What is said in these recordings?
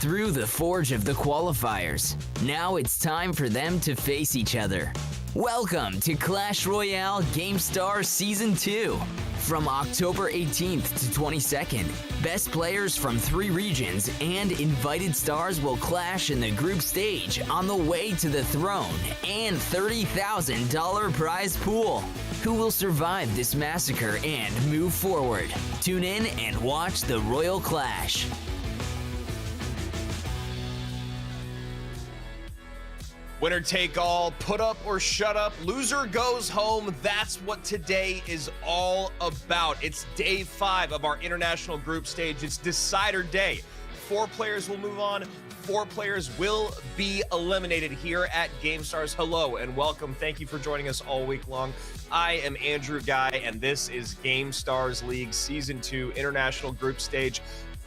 through the forge of the qualifiers. Now it's time for them to face each other. Welcome to Clash Royale Gamestars Season 2. From October 18th to 22nd, best players from 3 regions and invited stars will clash in the group stage on the way to the throne and $30,000 prize pool. Who will survive this massacre and move forward? Tune in and watch the Royal Clash. Winner take all, put up or shut up, loser goes home. That's what today is all about. It's day 5 of our international group stage. It's decider day. 4 players will move on. 4 players will be eliminated here at Gamestars. Hello and welcome. Thank you for joining us all week long. I am Andrew Guy, and this is Gamestars League Season 2 International Group Stage.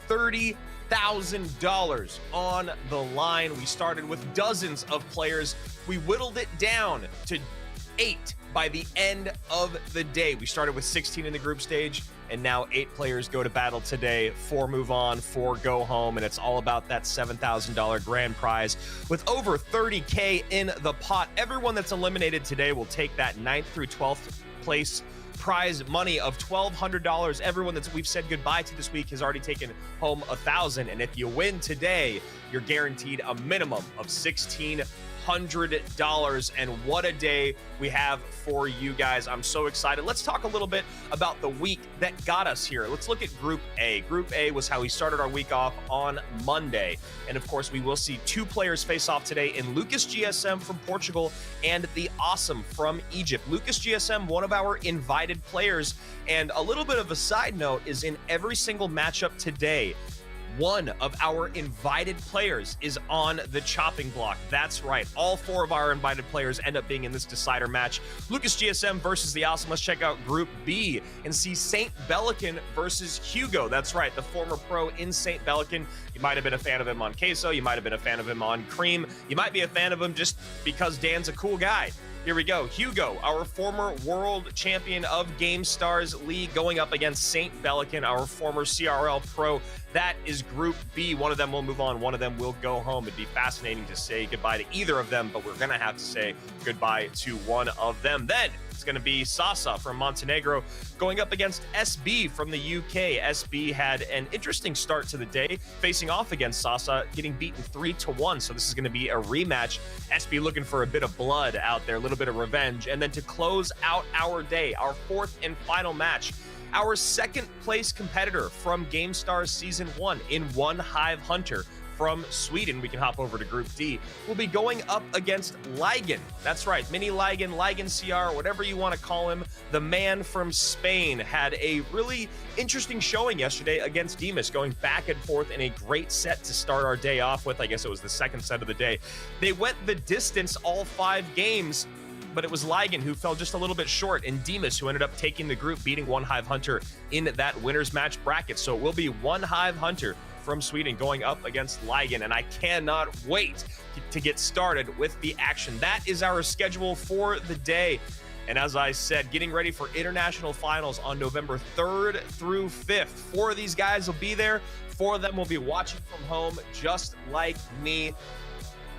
$30,000 on the line. We started with dozens of players. We whittled it down to 8 by the end of the day. We started with 16 in the group stage, and now 8 players go to battle today. 4 move on, 4 go home, and it's all about that $7,000 grand prize with over $30K in the pot. Everyone that's eliminated today will take that 9th through 12th place prize money of $1,200. Everyone that we've said goodbye to this week has already taken home $1,000, and if you win today, you're guaranteed a minimum of $1,600. And what a day we have for you guys. I'm so excited. Let's talk a little bit about the week that got us here. Let's look at Group A. Group A was how we started our week off on Monday. And of course, we will see 2 players face off today in Lucas GSM from Portugal and the Awesome from Egypt. Lucas GSM, one of our invited players. And a little bit of a side note is in every single matchup today, one of our invited players is on the chopping block. That's right. All 4 of our invited players end up being in this decider match. Lucas GSM versus the Awesome. Let's check out Group B and see St. Bellican versus Hugo. That's right. The former pro in St. Bellican. You might have been a fan of him on Queso. You might have been a fan of him on Cream. You might be a fan of him just because Dan's a cool guy. Here we go. Hugo, our former world champion of Gamestars League, going up against St. Bellican, our former CRL pro. That is Group B. One of them will move on. One of them will go home. It'd be fascinating to say goodbye to either of them, but we're going to have to say goodbye to one of them. Then it's going to be Sasa from Montenegro going up against SB from the UK. SB had an interesting start to the day, facing off against Sasa, getting beaten 3-1. So this is going to be a rematch. SB looking for a bit of blood out there, a little bit of revenge. And then to close out our day, our 4th and final match, our 2nd place competitor from Gamestars Season 1 in One Hive Hunter from Sweden. We can hop over to Group D. We'll be going up against Ligan. That's right, Mini Ligan, Ligan CR, whatever you want to call him. The man from Spain had a really interesting showing yesterday against Demas, going back and forth in a great set to start our day off with. I guess it was the 2nd set of the day. They went the distance all 5 games, but it was Ligan who fell just a little bit short, and Demas who ended up taking the group, beating One Hive Hunter in that winner's match bracket. So it will be One Hive Hunter from Sweden going up against Ligan, and I cannot wait to get started with the action. That is our schedule for the day. And as I said, getting ready for international finals on November 3rd through 5th. 4 of these guys will be there. 4 of them will be watching from home, just like me.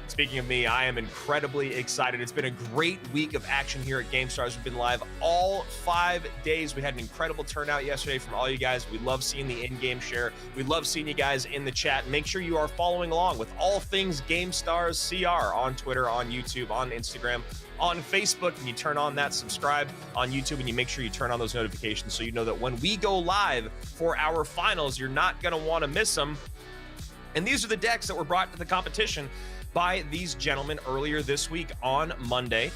Speaking of me, I am incredibly excited. It's been a great week of action here at Gamestars. We've been live all 5 days. We had an incredible turnout yesterday from all you guys. We love seeing the in-game share. We love seeing you guys in the chat. Make sure you are following along with all things Gamestars CR on Twitter, on YouTube, on Instagram, on Facebook, and you turn on that subscribe on YouTube, and you make sure you turn on those notifications so you know that when we go live for our finals, you're not going to want to miss them. And these are the decks that were brought to the competition by these gentlemen earlier this week on Monday.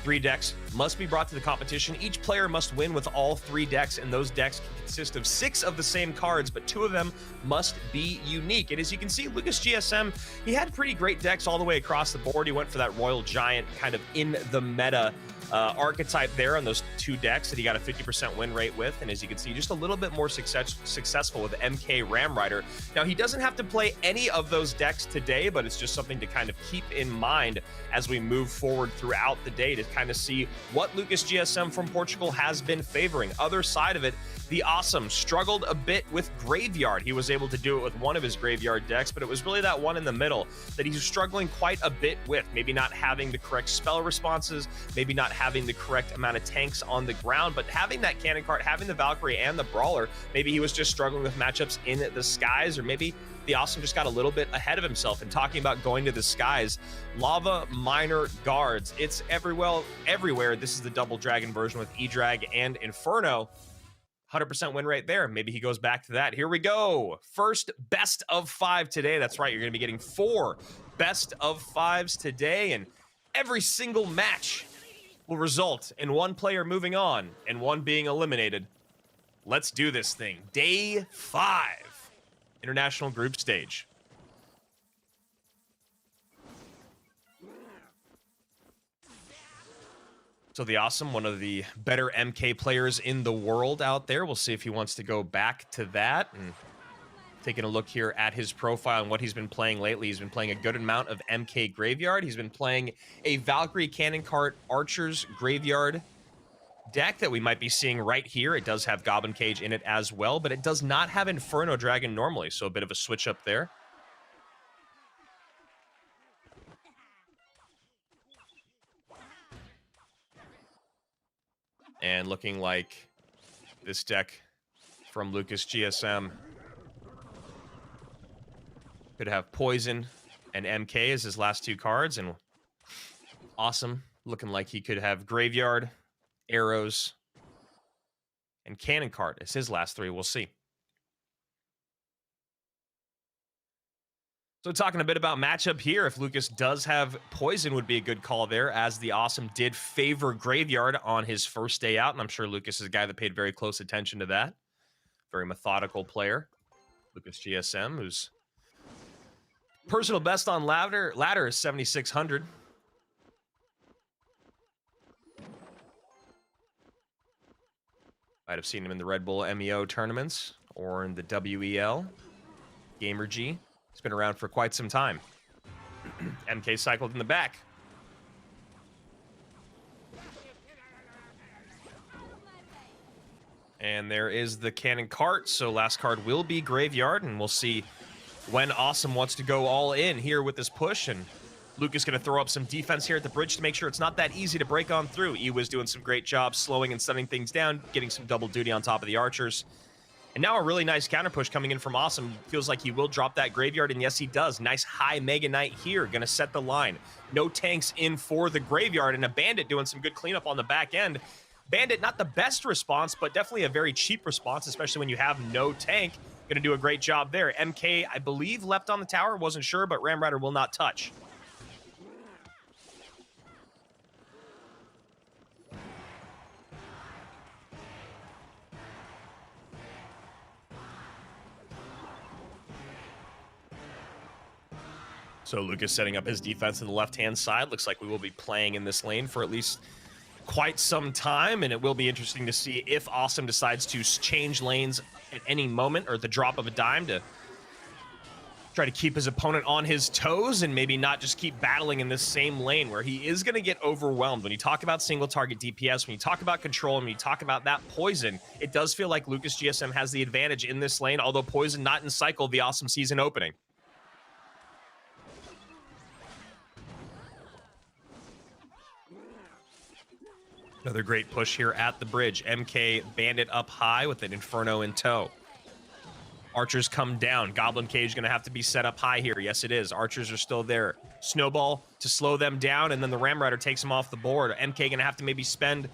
3 decks must be brought to the competition. Each player must win with all 3 decks, and those decks can consist of 6 of the same cards, but 2 of them must be unique. And as you can see, Lucas GSM, he had pretty great decks all the way across the board. He went for that Royal Giant kind of in the meta archetype there on those 2 decks that he got a 50% win rate with. And as you can see, just a little bit more successful with MK Ram Rider. Now, he doesn't have to play any of those decks today, but it's just something to kind of keep in mind as we move forward throughout the day to kind of see what Lucas GSM from Portugal has been favoring. Other side of it, The Awesome struggled a bit with Graveyard. He was able to do it with one of his Graveyard decks, but it was really that one in the middle that he's struggling quite a bit with. Maybe not having the correct spell responses, maybe not having the correct amount of tanks on the ground, but having that cannon cart, having the Valkyrie and the Brawler, maybe he was just struggling with matchups in the skies, or maybe the Awesome just got a little bit ahead of himself. And talking about going to the skies, Lava Miner Guards, it's everywhere. This is the Double Dragon version with E-Drag and Inferno. 100% win rate there. Maybe he goes back to that. Here we go. First best of 5 today. That's right. You're going to be getting 4 best of 5s today, and every single match will result in one player moving on and one being eliminated. Let's do this thing. Day 5, International Group Stage. So the Awesome, one of the better MK players in the world out there. We'll see if he wants to go back to that. And taking a look here at his profile and what he's been playing lately, he's been playing a good amount of MK Graveyard. He's been playing a Valkyrie Cannon Cart Archer's Graveyard deck that we might be seeing right here. It does have Goblin Cage in it as well, but it does not have Inferno Dragon normally, so a bit of a switch up there. And looking like this deck from Lucas GSM could have Poison and MK as his last 2 cards, and Awesome looking like he could have Graveyard, Arrows, and Cannon Cart as his last 3. We'll see. So talking a bit about matchup here, if Lucas does have Poison would be a good call there, as the Awesome did favor Graveyard on his first day out, and I'm sure Lucas is a guy that paid very close attention to that. Very methodical player. Lucas GSM, whose personal best on ladder is 7,600. Might have seen him in the Red Bull MEO tournaments or in the WEL. Gamer G. It's been around for quite some time. MK cycled in the back. And there is the Cannon Cart, so last card will be Graveyard, and we'll see when Awesome wants to go all in here with this push, and Lucas going to throw up some defense here at the bridge to make sure it's not that easy to break on through. Ewa's doing some great job slowing and setting things down, getting some double duty on top of the archers. And now a really nice counter push coming in from Awesome. Feels like he will drop that Graveyard, and yes, he does. Nice high Mega Knight here, going to set the line. No tanks in for the Graveyard, and a Bandit doing some good cleanup on the back end. Bandit, not the best response, but definitely a very cheap response, especially when you have no tank. Going to do a great job there. MK, I believe, left on the tower. Wasn't sure, but Ram Rider will not touch. So Lucas setting up his defense on the left-hand side. Looks like we will be playing in this lane for at least quite some time, and it will be interesting to see if Awesome decides to change lanes at any moment, or the drop of a dime, to try to keep his opponent on his toes and maybe not just keep battling in this same lane where he is going to get overwhelmed. When you talk about single target DPS, when you talk about control, and when you talk about that Poison, it does feel like Lucas GSM has the advantage in this lane, although Poison not in cycle the Awesome season opening. Another great push here at the bridge. MK Bandit up high with an Inferno in tow. Archers come down. Goblin Cage going to have to be set up high here. Yes, it is. Archers are still there. Snowball to slow them down, and then the Ram Rider takes them off the board. MK going to have to maybe spend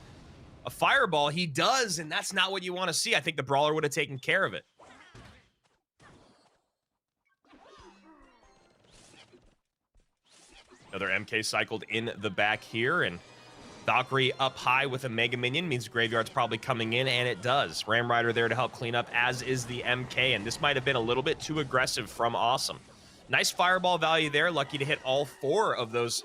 a Fireball. He does, and that's not what you want to see. I think the Brawler would have taken care of it. Another MK cycled in the back here, and Valkyrie up high with a Mega Minion means Graveyard's probably coming in, and it does. Ram Rider there to help clean up, as is the MK, and this might have been a little bit too aggressive from Awesome. Nice Fireball value there, lucky to hit all 4 of those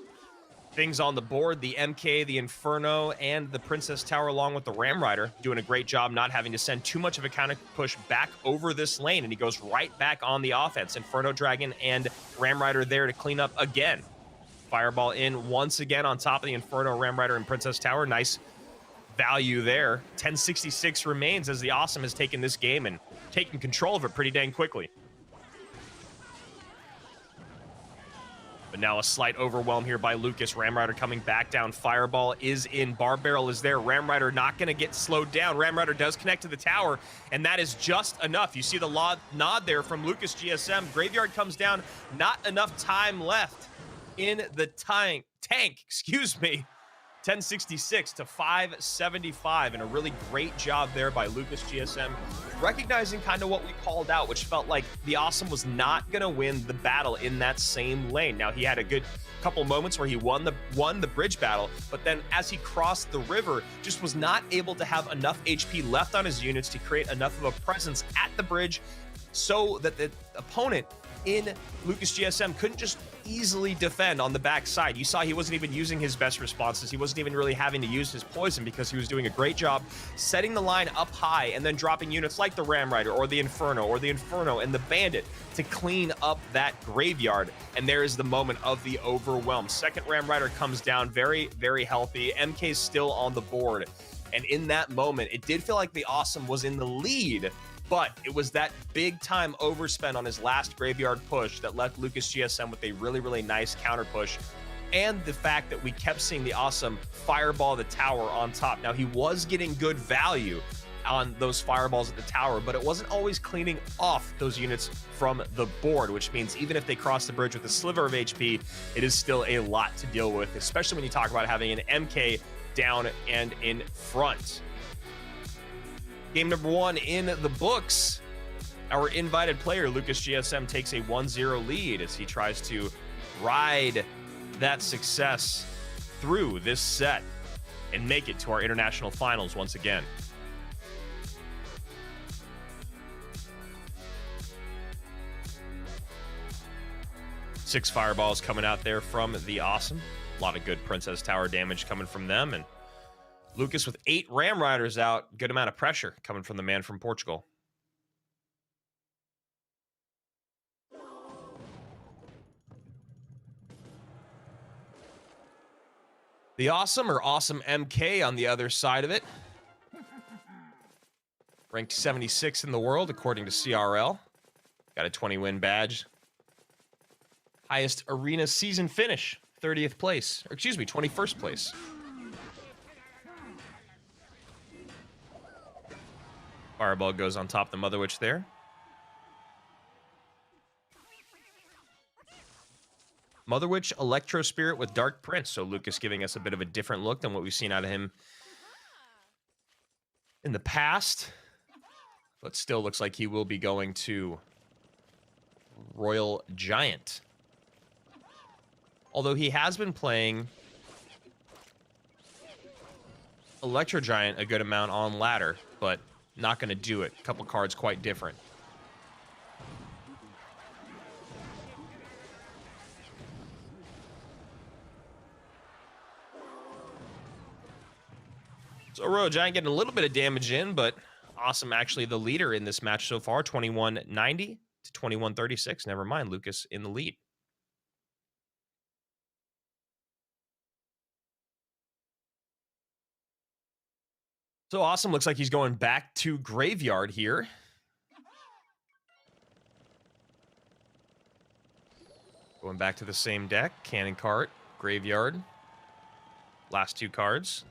things on the board. The MK, the Inferno, and the Princess Tower along with the Ram Rider. Doing a great job not having to send too much of a counter push back over this lane, and he goes right back on the offense. Inferno Dragon and Ram Rider there to clean up again. Fireball in once again on top of the Inferno, Ram Rider, and Princess Tower. Nice value there. 1066 remains as the Awesome has taken this game and taken control of it pretty dang quickly. But now a slight overwhelm here by Lucas. Ram Rider coming back down. Fireball is in. Bar Barrel is there. Ram Rider not going to get slowed down. Ram Rider does connect to the tower, and that is just enough. You see the nod there from Lucas GSM. Graveyard comes down. Not enough time left in the tank. Excuse me. 1066 to 575, and a really great job there by Lucas GSM, recognizing kind of what we called out, which felt like the Awesome was not going to win the battle in that same lane. Now, he had a good couple moments where he won the bridge battle, but then as he crossed the river, just was not able to have enough HP left on his units to create enough of a presence at the bridge so that the opponent in Lucas GSM couldn't just easily defend on the backside. You saw he wasn't even using his best responses. He wasn't even really having to use his poison because he was doing a great job setting the line up high and then dropping units like the Ram Rider or the Inferno and the Bandit to clean up that graveyard. And there is the moment of the overwhelm. Second Ram Rider comes down very, very healthy. MK's still on the board. And in that moment, it did feel like the Awesome was in the lead, but it was that big time overspend on his last graveyard push that left Lucas GSM with a really, really nice counter push. And the fact that we kept seeing the Awesome fireball the tower on top. Now, he was getting good value on those fireballs at the tower, but it wasn't always cleaning off those units from the board, which means even if they cross the bridge with a sliver of HP, it is still a lot to deal with, especially when you talk about having an MK down and in front. Game number 1 in the books. Our invited player, Lucas GSM, takes a 1-0 lead as he tries to ride that success through this set and make it to our international finals once again. Six fireballs coming out there from the Awesome. A lot of good Princess Tower damage coming from them, and Lucas with 8 Ram Riders out. Good amount of pressure coming from the man from Portugal. The Awesome, or Awesome MK, on the other side of it. Ranked 76 in the world, according to CRL. Got a 20-win badge. Highest arena season finish, 30th place. Or excuse me, 21st place. Fireball goes on top of the Mother Witch there. Mother Witch, Electro Spirit with Dark Prince. So Lucas giving us a bit of a different look than what we've seen out of him in the past. But still looks like he will be going to Royal Giant. Although he has been playing Electro Giant a good amount on ladder, but not going to do it. A couple cards quite different. So Royal Giant getting a little bit of damage in, but Awesome actually the leader in this match so far. 2190 to 2136. Never mind, Lucas in the lead. So Awesome looks like he's going back to Graveyard here. Going back to the same deck. Cannon Cart, Graveyard. Last 2 cards.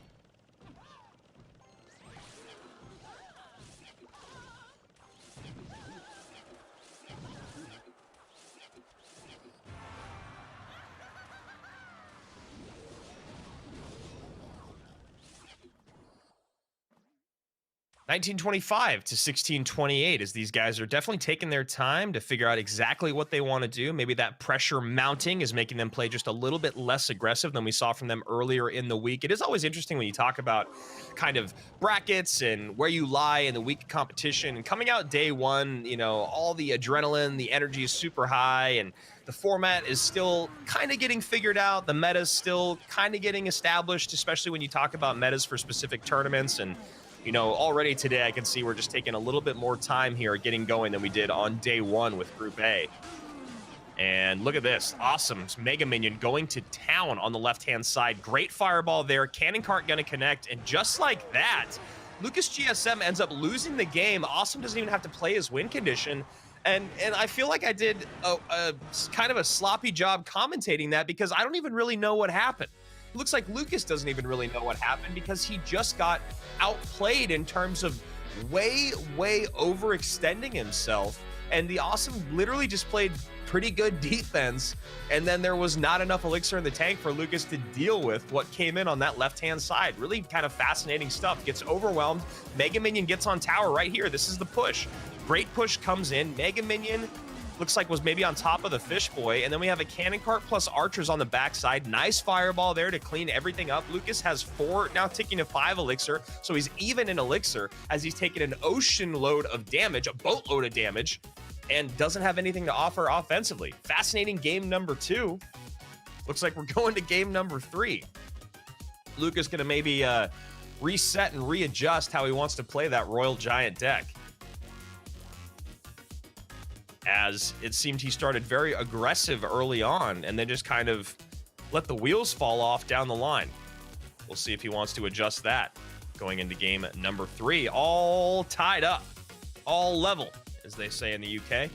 $19.25 to $16.28 as these guys are definitely taking their time to figure out exactly what they want to do. Maybe that pressure mounting is making them play just a little bit less aggressive than we saw from them earlier in the week. It is always interesting when you talk about kind of brackets and where you lie in the week competition. And coming out day one, you know, all the adrenaline, the energy is super high, and the format is still kind of getting figured out. The meta is still kind of getting established, especially when you talk about metas for specific tournaments. And you know, already today I can see we're just taking a little bit more time here getting going than we did on day one with Group A. And look at this. Awesome. Mega Minion going to town on the left-hand side. Great fireball there. Cannon Cart going to connect. And just like that, Lucas GSM ends up losing the game. Awesome doesn't even have to play his win condition. And I feel like I did a kind of a sloppy job commentating that because I don't even really know what happened. It looks like Lucas doesn't even really know what happened because he just got outplayed in terms of way overextending himself. And the Awesome literally just played pretty good defense, and then there was not enough elixir in the tank for Lucas to deal with what came in on that left-hand side. Really kind of fascinating stuff. Gets overwhelmed. Mega Minion gets on tower right here. This is the push. Great push comes in. Mega Minion looks like was maybe on top of the Fish Boy, and then we have a Cannon Cart plus Archers on the backside. Nice fireball there to clean everything up. Lucas has 4, now ticking to 5 elixir, so he's even in elixir as he's taken an ocean load of damage, a boatload of damage, and doesn't have anything to offer offensively. Fascinating game number 2. Looks like we're going to game number 3. Lucas gonna maybe reset and readjust how he wants to play that Royal Giant deck, as it seemed he started very aggressive early on and then just kind of let the wheels fall off down the line. We'll see if he wants to adjust that going into game number 3. All tied up, all level, as they say in the UK.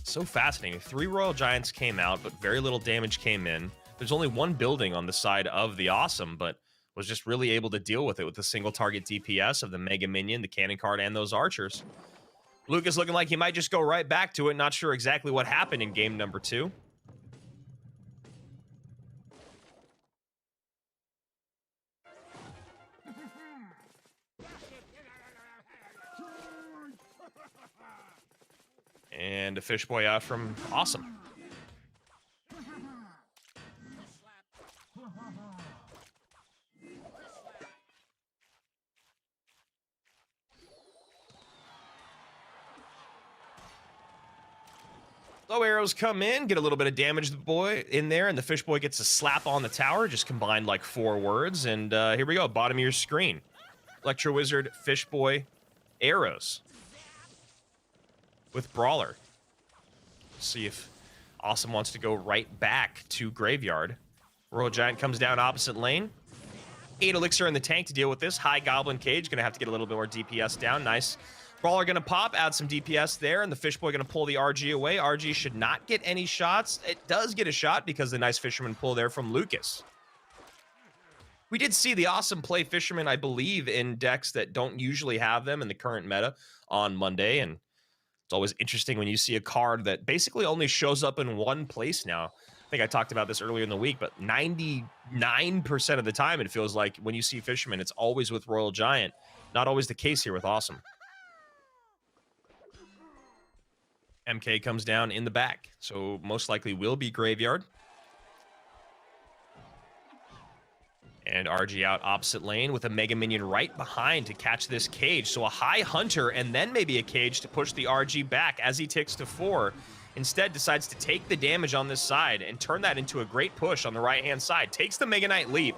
So fascinating. 3 Royal Giants came out, but very little damage came in. There's only 1 building on the side of the Awesome, but was just really able to deal with it with the single target DPS of the Mega Minion, the Cannon Cart, and those Archers. Lucas looking like he might just go right back to it. Not sure exactly what happened in game number 2. And a Fish Boy out from Awesome. Low arrows come in, get a little bit of damage to the boy in there, and the Fish Boy gets a slap on the tower, just combined like 4 words, and here we go, bottom of your screen. Electro Wizard, Fish Boy, arrows. With Brawler. See if Awesome wants to go right back to Graveyard. Royal Giant comes down opposite lane. 8 elixir in the tank to deal with this. High Goblin Cage, gonna have to get a little bit more DPS down, nice. Brawler gonna pop, add some DPS there, and the Fish Boy gonna pull the RG away. RG should not get any shots. It does get a shot because the nice Fisherman pull there from Lucas. We did see the Awesome play Fisherman, I believe, in decks that don't usually have them in the current meta on Monday, and it's always interesting when you see a card that basically only shows up in one place now. I think I talked about this earlier in the week, but 99% of the time it feels like when you see Fisherman, it's always with Royal Giant. Not always the case here with Awesome. MK comes down in the back, so most likely will be Graveyard. And RG out opposite lane with a Mega Minion right behind to catch this cage. So a high Hunter and then maybe a cage to push the RG back as he ticks to 4. Instead decides to take the damage on this side and turn that into a great push on the right-hand side. Takes the Mega Knight leap,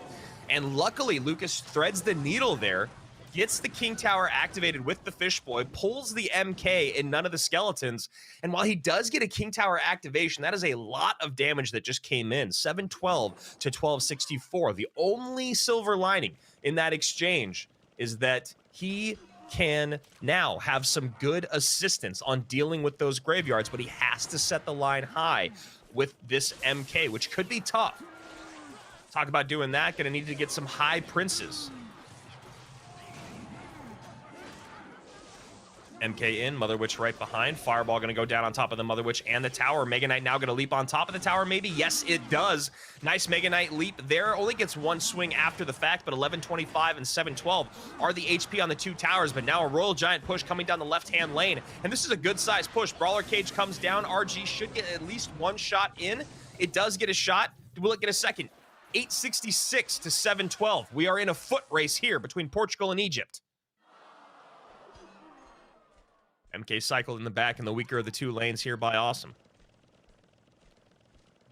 and luckily Lucas threads the needle there. Gets the King Tower activated with the Fish Boy, pulls the MK in none of the skeletons, and while he does get a King Tower activation, that is a lot of damage that just came in. 712 to 1264. The only silver lining in that exchange is that he can now have some good assistance on dealing with those graveyards, but he has to set the line high with this MK, which could be tough. Talk about doing that, gonna need to get some high princes. MK in, Mother Witch right behind. Fireball going to go down on top of the Mother Witch and the tower. Mega Knight now going to leap on top of the tower, maybe? Yes, it does. Nice Mega Knight leap there. Only gets 1 swing after the fact, but 1125 and 712 are the HP on the 2 towers, but now a Royal Giant push coming down the left-hand lane, and this is a good-sized push. Brawler Cage comes down. RG should get at least 1 shot in. It does get a shot. Will it get a second? 866 to 712. We are in a foot race here between Portugal and Egypt. MK cycled in the back in the weaker of the 2 lanes here by Awesome.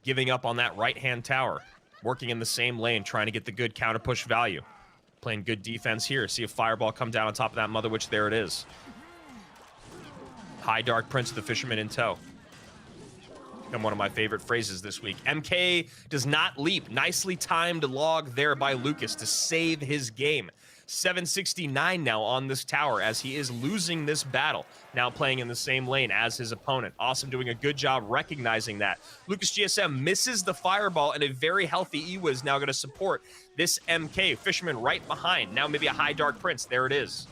Giving up on that right-hand tower. Working in the same lane, trying to get the good counter push value. Playing good defense here. See a fireball come down on top of that Mother Witch. There it is. High Dark Prince with the Fisherman in tow. And one of my favorite phrases this week. MK does not leap. Nicely timed log there by Lucas to save his game. 769 now on this tower as he is losing this battle. Now playing in the same lane as his opponent. Awesome doing a good job recognizing that. Lucas GSM misses the fireball, and a very healthy Ewa is now going to support this MK. Fisherman right behind. Now maybe a High Dark Prince. There it is.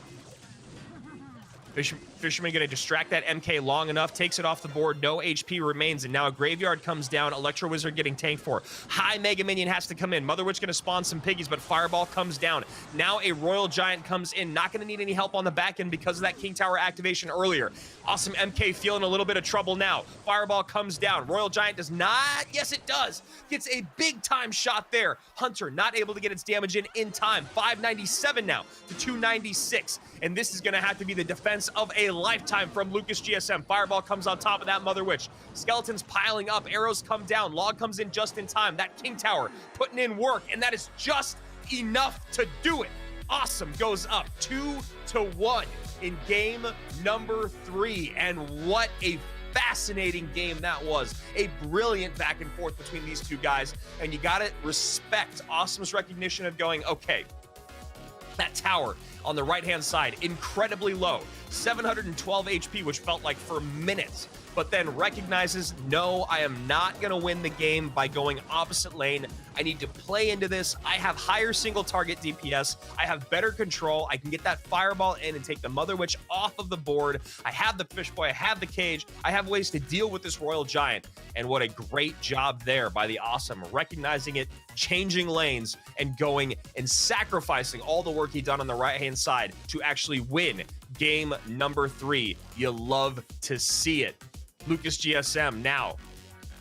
Fisherman going to distract that MK long enough, takes it off the board, no HP remains, and now a Graveyard comes down, Electro Wizard getting tanked for. High Mega Minion has to come in. Mother Witch going to spawn some piggies, but Fireball comes down. Now a Royal Giant comes in, not going to need any help on the back end because of that King Tower activation earlier. Awesome MK feeling a little bit of trouble now. Fireball comes down. Royal Giant does not, yes it does, gets a big time shot there. Hunter not able to get its damage in time. 597 now to 296, and this is going to have to be the defense of a lifetime from Lucas GSM. Fireball comes on top of that Mother Witch. Skeletons piling up. Arrows come down. Log comes in just in time. That King Tower putting in work, and that is just enough to do it. Awesome goes up 2-1 in game number 3, and what a fascinating game that was. A brilliant back and forth between these two guys, and you gotta respect Awesome's recognition of going, okay, that tower on the right-hand side, incredibly low, 712 HP, which felt like for minutes, but then recognizes, no, I am not going to win the game by going opposite lane. I need to play into this. I have higher single target DPS. I have better control. I can get that fireball in and take the Mother Witch off of the board. I have the Fish Boy. I have the cage. I have ways to deal with this Royal Giant. And what a great job there by the Awesome, recognizing it, changing lanes, and going and sacrificing all the work he done on the right-hand side to actually win game number 3. You love to see it. Lucas GSM now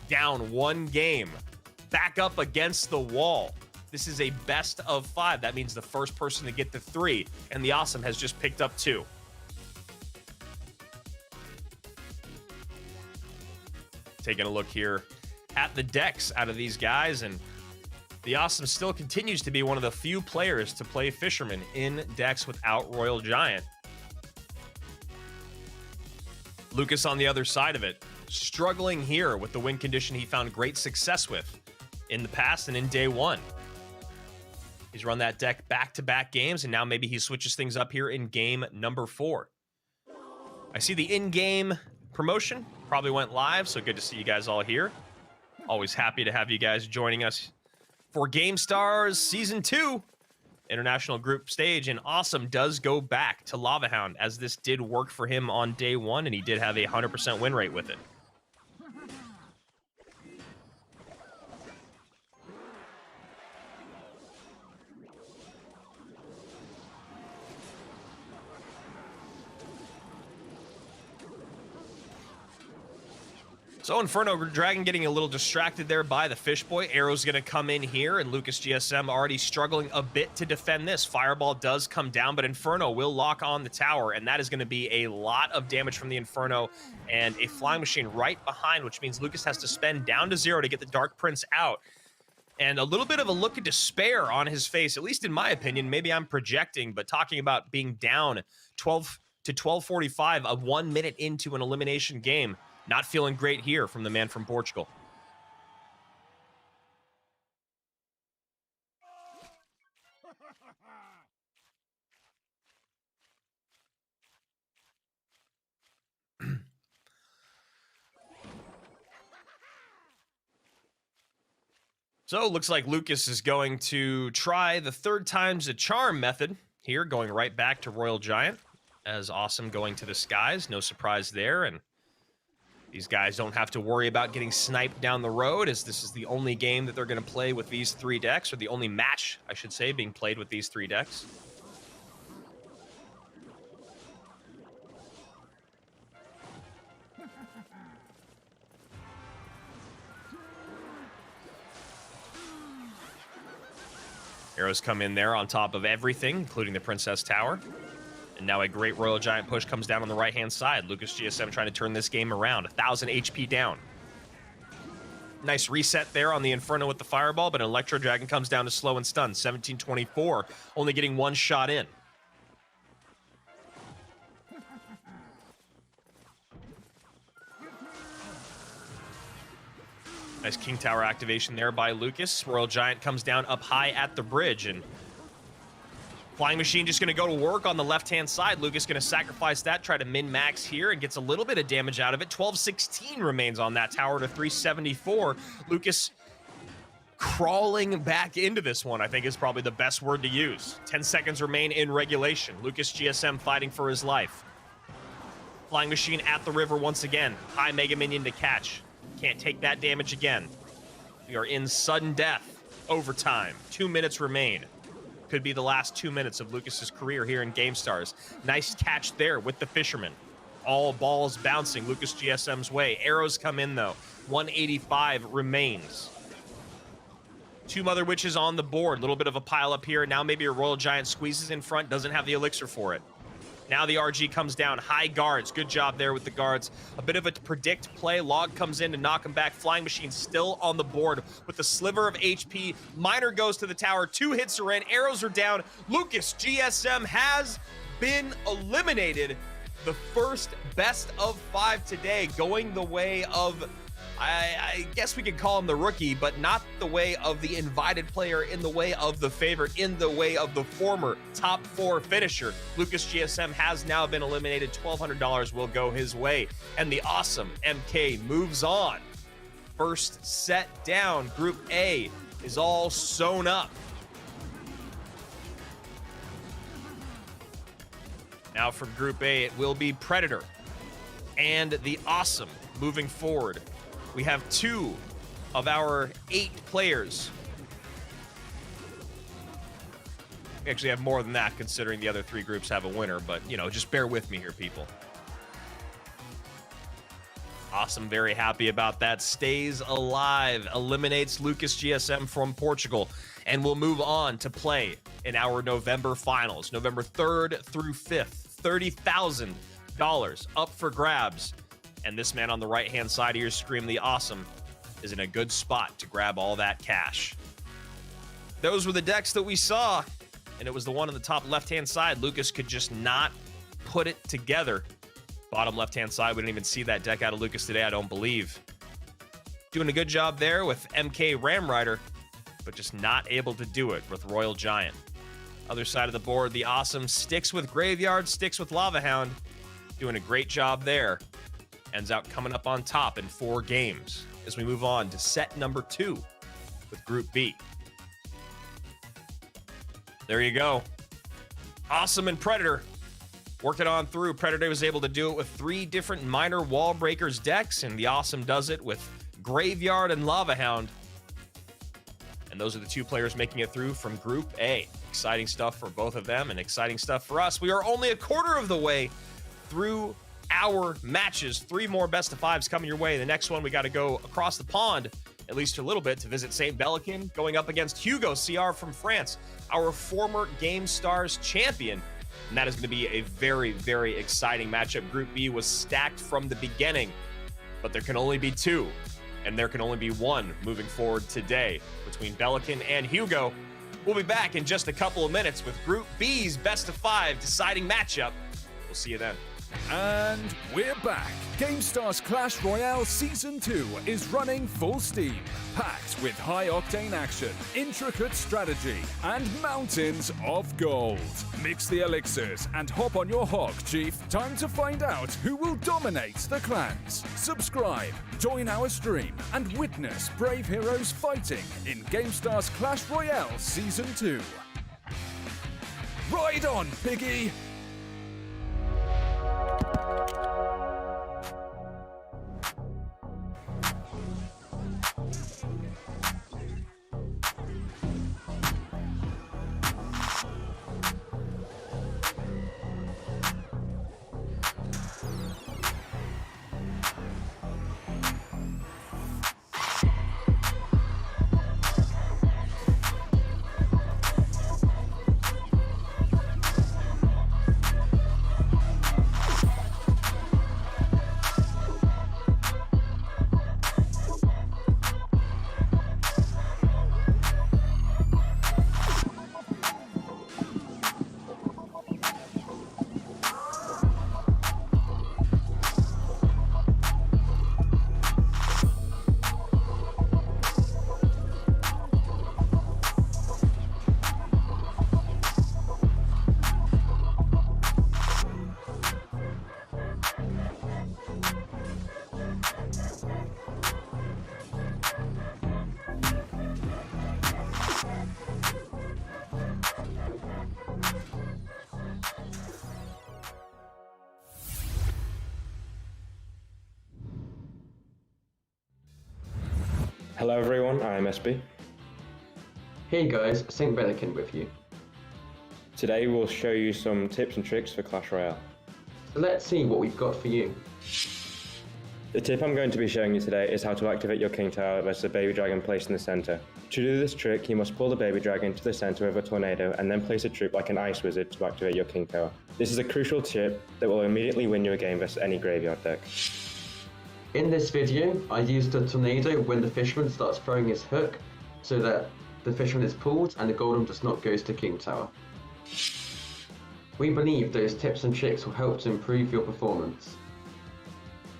down 1 game, back up against the wall. This is a best of 5. That means the first person to get the 3, and the Awesome has just picked up 2. Taking a look here at the decks out of these guys, and the Awesome still continues to be one of the few players to play Fisherman in decks without Royal Giant. Lucas on the other side of it, struggling here with the win condition he found great success with in the past and in day 1. He's run that deck back-to-back games, and now maybe he switches things up here in game number 4. I see the in-game promotion probably went live, so good to see you guys all here. Always happy to have you guys joining us for Gamestars Season 2. International group stage, and Awesome does go back to Lava Hound, as this did work for him on day 1, and he did have a 100% win rate with it. So Inferno Dragon getting a little distracted there by the Fish Boy. Arrow's going to come in here, and Lucas GSM already struggling a bit to defend this. Fireball does come down, but Inferno will lock on the tower, and that is going to be a lot of damage from the Inferno, and a Flying Machine right behind, which means Lucas has to spend down to 0 to get the Dark Prince out. And a little bit of a look of despair on his face, at least in my opinion. Maybe I'm projecting, but talking about being down 12 to 12:45 of 1 minute into an elimination game. Not feeling great here from the man from Portugal. So, looks like Lucas is going to try the 3rd time's a charm method here, going right back to Royal Giant, as Awesome going to the skies. No surprise there, and these guys don't have to worry about getting sniped down the road, as this is the only game that they're going to play with these 3 decks, or the only match, I should say, being played with these 3 decks. Arrows come in there on top of everything, including the Princess Tower. And now a great Royal Giant push comes down on the right-hand side. Lucas GSM trying to turn this game around. 1,000 HP down. Nice reset there on the Inferno with the Fireball, but an Electro Dragon comes down to slow and stun. 17-24, only getting one shot in. Nice King Tower activation there by Lucas. Royal Giant comes down up high at the bridge, and Flying Machine just going to go to work on the left-hand side. Lucas going to sacrifice that, try to min-max here, and gets a little bit of damage out of it. 12-16 remains on that tower to 374. Lucas crawling back into this one, I think, is probably the best word to use. 10 seconds remain in regulation. Lucas GSM fighting for his life. Flying Machine at the river once again. High Mega Minion to catch. Can't take that damage again. We are in sudden death. Overtime. 2 minutes remain. Could be the last 2 minutes of Lucas's career here in Gamestars. Nice catch there with the Fisherman. All balls bouncing Lucas GSM's way. Arrows come in though. 185 remains. 2 Mother Witches on the board. A little bit of a pile up here. Now maybe a Royal Giant squeezes in front. Doesn't have the elixir for it. Now the RG comes down. High guards. Good job there with the guards. A bit of a predict play. Log comes in to knock him back. Flying Machine still on the board with a sliver of HP. Miner goes to the tower. 2 hits are in. Arrows are down. Lucas GSM has been eliminated. The first best of 5 today, going the way of, I guess we could call him the rookie, but not the way of the invited player, in the way of the favorite, in the way of the former top 4 finisher. Lucas GSM has now been eliminated. $1,200 will go his way, and the awesome MK moves on. First set down. Group A is all sewn up. Now from Group A, it will be Predator and the Awesome moving forward. We have 2 of our 8 players. We actually have more than that, considering the other 3 groups have a winner, but, you know, just bear with me here, people. Awesome, very happy about that. Stays alive, eliminates Lucas GSM from Portugal, and will move on to play in our November finals, November 3rd through 5th. $30,000 up for grabs. And this man on the right-hand side of your screen, the Awesome, is in a good spot to grab all that cash. Those were the decks that we saw, and it was the one on the top left-hand side. Lucas could just not put it together. Bottom left-hand side, we didn't even see that deck out of Lucas today, I don't believe. Doing a good job there with MK Ram Rider, but just not able to do it with Royal Giant. Other side of the board, the Awesome sticks with Graveyard, sticks with Lava Hound. Doing a great job there. Ends out coming up on top in 4 games as we move on to set number 2 with Group B. There you go. Awesome and Predator working on through. Predator was able to do it with 3 different minor wall breakers decks, and the Awesome does it with Graveyard and Lava Hound. And those are the 2 players making it through from Group A. Exciting stuff for both of them and exciting stuff for us. We are only a quarter of the way through our matches. 3 more best of 5s coming your way. The next one, we got to go across the pond, at least a little bit, to visit St. Bellican, going up against Hugo CR from France, our former Gamestars champion. And that is going to be a very, very exciting matchup. Group B was stacked from the beginning, but there can only be 2, and there can only be 1 moving forward today between Bellican and Hugo. We'll be back in just a couple of minutes with Group B's best of 5 deciding matchup. We'll see you then. And we're back. Gamestars Clash Royale Season 2 is running full steam, packed with high-octane action, intricate strategy, and mountains of gold. Mix the elixirs and hop on your hog, Chief. Time to find out who will dominate the clans. Subscribe, join our stream, and witness brave heroes fighting in Gamestars Clash Royale Season 2. Ride on, Biggie! Hello everyone, I'm SB. Hey guys, Saint Bellican with you. Today we'll show you some tips and tricks for Clash Royale. So let's see what we've got for you. The tip I'm going to be showing you today is how to activate your King Tower versus a baby dragon placed in the center. To do this trick, you must pull the baby dragon to the center of a tornado and then place a troop like an ice wizard to activate your King Tower. This is a crucial tip that will immediately win you a game versus any graveyard deck. In this video, I used a tornado when the fisherman starts throwing his hook so that the fisherman is pulled and the golem does not go to King Tower. We believe those tips and tricks will help to improve your performance.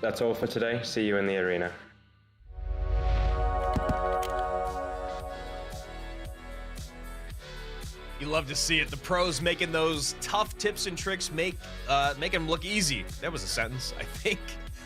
That's all for today, see you in the arena. You love to see it. The pros making those tough tips and tricks make them look easy. That was a sentence, I think.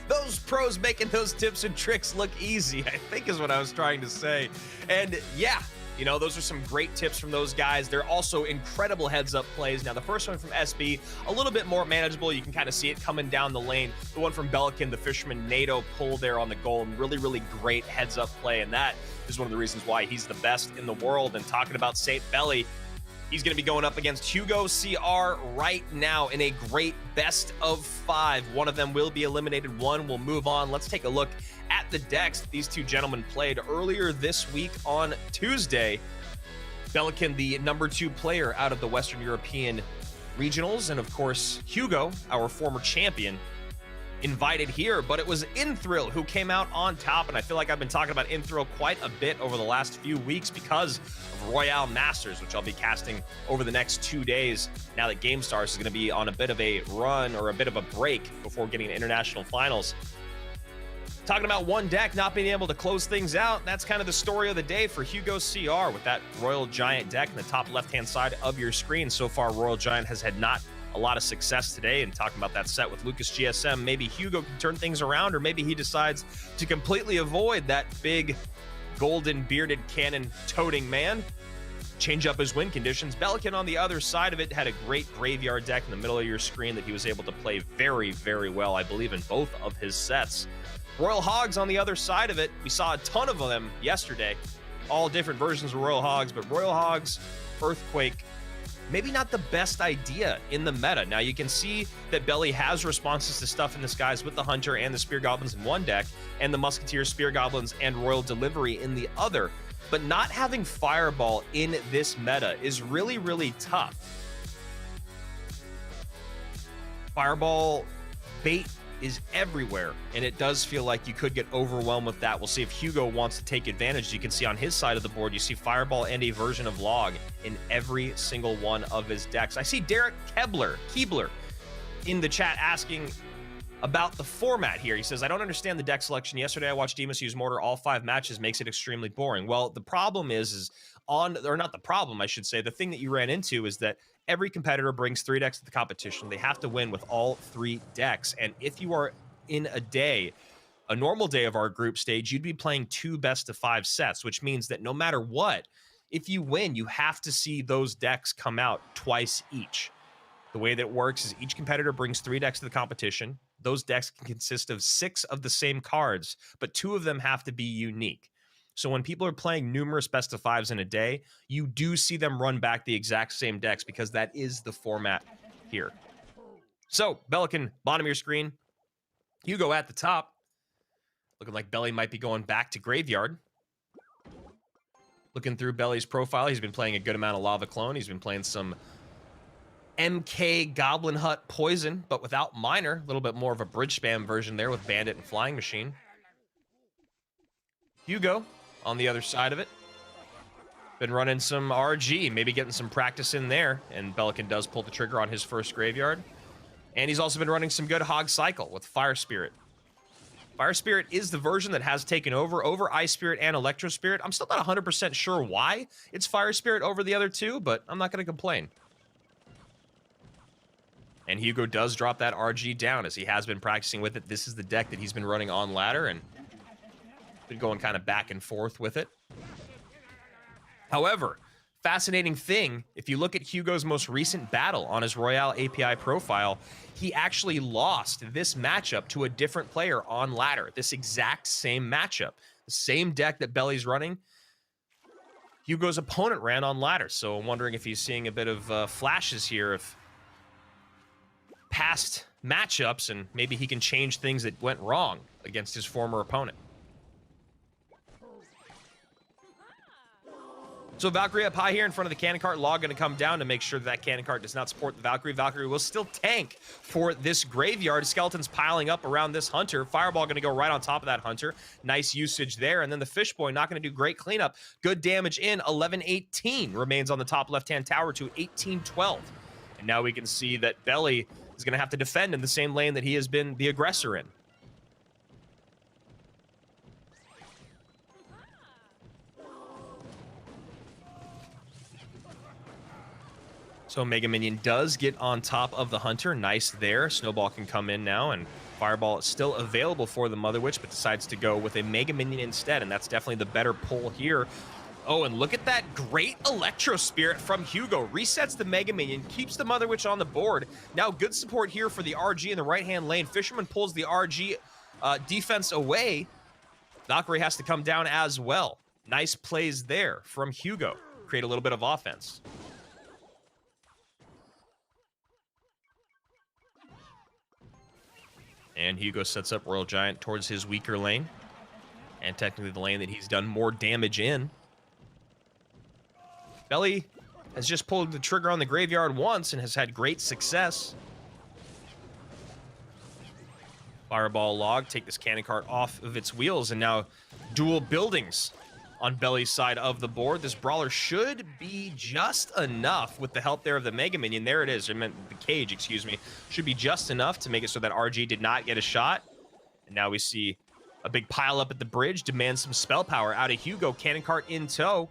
Those pros making those tips and tricks look easy, I think is what I was trying to say. And yeah, you know, those are some great tips from those guys. They're also incredible heads-up plays. Now, the first one from SB, a little bit more manageable. You can kind of see it coming down the lane. The one from Bellican, the Fisherman NATO pull there on the goal, and really, really great heads-up play. And that is one of the reasons why he's the best in the world. And talking about Saint Belly, he's going to be going up against Hugo CR right now in a great best of 5. One of them will be eliminated. One will move on. Let's take a look at the decks these two gentlemen played earlier this week on Tuesday. Bellican, the number 2 player out of the Western European regionals, and of course, Hugo, our former champion, invited here, but it was Inthrill who came out on top, and I feel like I've been talking about Inthrill quite a bit over the last few weeks because of Royale Masters, which I'll be casting over the next 2 days now that Gamestars is going to be on a bit of a run or a bit of a break before getting to international finals. Talking about one deck not being able to close things out, that's kind of the story of the day for Hugo CR with that Royal Giant deck in the top left-hand side of your screen. So far, Royal Giant has had not a lot of success today, and talking about that set with Lucas GSM, maybe Hugo can turn things around, or maybe he decides to completely avoid that big golden bearded cannon toting man, change up his win conditions. Bellican on the other side of it had a great graveyard deck in the middle of your screen that he was able to play very, very well, I believe, in both of his sets. Royal Hogs on the other side of it, we saw a ton of them yesterday, all different versions of Royal Hogs, but Royal Hogs, Earthquake, maybe not the best idea in the meta. Now, you can see that Belly has responses to stuff in the skies with the Hunter and the Spear Goblins in one deck, and the Musketeer, Spear Goblins, and Royal Delivery in the other. But not having Fireball in this meta is really, really tough. Fireball bait is everywhere, and it does feel like you could get overwhelmed with that. We'll see if Hugo wants to take advantage. You can see on his side of the board, you see Fireball and a version of Log in every single one of his decks. I see Derek Keebler in the chat asking about the format here. He says, I don't understand the deck selection. Yesterday, I watched Demas use Mortar all 5 matches, makes it extremely boring. Well, the problem is or not the problem, I should say, the thing that you ran into is that every competitor brings 3 decks to the competition. They have to win with all 3 decks. And if you are in a normal day of our group stage, you'd be playing 2 best-of-5 sets, which means that no matter what, if you win, you have to see those decks come out twice each. The way that it works is each competitor brings 3 decks to the competition. Those decks can consist of 6 of the same cards, but 2 of them have to be unique. So when people are playing numerous best-of-5s in a day, you do see them run back the exact same decks because that is the format here. So, Bellican, bottom of your screen. Hugo at the top. Looking like Belly might be going back to Graveyard. Looking through Belly's profile, he's been playing a good amount of Lava Clone. He's been playing some MK Goblin Hut Poison, but without Miner. A little bit more of a bridge spam version there with Bandit and Flying Machine. Hugo on the other side of it. Been running some RG, maybe getting some practice in there, and Bellican does pull the trigger on his first Graveyard. And he's also been running some good Hog Cycle with Fire Spirit. Fire Spirit is the version that has taken over Ice Spirit and Electro Spirit. I'm still not 100% sure why it's Fire Spirit over the other 2, but I'm not going to complain. And Hugo does drop that RG down as he has been practicing with it. This is the deck that he's been running on ladder and been going kind of back and forth with it. However, fascinating thing, if you look at Hugo's most recent battle on his Royale API profile, he actually lost this matchup to a different player on ladder. This exact same matchup. same deck that Belly's running, Hugo's opponent ran on ladder. So I'm wondering if he's seeing a bit of flashes here of past matchups, and maybe he can change things that went wrong against his former opponent. So Valkyrie up high here in front of the cannon cart. Log going to come down to make sure that cannon cart does not support the Valkyrie. Valkyrie will still tank for this graveyard. Skeletons piling up around this Hunter. Fireball going to go right on top of that Hunter. Nice usage there. And then the Fish Boy not going to do great cleanup. Good damage in. 11-18 remains on the top left-hand tower to 18-12. And now we can see that Belly is going to have to defend in the same lane that he has been the aggressor in. So Mega Minion does get on top of the Hunter. Nice there. Snowball can come in now, and Fireball is still available for the Mother Witch, but decides to go with a Mega Minion instead, and that's definitely the better pull here. Oh, and look at that great Electro Spirit from Hugo. Resets the Mega Minion, keeps the Mother Witch on the board. Now good support here for the RG in the right-hand lane. Fisherman pulls the RG defense away. Valkyrie has to come down as well. Nice plays there from Hugo. Create a little bit of offense. And Hugo sets up Royal Giant towards his weaker lane. And technically the lane that he's done more damage in. Belly has just pulled the trigger on the graveyard once and has had great success. Fireball Log, take this cannon cart off of its wheels, and now dual buildings on Belly's side of the board. This Brawler should be just enough with the help there of the Mega Minion. There it is. I meant the cage, excuse me. Should be just enough to make it so that RG did not get a shot. And now we see a big pile up at the bridge. Demands some spell power out of Hugo. Cannon cart in tow.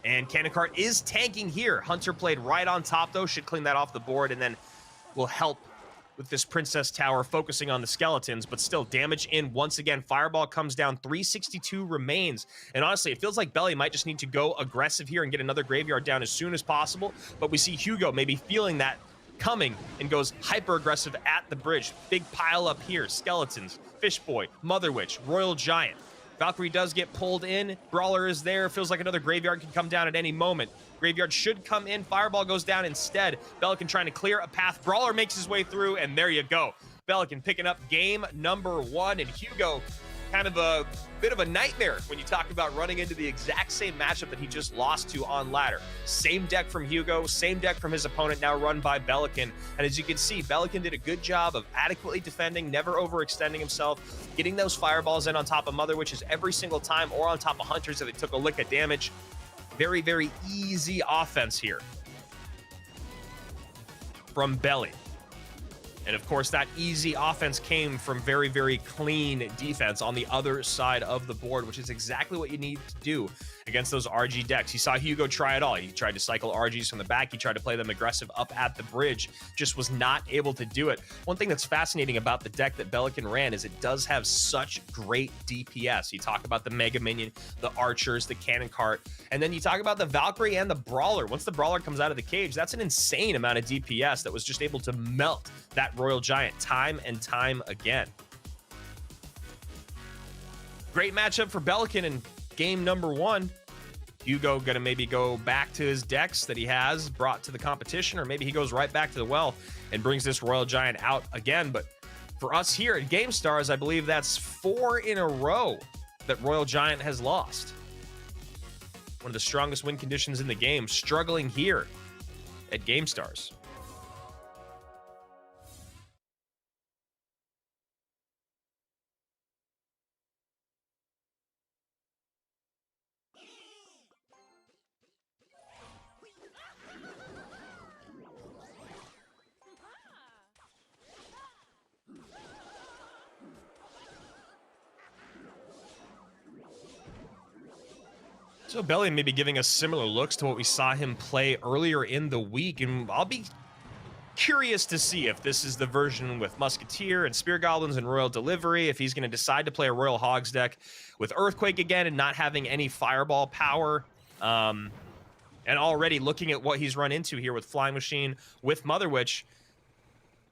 And cannon cart is tanking here. Hunter played right on top, though. Should clean that off the board, and then will help with this Princess Tower, focusing on the skeletons, but still damage in once again. Fireball comes down, 362 remains. And honestly, it feels like Belly might just need to go aggressive here and get another graveyard down as soon as possible. But we see Hugo maybe feeling that coming and goes hyper aggressive at the bridge. Big pile up here. Skeletons, Fish Boy, Mother Witch, Royal Giant. Valkyrie does get pulled in. Brawler is there. Feels like another graveyard can come down at any moment. Graveyard should come in. Fireball goes down instead. Belican trying to clear a path. Brawler makes his way through, and there you go. Belican picking up game number 1, and Hugo kind of a bit of a nightmare when you talk about running into the exact same matchup that he just lost to on ladder. Same deck from Hugo, same deck from his opponent, now run by Belican. And as you can see, Belican did a good job of adequately defending, never overextending himself, getting those fireballs in on top of Mother Witches every single time, or on top of Hunters that they took a lick of damage. Very, very easy offense here from Belly. And of course, that easy offense came from very, very clean defense on the other side of the board, which is exactly what you need to do against those RG decks. You saw Hugo try it all. He tried to cycle RGs from the back. He tried to play them aggressive up at the bridge. Just was not able to do it. One thing that's fascinating about the deck that Belican ran is it does have such great DPS. You talk about the Mega Minion, the Archers, the Cannon Cart, and then you talk about the Valkyrie and the Brawler. Once the Brawler comes out of the cage, that's an insane amount of DPS that was just able to melt that Royal Giant time and time again. Great matchup for Belican in game number 1. Hugo gonna maybe go back to his decks that he has brought to the competition, or maybe he goes right back to the well and brings this Royal Giant out again. But for us here at Gamestars, I believe that's 4 in a row that Royal Giant has lost. One of the strongest win conditions in the game, struggling here at Gamestars. So Belly may be giving us similar looks to what we saw him play earlier in the week, and I'll be curious to see if this is the version with Musketeer and Spear Goblins and Royal Delivery, if he's going to decide to play a Royal Hogs deck with Earthquake again and not having any Fireball power. And already looking at what he's run into here with Flying Machine, with Mother Witch,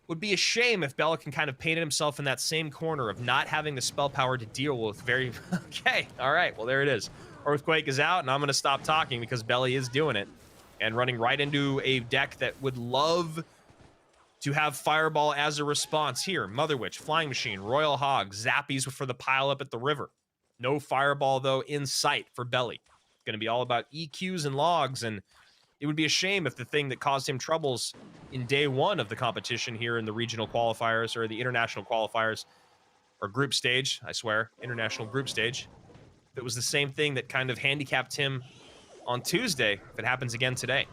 Would be a shame if Belican kind of painted himself in that same corner of not having the spell power to deal with very... Okay, all right, well, there it is. Earthquake is out, and I'm going to stop talking because Belly is doing it. And running right into a deck that would love to have Fireball as a response here. Mother Witch, Flying Machine, Royal Hog, Zappies for the pile up at the river. No Fireball, though, in sight for Belly. It's going to be all about EQs and logs, and it would be a shame if the thing that caused him troubles in day one of the competition here in the regional qualifiers, or the international qualifiers, or group stage, I swear, international group stage, if it was the same thing that kind of handicapped him on Tuesday, if it happens again today.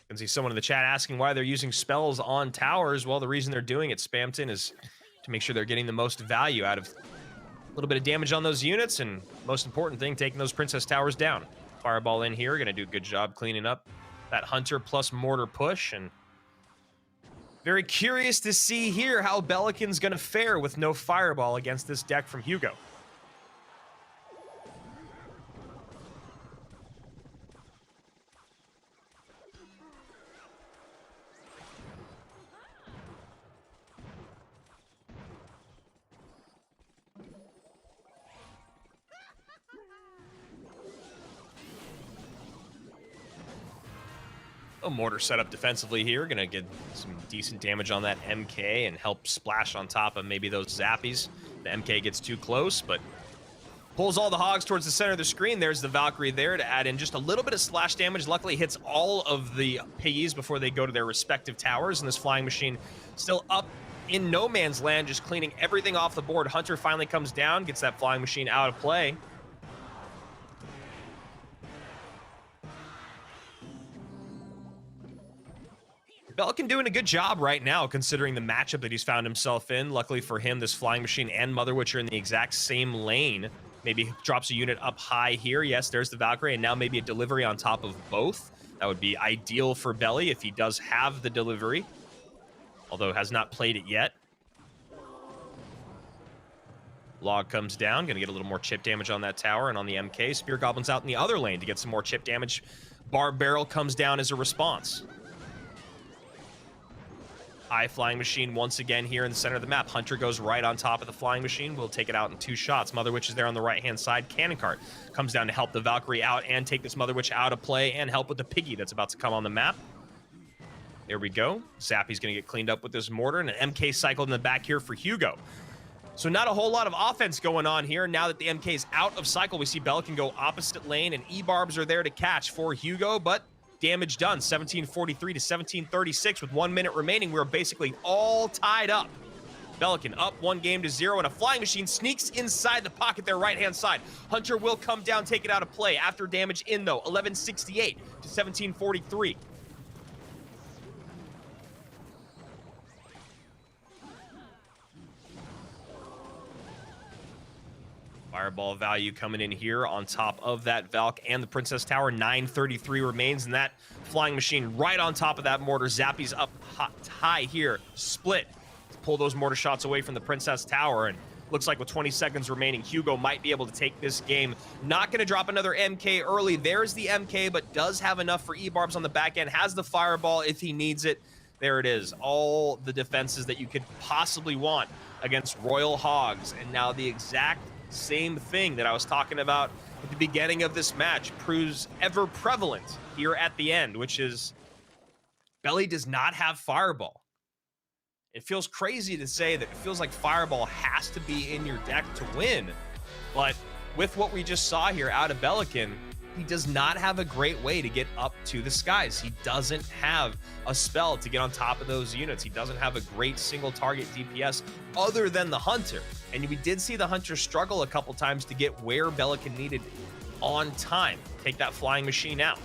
I can see someone in the chat asking why they're using spells on towers. Well, the reason they're doing it, Spamton, is to make sure they're getting the most value out of a little bit of damage on those units, and most important thing, taking those Princess Towers down. Fireball in here, gonna do a good job cleaning up that Hunter plus Mortar push, and very curious to see here how Belican's gonna fare with no Fireball against this deck from Hugo. A Mortar set up defensively here. Gonna get some decent damage on that MK and help splash on top of maybe those Zappies. The MK gets too close, but pulls all the Hogs towards the center of the screen. There's the Valkyrie there to add in just a little bit of splash damage. Luckily hits all of the Piggies before they go to their respective towers, and this Flying Machine still up in no man's land, just cleaning everything off the board. Hunter finally comes down, gets that Flying Machine out of play. Belican doing a good job right now, considering the matchup that he's found himself in. Luckily for him, this Flying Machine and Mother Witch are in the exact same lane. Maybe drops a unit up high here. Yes, there's the Valkyrie, and now maybe a delivery on top of both. That would be ideal for Belly if he does have the delivery, although has not played it yet. Log comes down, gonna get a little more chip damage on that tower, and on the MK, Spear Goblin's out in the other lane to get some more chip damage. Barb Barrel comes down as a response. High Flying Machine once again here in the center of the map. Hunter goes right on top of the Flying Machine. We'll take it out in 2 shots. Mother Witch is there on the right-hand side. Cannon Cart comes down to help the Valkyrie out and take this Mother Witch out of play and help with the Piggy that's about to come on the map. There we go. Zappy's going to get cleaned up with this Mortar, and an MK cycled in the back here for Hugo. So not a whole lot of offense going on here. Now that the MK is out of cycle, we see Belican go opposite lane, and E-Barbs are there to catch for Hugo, but damage done, 1743 to 1736 with 1 minute remaining. We're basically all tied up. Belican up 1-0, and a Flying Machine sneaks inside the pocket there, right-hand side. Hunter will come down, take it out of play. After damage in, though, 1168 to 1743. Fireball value coming in here on top of that Valk and the Princess Tower. 933 remains, and that Flying Machine right on top of that Mortar. Zappy's up high here. Split to pull those Mortar shots away from the Princess Tower, and looks like with 20 seconds remaining, Hugo might be able to take this game. Not going to drop another MK early. There's the MK, but does have enough for E-Barbs on the back end. Has the Fireball if he needs it. There it is. All the defenses that you could possibly want against Royal Hogs, and now the exact same thing that I was talking about at the beginning of this match proves ever prevalent here at the end, which is Belly does not have Fireball. It feels crazy to say that it feels like Fireball has to be in your deck to win, but with what we just saw here out of Belican, he does not have a great way to get up to the skies. He doesn't have a spell to get on top of those units. He doesn't have a great single target DPS other than the Hunter. And we did see the Hunter struggle a couple times to get where Belican needed on time. Take that Flying Machine out,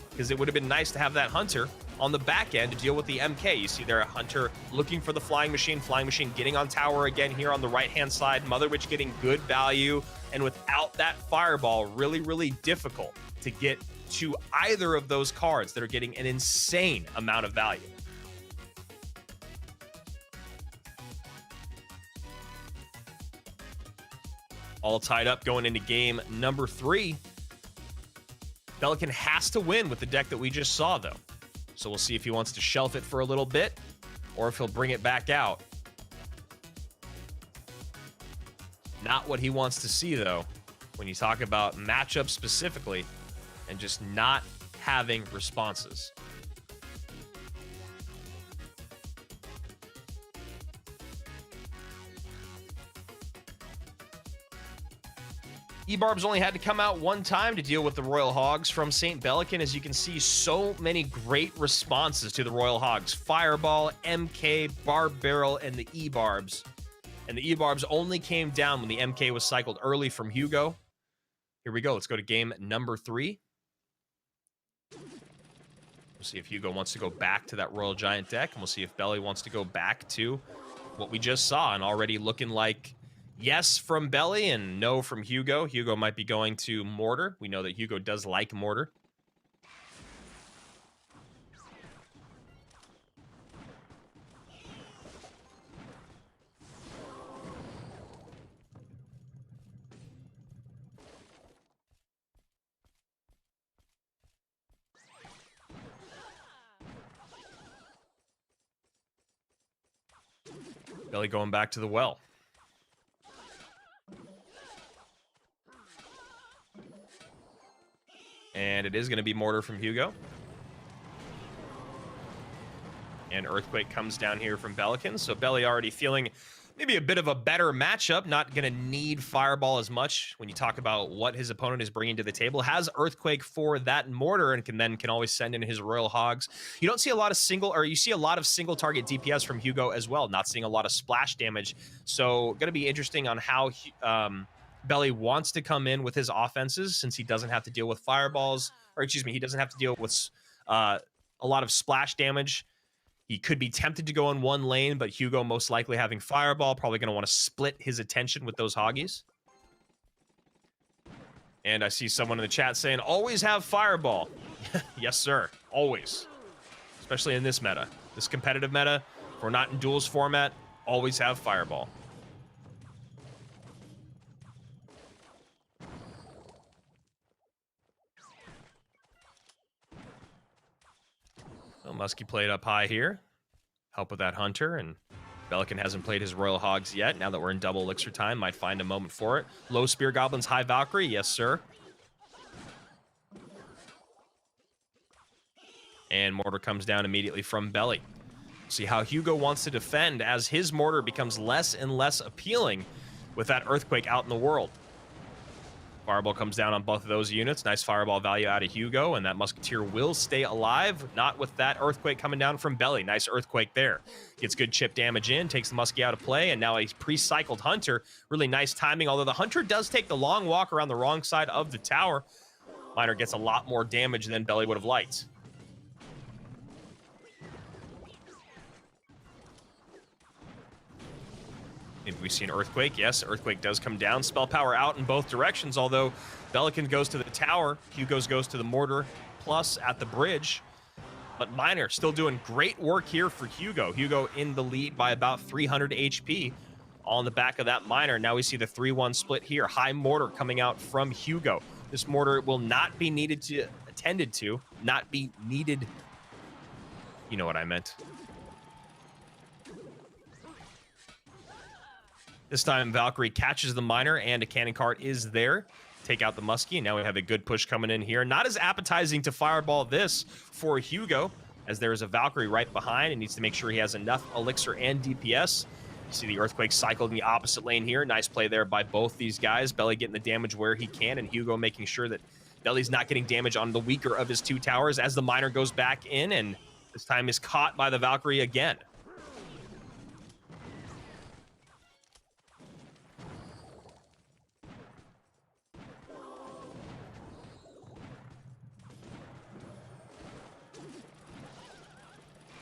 because it would have been nice to have that Hunter on the back end to deal with the MK. You see there a Hunter looking for the Flying Machine getting on tower again here on the right-hand side. Mother Witch getting good value, and without that Fireball, really, really difficult to get to either of those cards that are getting an insane amount of value. All tied up going into game number 3. Pelican has to win with the deck that we just saw, though. So we'll see if he wants to shelf it for a little bit or if he'll bring it back out. Not what he wants to see, though, when you talk about matchups specifically and just not having responses. E-Barb's only had to come out one time to deal with the Royal Hogs from St. Belican. As you can see, so many great responses to the Royal Hogs. Fireball, MK, Barb Barrel, and the E-Barbs. And the E-Barbs only came down when the MK was cycled early from Hugo. Here we go. Let's go to game number 3. We'll see if Hugo wants to go back to that Royal Giant deck, and we'll see if Belly wants to go back to what we just saw, and already looking like yes from Belly and no from Hugo. Hugo might be going to Mortar. We know that Hugo does like Mortar. Belly going back to the well. And it is going to be Mortar from Hugo. And Earthquake comes down here from Belican. So Belly already feeling maybe a bit of a better matchup. Not going to need Fireball as much when you talk about what his opponent is bringing to the table. Has Earthquake for that Mortar and can always send in his Royal Hogs. You don't see a lot of you see a lot of single target DPS from Hugo as well. Not seeing a lot of splash damage. So going to be interesting on how Belly wants to come in with his offenses, since he doesn't have to deal with fireballs, or excuse me, he doesn't have to deal with a lot of splash damage. He could be tempted to go in one lane, but Hugo most likely having fireball, probably going to want to split his attention with those hoggies. And I see someone in the chat saying, always have fireball. Yes, sir. Always. Especially in this meta. This competitive meta, if we're not in duels format, always have fireball. Muskie played up high here. Help with that Hunter, and Belican hasn't played his Royal Hogs yet. Now that we're in double elixir time, might find a moment for it. Low Spear Goblins, high Valkyrie. Yes, sir. And Mortar comes down immediately from Belly. See how Hugo wants to defend as his Mortar becomes less and less appealing with that Earthquake out in the world. Fireball comes down on both of those units. Nice fireball value out of Hugo, and that Musketeer will stay alive. Not with that Earthquake coming down from Belly. Nice Earthquake there. Gets good chip damage in, takes the Muskie out of play, and now a pre-cycled Hunter. Really nice timing, although the Hunter does take the long walk around the wrong side of the tower. Miner gets a lot more damage than Belly would have liked. Maybe we see an Earthquake. Yes, Earthquake does come down. Spell power out in both directions, although Belican goes to the tower. Hugo's goes to the Mortar plus at the bridge. But Miner still doing great work here for Hugo. Hugo in the lead by about 300 HP. All in the back of that Miner. Now we see the 3-1 split here. High Mortar coming out from Hugo. This Mortar will not be needed to, attended to, not be needed. You know what I meant. This time, Valkyrie catches the Miner, and a cannon cart is there. Take out the Muskie, and now we have a good push coming in here. Not as appetizing to fireball this for Hugo, as there is a Valkyrie right behind and needs to make sure he has enough elixir and DPS. You see the Earthquake cycled in the opposite lane here. Nice play there by both these guys. Belly getting the damage where he can, and Hugo making sure that Belly's not getting damage on the weaker of his two towers as the Miner goes back in, and this time is caught by the Valkyrie again.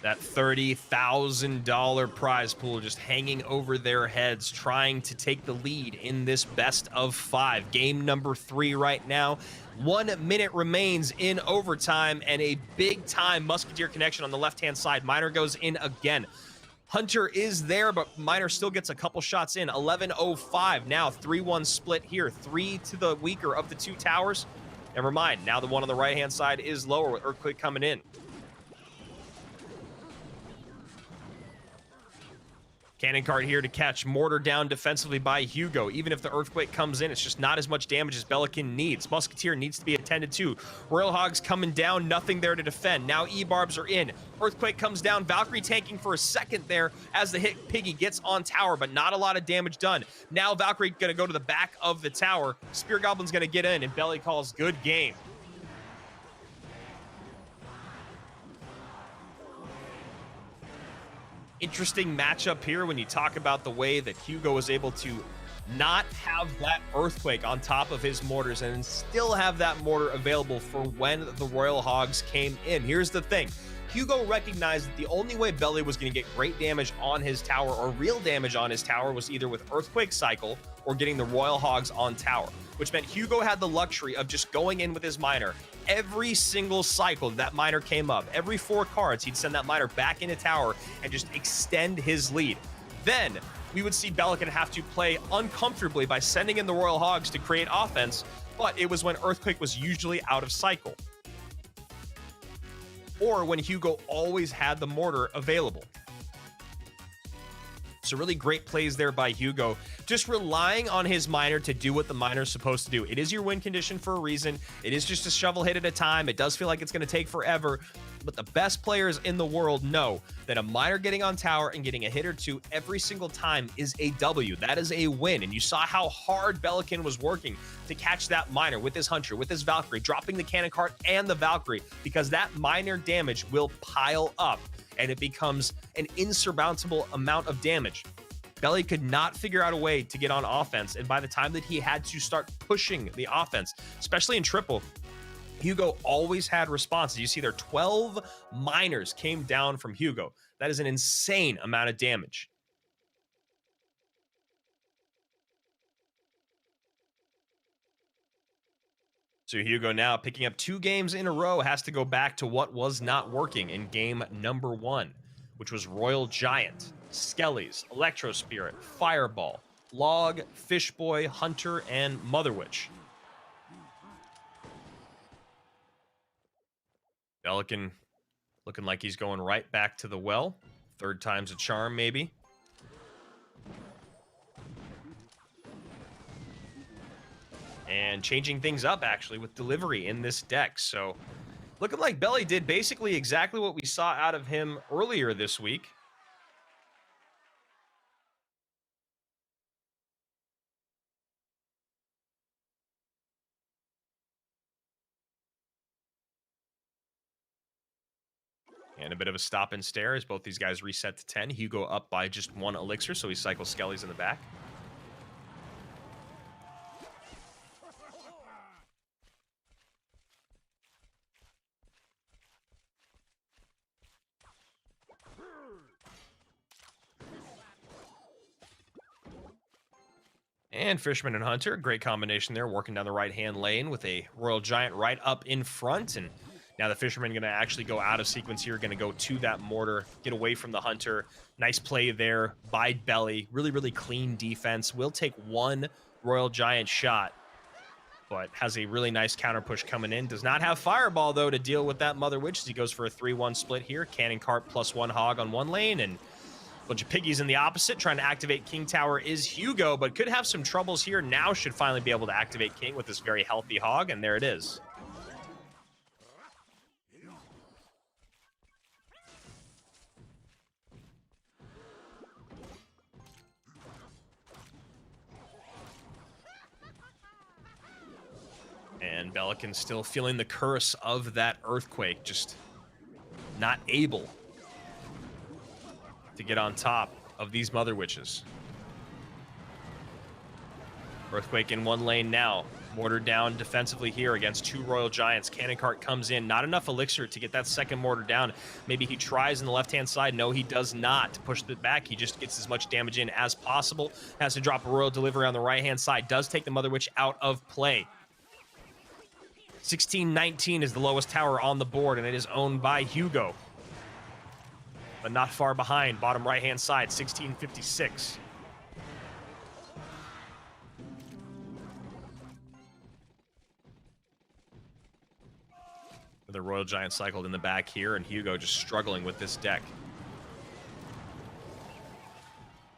That $30,000 prize pool just hanging over their heads, trying to take the lead in this best of 5. Game number 3 right now. 1 minute remains in overtime, and a big-time Musketeer connection on the left-hand side. Miner goes in again. Hunter is there, but Miner still gets a couple shots in. 11:05 now, 3-1 split here. 3 to the weaker of the two towers. Never mind, now the one on the right-hand side is lower with Earthquake coming in. Cannon cart here to catch Mortar down defensively by Hugo. Even if the Earthquake comes in, it's just not as much damage as Belican needs. Musketeer needs to be attended to. Royal Hogs coming down, nothing there to defend. Now E-Barbs are in. Earthquake comes down. Valkyrie tanking for a second there as the hit Piggy gets on tower, but not a lot of damage done. Now Valkyrie going to go to the back of the tower. Spear Goblin's going to get in, and Belly calls good game. Interesting matchup here when you talk about the way that Hugo was able to not have that Earthquake on top of his mortars and still have that mortar available for when the Royal Hogs came in. Here's the thing. Hugo recognized that the only way Belly was going to get great damage on his tower or real damage on his tower was either with Earthquake Cycle or getting the Royal Hogs on tower, which meant Hugo had the luxury of just going in with his Miner. Every single cycle that Miner came up, every 4 cards, he'd send that Miner back into tower and just extend his lead. Then we would see Belican have to play uncomfortably by sending in the Royal Hogs to create offense, but it was when Earthquake was usually out of cycle, or when Hugo always had the mortar available. So really great plays there by Hugo, just relying on his Miner to do what the Miner's supposed to do. It is your win condition for a reason. It is just a shovel hit at a time. It does feel like it's going to take forever, but the best players in the world know that a Miner getting on tower and getting a hit or two every single time is a W. That is a win, and you saw how hard Belican was working to catch that Miner with his Hunter, with his Valkyrie, dropping the cannon cart and the Valkyrie, because that Miner damage will pile up, and it becomes an insurmountable amount of damage. Belly could not figure out a way to get on offense, and by the time that he had to start pushing the offense, especially in triple, Hugo always had responses. You see there, 12 Miners came down from Hugo. That is an insane amount of damage. So Hugo now picking up 2 games in a row, has to go back to what was not working in game number 1, which was Royal Giant, Skellies, Electro Spirit, Fireball, Log, Fishboy, Hunter, and Mother Witch. Belican looking like he's going right back to the well. 3rd time's a charm, maybe. And changing things up, actually, with delivery in this deck. So looking like Belly did basically exactly what we saw out of him earlier this week. And a bit of a stop and stare as both these guys reset to 10. Hugo up by just 1 elixir, so he cycles Skellies in the back. And Fishman and Hunter, great combination there, working down the right-hand lane with a Royal Giant right up in front. And now the Fisherman going to actually go out of sequence here, going to go to that mortar, get away from the Hunter. Nice play there by Belly. Really, really clean defense. Will take 1 Royal Giant shot, but has a really nice counter push coming in. Does not have Fireball, though, to deal with that Mother Witch as he goes for a 3-1 split here. Cannon Cart plus 1 Hog on one lane, and a bunch of piggies in the opposite. Trying to activate King Tower is Hugo, but could have some troubles here. Now should finally be able to activate King with this very healthy Hog, and there it is. And Belican still feeling the curse of that Earthquake, just not able to get on top of these Mother Witches. Earthquake in one lane now. Mortar down defensively here against 2 Royal Giants. Cannon Cart comes in. Not enough elixir to get that second mortar down. Maybe he tries on the left-hand side. No, he does not. To push it back, he just gets as much damage in as possible. Has to drop a Royal Delivery on the right-hand side. Does take the Mother Witch out of play. 1619 is the lowest tower on the board, and it is owned by Hugo. but not far behind. Bottom right-hand side, 1656. The Royal Giant cycled in the back here, and Hugo just struggling with this deck.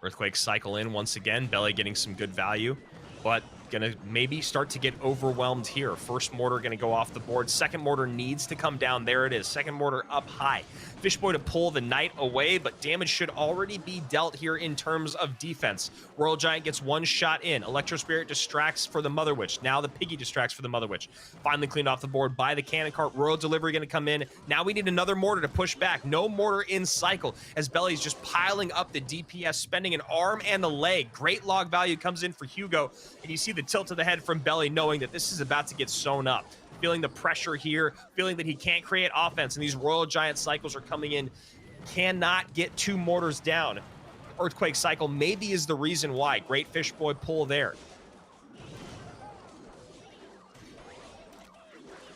Earthquake cycle in once again. Belly getting some good value, but gonna maybe start to get overwhelmed here. First mortar gonna go off the board. Second mortar needs to come down. There it is. Second mortar up high. Fishboy to pull the knight away, but damage should already be dealt here in terms of defense. Royal Giant gets one shot in. Electro Spirit distracts for the Mother Witch. Now the Piggy distracts for the Mother Witch. Finally cleaned off the board by the Cannon Cart. Royal Delivery gonna come in. Now we need another mortar to push back. No mortar in cycle as Belly's just piling up the DPS, spending an arm and a leg. Great log value comes in for Hugo, and you see the tilt to the head from Belly, knowing that this is about to get sewn up. Feeling the pressure here, feeling that he can't create offense, and these Royal Giant cycles are coming in. Cannot get two mortars down. Earthquake cycle maybe is the reason why. Great Fishboy pull there.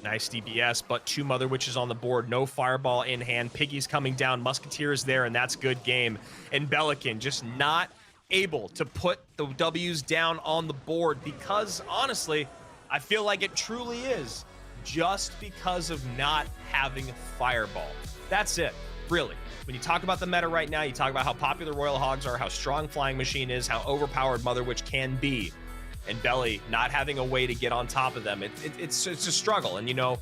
Nice DPS, but two Mother Witches on the board. No Fireball in hand. Piggy's coming down. Musketeers there, and that's good game. And Belican just not able to put the W's down on the board because, honestly, I feel like it truly is just because of not having Fireball. That's it, really. When you talk about the meta right now, you talk about how popular Royal Hogs are, how strong Flying Machine is, how overpowered Mother Witch can be, and Belly not having a way to get on top of them. It's a struggle. And, you know,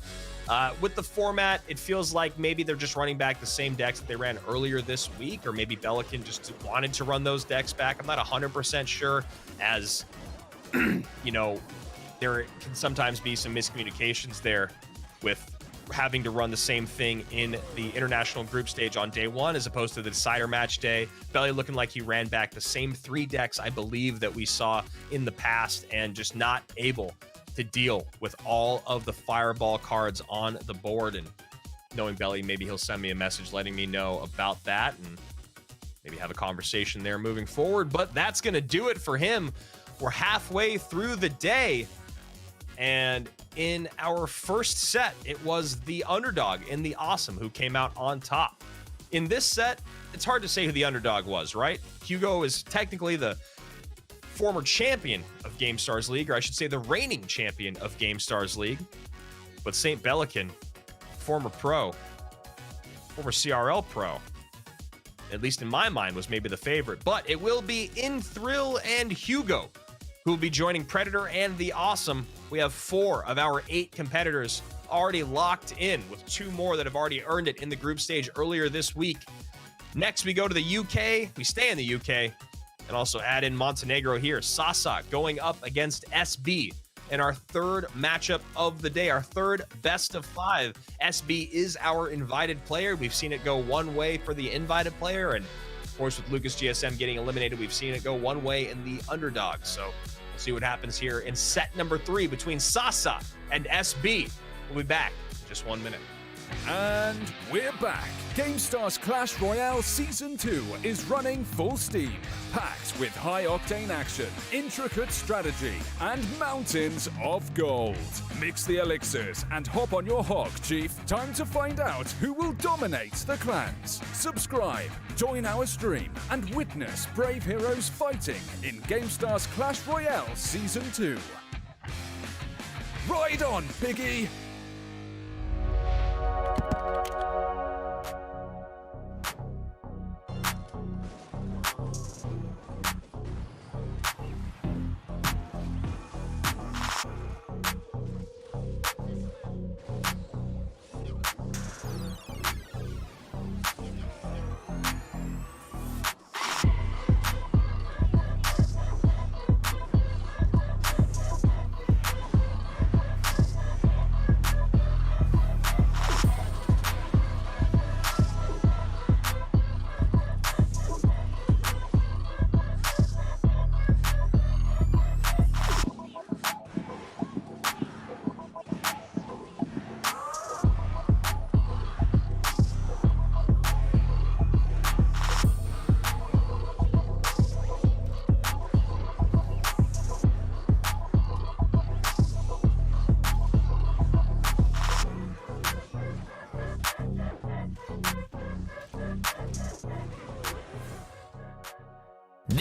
with the format, it feels like maybe they're just running back the same decks that they ran earlier this week, or maybe Belican just wanted to run those decks back. I'm not 100% sure, as, you know, there can sometimes be some miscommunications there with having to run the same thing in the international group stage on day one as opposed to the decider match day. Belly looking like he ran back the same three decks, I believe, that we saw in the past, and just not able to deal with all of the Fireball cards on the board. And knowing Belly, maybe he'll send me a message letting me know about that and maybe have a conversation there moving forward. But that's going to do it for him. We're halfway through the day. And in our first set, it was the underdog in the Awesome who came out on top. In this set, it's hard to say who the underdog was, right? Hugo is technically the former champion of Gamestars League, or I should say the reigning champion of Gamestars League. But St. Belican, former pro, former CRL pro, at least in my mind, was maybe the favorite. But it will be Thrill and Hugo who will be joining Predator and the Awesome. We have 4 of our 8 competitors already locked in, with 2 more that have already earned it in the group stage earlier this week. Next, we go to the UK. We stay in the UK and also add in Montenegro here. Sasa going up against SB in our third matchup of the day, our third best of 5. SB is our invited player. We've seen it go one way for the invited player, and of course, with Lucas GSM getting eliminated, we've seen it go one way in the underdog. So we'll see what happens here in set number 3 between Sasa and SB. We'll be back in just 1 minute. And we're back. Gamestars Clash Royale Season 2 is running full steam, packed with high-octane action, intricate strategy, and mountains of gold. Mix the elixirs and hop on your hog, Chief. Time to find out who will dominate the clans. Subscribe, join our stream, and witness brave heroes fighting in Gamestars Clash Royale Season 2. Ride on, Piggy!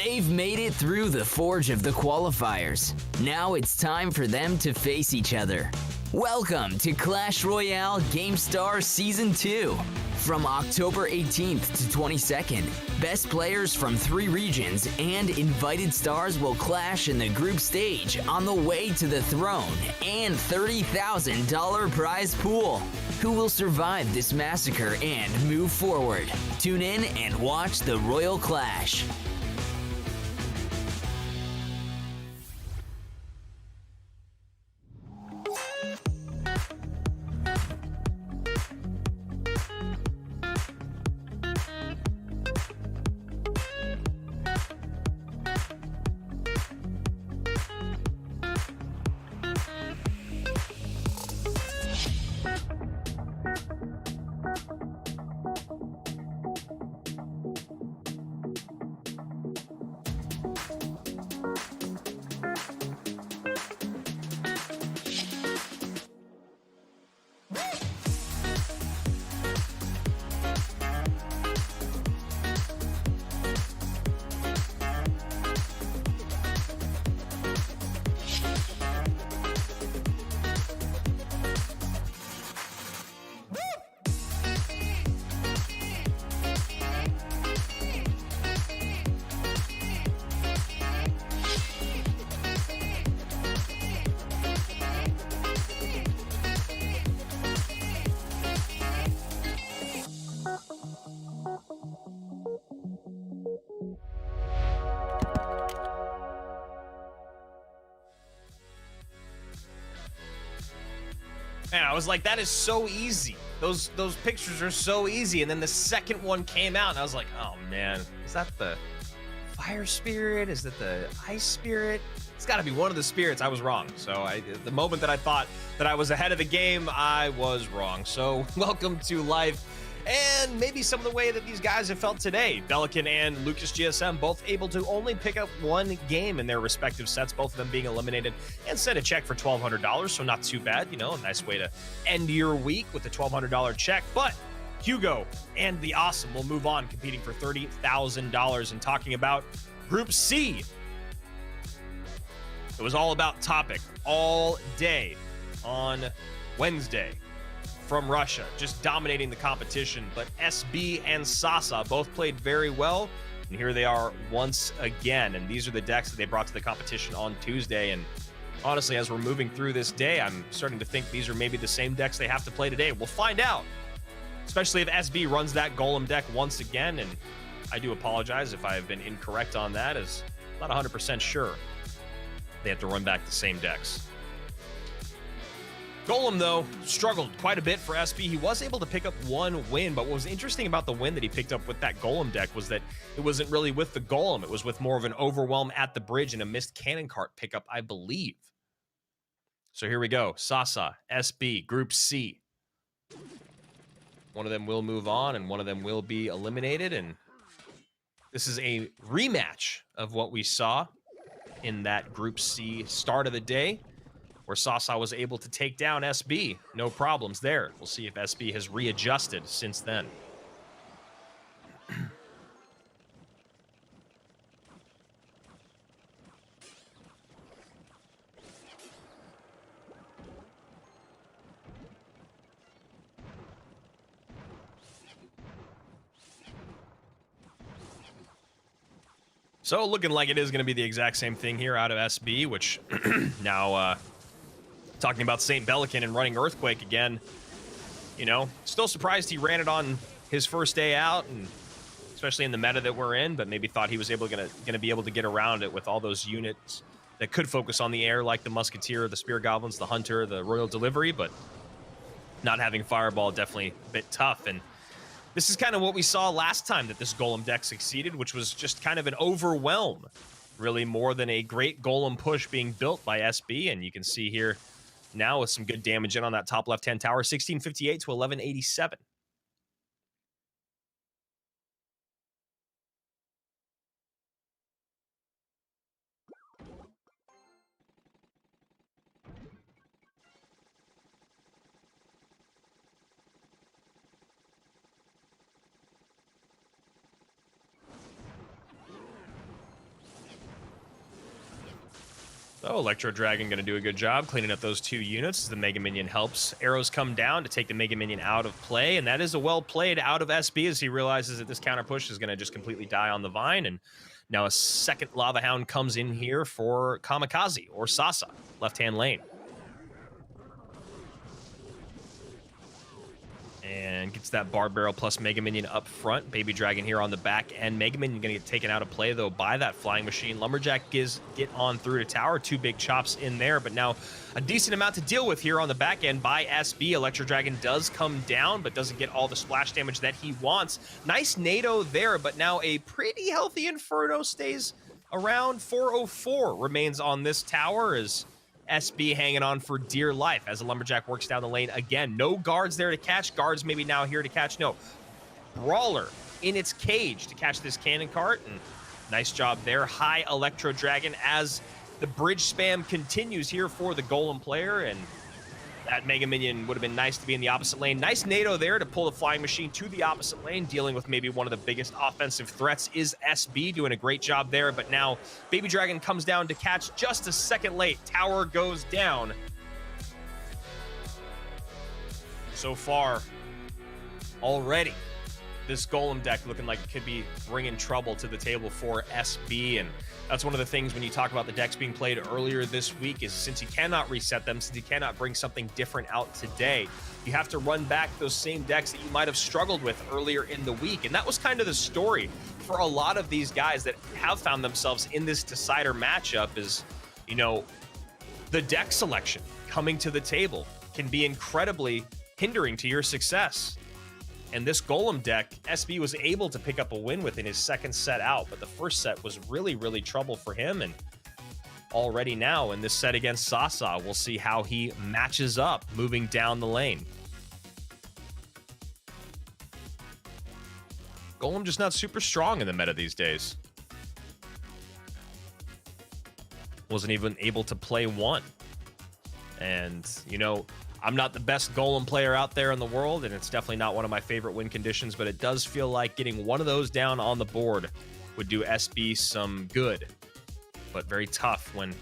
They've made it through the forge of the qualifiers. Now it's time for them to face each other. Welcome to Clash Royale Gamestars Season 2. From October 18th to 22nd, best players from 3 regions and invited stars will clash in the group stage on the way to the throne and $30,000 prize pool. Who will survive this massacre and move forward? Tune in and watch the Royal Clash. Man, I was like, that is so easy. Those pictures are so easy. And then the second one came out, and I was like, oh man, is that the fire spirit? Is that the ice spirit? It's got to be one of the spirits. I was wrong. So the moment that I thought that I was ahead of the game, I was wrong. So welcome to life. And maybe some of the way that these guys have felt today. Belican and Lucas GSM both able to only pick up one game in their respective sets, both of them being eliminated, and sent a check for $1,200, so not too bad. You know, a nice way to end your week with a $1,200 check. But Hugo and the Awesome will move on, competing for $30,000 and talking about Group C. It was all about Topic all day on Wednesday. From Russia, just dominating the competition. But SB and Sasa both played very well, and here they are once again. And these are the decks that they brought to the competition on Tuesday. And honestly, as we're moving through this day, I'm starting to think these are maybe the same decks they have to play today. We'll find out, especially if SB runs that Golem deck once again. And I do apologize if I've been incorrect on that, as I'm not 100% sure they have to run back the same decks. Golem, though, struggled quite a bit for SB. He was able to pick up one win, but what was interesting about the win that he picked up with that Golem deck was that it wasn't really with the Golem. It was with more of an Overwhelm at the bridge and a missed Cannon Cart pickup, I believe. So here we go. Sasa, SB, Group C. One of them will move on, and one of them will be eliminated, and this is a rematch of what we saw in that Group C start of the day, where Sasa was able to take down SB. No problems there. We'll see if SB has readjusted since then. So looking like it is going to be the exact same thing here out of SB, which now talking about St. Belican and running Earthquake again. You know, still surprised he ran it on his first day out, and especially in the meta that we're in, but maybe thought he was gonna be able to get around it with all those units that could focus on the air, like the Musketeer, the Spear Goblins, the Hunter, the Royal Delivery, but not having Fireball definitely a bit tough. And this is kind of what we saw last time that this Golem deck succeeded, which was just kind of an overwhelm, really more than a great Golem push being built by SB. And you can see here now with some good damage in on that top left-hand tower, 1658 to 1187. So Electro Dragon going to do a good job cleaning up those 2 units as the Mega Minion helps. Arrows come down to take the Mega Minion out of play, and that is a well played out of SB as he realizes that this counter push is going to just completely die on the Vine, and now a second Lava Hound comes in here for Kamikaze, or Sasa, left-hand lane. And gets that Barb Barrel plus Mega Minion up front. Baby Dragon here on the back end. Mega Minion going to get taken out of play, though, by that Flying Machine. Lumberjack get on through to tower. 2 big chops in there, but now a decent amount to deal with here on the back end by SB. Electro Dragon does come down, but doesn't get all the splash damage that he wants. Nice NATO there, but now a pretty healthy Inferno stays around. 404 remains on this tower as SB hanging on for dear life as the Lumberjack works down the lane again. No guards there to catch. Guards maybe now here to catch. No. Brawler in its cage to catch this cannon cart. And nice job there. High Electro Dragon as the bridge spam continues here for the Golem player. And that Mega Minion would have been nice to be in the opposite lane. Nice NATO there to pull the Flying Machine to the opposite lane. Dealing with maybe one of the biggest offensive threats is SB, doing a great job there. But now Baby Dragon comes down to catch just a second late. Tower goes down. So far, already, this Golem deck looking like it could be bringing trouble to the table for SB. And that's one of the things when you talk about the decks being played earlier this week is since you cannot reset them, since you cannot bring something different out today, you have to run back those same decks that you might have struggled with earlier in the week. And that was kind of the story for a lot of these guys that have found themselves in this decider matchup is, you know, the deck selection coming to the table can be incredibly hindering to your success. And this Golem deck, SB was able to pick up a win with in his second set out, but the first set was really, really trouble for him. And already now in this set against Sasa, we'll see how he matches up moving down the lane. Golem just not super strong in the meta these days. Wasn't even able to play one. And, you know, I'm not the best Golem player out there in the world, and it's definitely not one of my favorite win conditions, but it does feel like getting one of those down on the board would do SB some good, but very tough when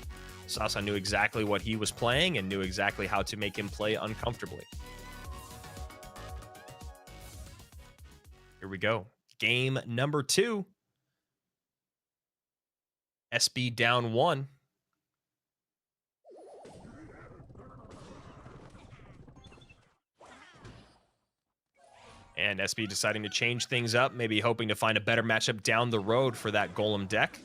Sasa knew exactly what he was playing and knew exactly how to make him play uncomfortably. Here we go. Game number 2. SB down 1. And SB deciding to change things up, maybe hoping to find a better matchup down the road for that Golem deck.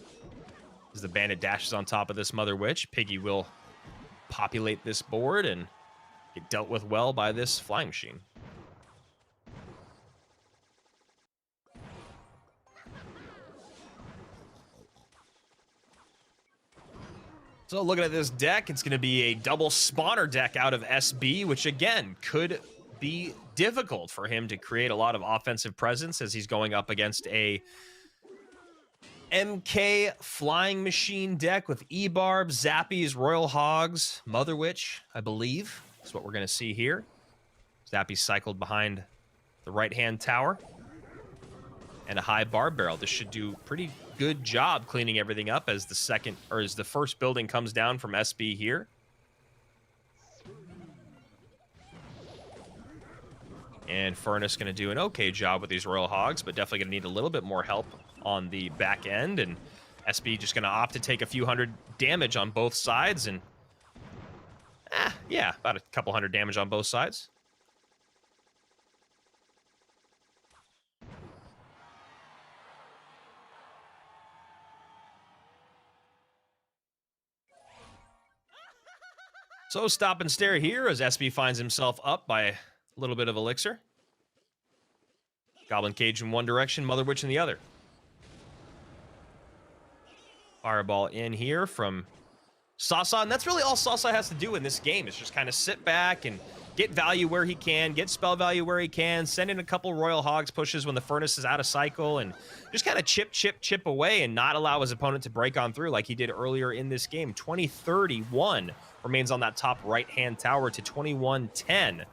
As the Bandit dashes on top of this Mother Witch, Piggy will populate this board and get dealt with well by this Flying Machine. So looking at this deck, it's going to be a double spawner deck out of SB, which again could be difficult for him to create a lot of offensive presence as he's going up against a MK Flying Machine deck with E-Barb, Zappies, Royal Hogs, Mother Witch, I believe. That's what we're going to see here. Zappy cycled behind the right-hand tower. And a high Barb Barrel. This should do pretty good job cleaning everything up as the first building comes down from SB here. And Furnace going to do an okay job with these Royal Hogs, but definitely going to need a little bit more help on the back end. And SB just going to opt to take a few hundred damage on both sides. And, yeah, about a couple hundred damage on both sides. So stop and stare here as SB finds himself up by a little bit of elixir. Goblin Cage in one direction, Mother Witch in the other. Fireball in here from Sasa, and that's really all Sasa has to do in this game is just kind of sit back and get value where he can, get spell value where he can, send in a couple Royal Hogs pushes when the Furnace is out of cycle, and just kind of chip away and not allow his opponent to break on through like he did earlier in this game. 20-31 remains on that top right-hand tower to 21-10.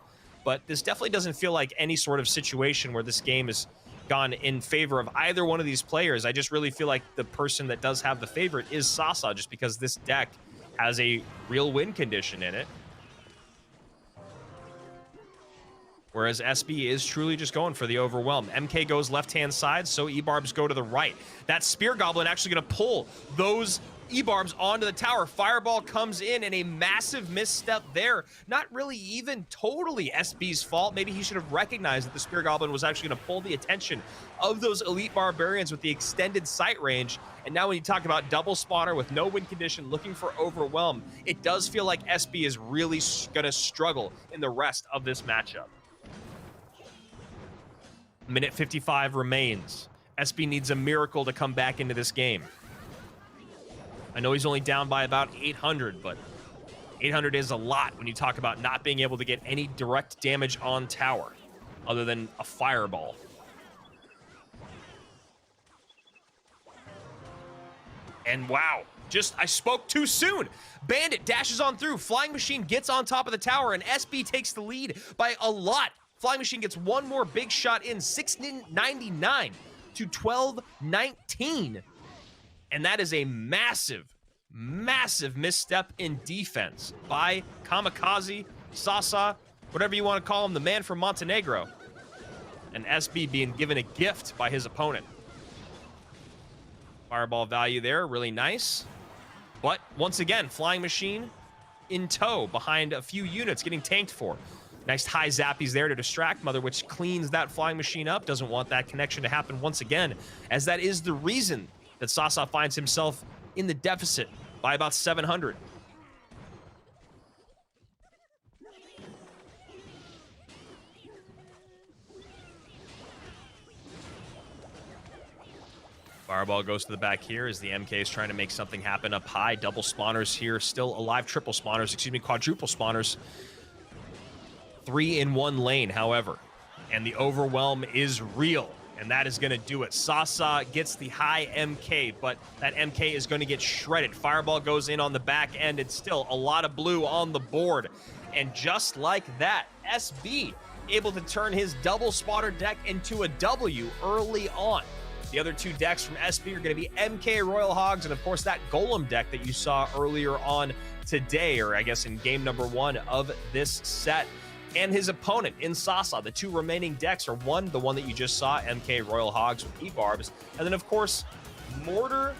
But this definitely doesn't feel like any sort of situation where this game has gone in favor of either one of these players. I just really feel like the person that does have the favorite is Sasa, just because this deck has a real win condition in it. Whereas SB is truly just going for the overwhelm. MK goes left-hand side, so E-Barbs go to the right. That Spear Goblin actually going to pull those E-Barbs onto the tower. Fireball comes in, and a massive misstep there. Not really even totally SB's fault. Maybe he should have recognized that the Spear Goblin was actually going to pull the attention of those elite barbarians with the extended sight range. And now when you talk about double spawner with no win condition, looking for overwhelm, it does feel like SB is really going to struggle in the rest of this matchup. Minute 55 remains. SB needs a miracle to come back into this game. I know he's only down by about 800, but 800 is a lot when you talk about not being able to get any direct damage on tower other than a fireball. And wow, I spoke too soon. Bandit dashes on through. Flying Machine gets on top of the tower, and SB takes the lead by a lot. Flying Machine gets one more big shot in, 699 to 1219. And that is a massive, massive misstep in defense by Kamikaze, Sasa, whatever you want to call him, the man from Montenegro. And SB being given a gift by his opponent. Fireball value there, really nice. But once again, Flying Machine in tow behind a few units getting tanked for. Nice high zappies there to distract Mother, which cleans that Flying Machine up. Doesn't want that connection to happen once again, as that is the reason that Sasa finds himself in the deficit by about 700. Fireball goes to the back here as the MK is trying to make something happen up high. Double spawners here, still alive. Triple spawners, excuse me, quadruple spawners. 3 in 1 lane, however. And the overwhelm is real. And that is going to do it. Sasa gets the high MK, but that MK is going to get shredded. Fireball goes in on the back end. It's still a lot of blue on the board. And just like that, SB able to turn his double spotter deck into a W early on. The other two decks from SB are going to be MK Royal Hogs and, of course, that Golem deck that you saw earlier on today, or I guess in game number 1 of this set. And his opponent in Sasa, the two remaining decks are the one that you just saw, MK Royal Hogs with E-Barbs, and then, of course, Mortar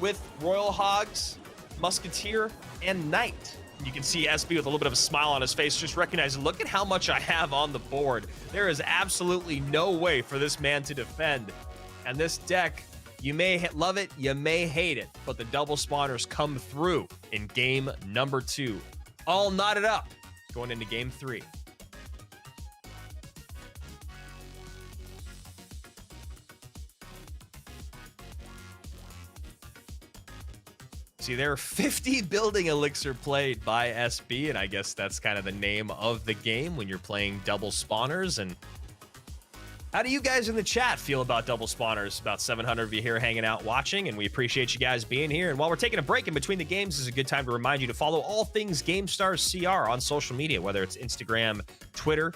with Royal Hogs, Musketeer, and Knight. You can see SB with a little bit of a smile on his face, just recognizing, look at how much I have on the board. There is absolutely no way for this man to defend. And this deck, you may love it, you may hate it, but the double spawners come through in game number 2. All knotted up going into game 3. See, there are 50 building elixir played by SB, and I guess that's kind of the name of the game when you're playing double spawners. And how do you guys in the chat feel about double spawners? About 700 of you here hanging out watching, and we appreciate you guys being here. And while we're taking a break in between the games, this is a good time to remind you to follow all things Gamestars CR on social media, whether it's Instagram, Twitter,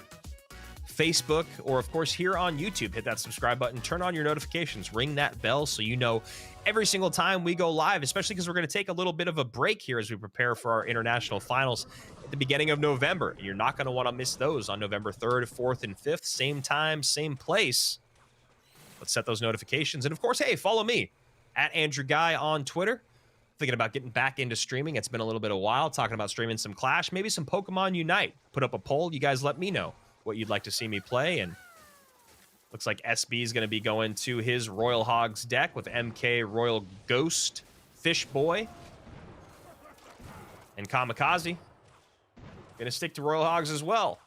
Facebook, or of course here on YouTube. Hit that subscribe button, turn on your notifications, ring that bell so you know every single time we go live, especially because we're going to take a little bit of a break here as we prepare for our international finals at the beginning of November. You're not going to want to miss those on November 3rd, 4th, and 5th. Same time, same place. Let's set those notifications. And of course, hey, follow me at Andrew Guy on Twitter. Thinking about getting back into streaming. It's been a little bit of a while. Talking about streaming some Clash, maybe some Pokemon Unite. Put up a poll. You guys let me know what you'd like to see me play. And looks like SB is going to be going to his Royal Hogs deck with MK Royal Ghost, Fish Boy, and Kamikaze. Going to stick to Royal Hogs as well,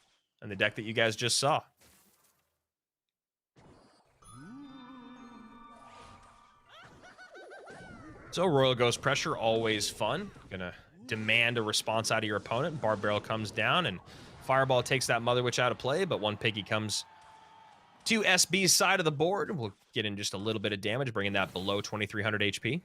and the deck that you guys just saw. So Royal Ghost pressure, always fun. Going to demand a response out of your opponent. Barb Barrel comes down, and Fireball takes that Mother Witch out of play, but one Piggy comes to SB's side of the board. We'll get in just a little bit of damage, bringing that below 2,300 HP.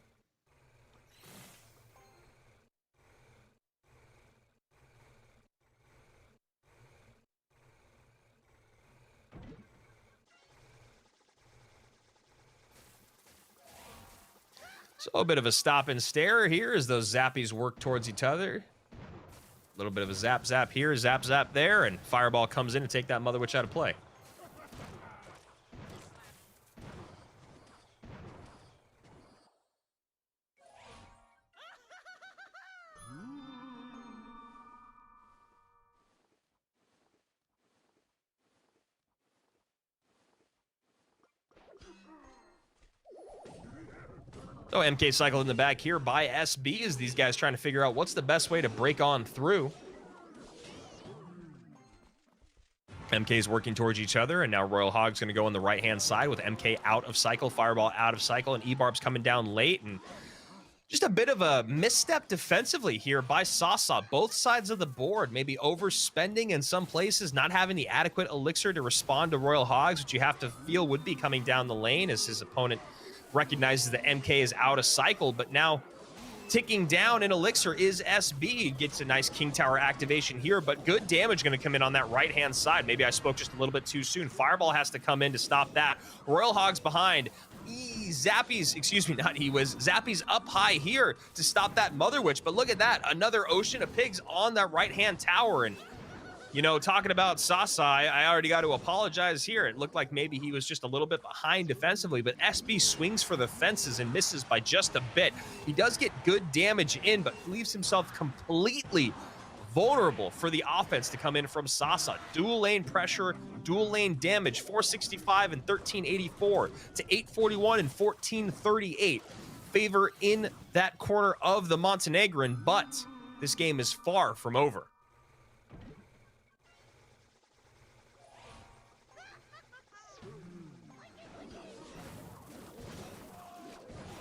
So a bit of a stop and stare here as those zappies work towards each other. A little bit of a zap zap here, zap zap there, and Fireball comes in to take that Mother Witch out of play. So MK cycled in the back here by SB as these guys trying to figure out what's the best way to break on through. MK's working towards each other, and now Royal Hog's going to go on the right-hand side with MK out of cycle, Fireball out of cycle, and E-Barb's coming down late, and just a bit of a misstep defensively here by Sasa. Both sides of the board, maybe overspending in some places, not having the adequate elixir to respond to Royal Hogs, which you have to feel would be coming down the lane as his opponent recognizes that MK is out of cycle, but now ticking down in elixir is SB. Gets a nice King Tower activation here, but good damage going to come in on that right-hand side. Maybe I spoke just a little bit too soon. Fireball has to come in to stop that. Royal Hog's behind. Zappies, excuse me, not He-Wiz. Zappies up high here to stop that Mother Witch, but look at that. Another Ocean of Pigs on that right-hand tower, and you know, talking about Sasa, I already got to apologize here. It looked like maybe he was just a little bit behind defensively, but SB swings for the fences and misses by just a bit. He does get good damage in, but leaves himself completely vulnerable for the offense to come in from Sasa. Dual lane pressure, dual lane damage, 465 and 1384 to 841 and 1438. Favor in that corner of the Montenegrin, but this game is far from over.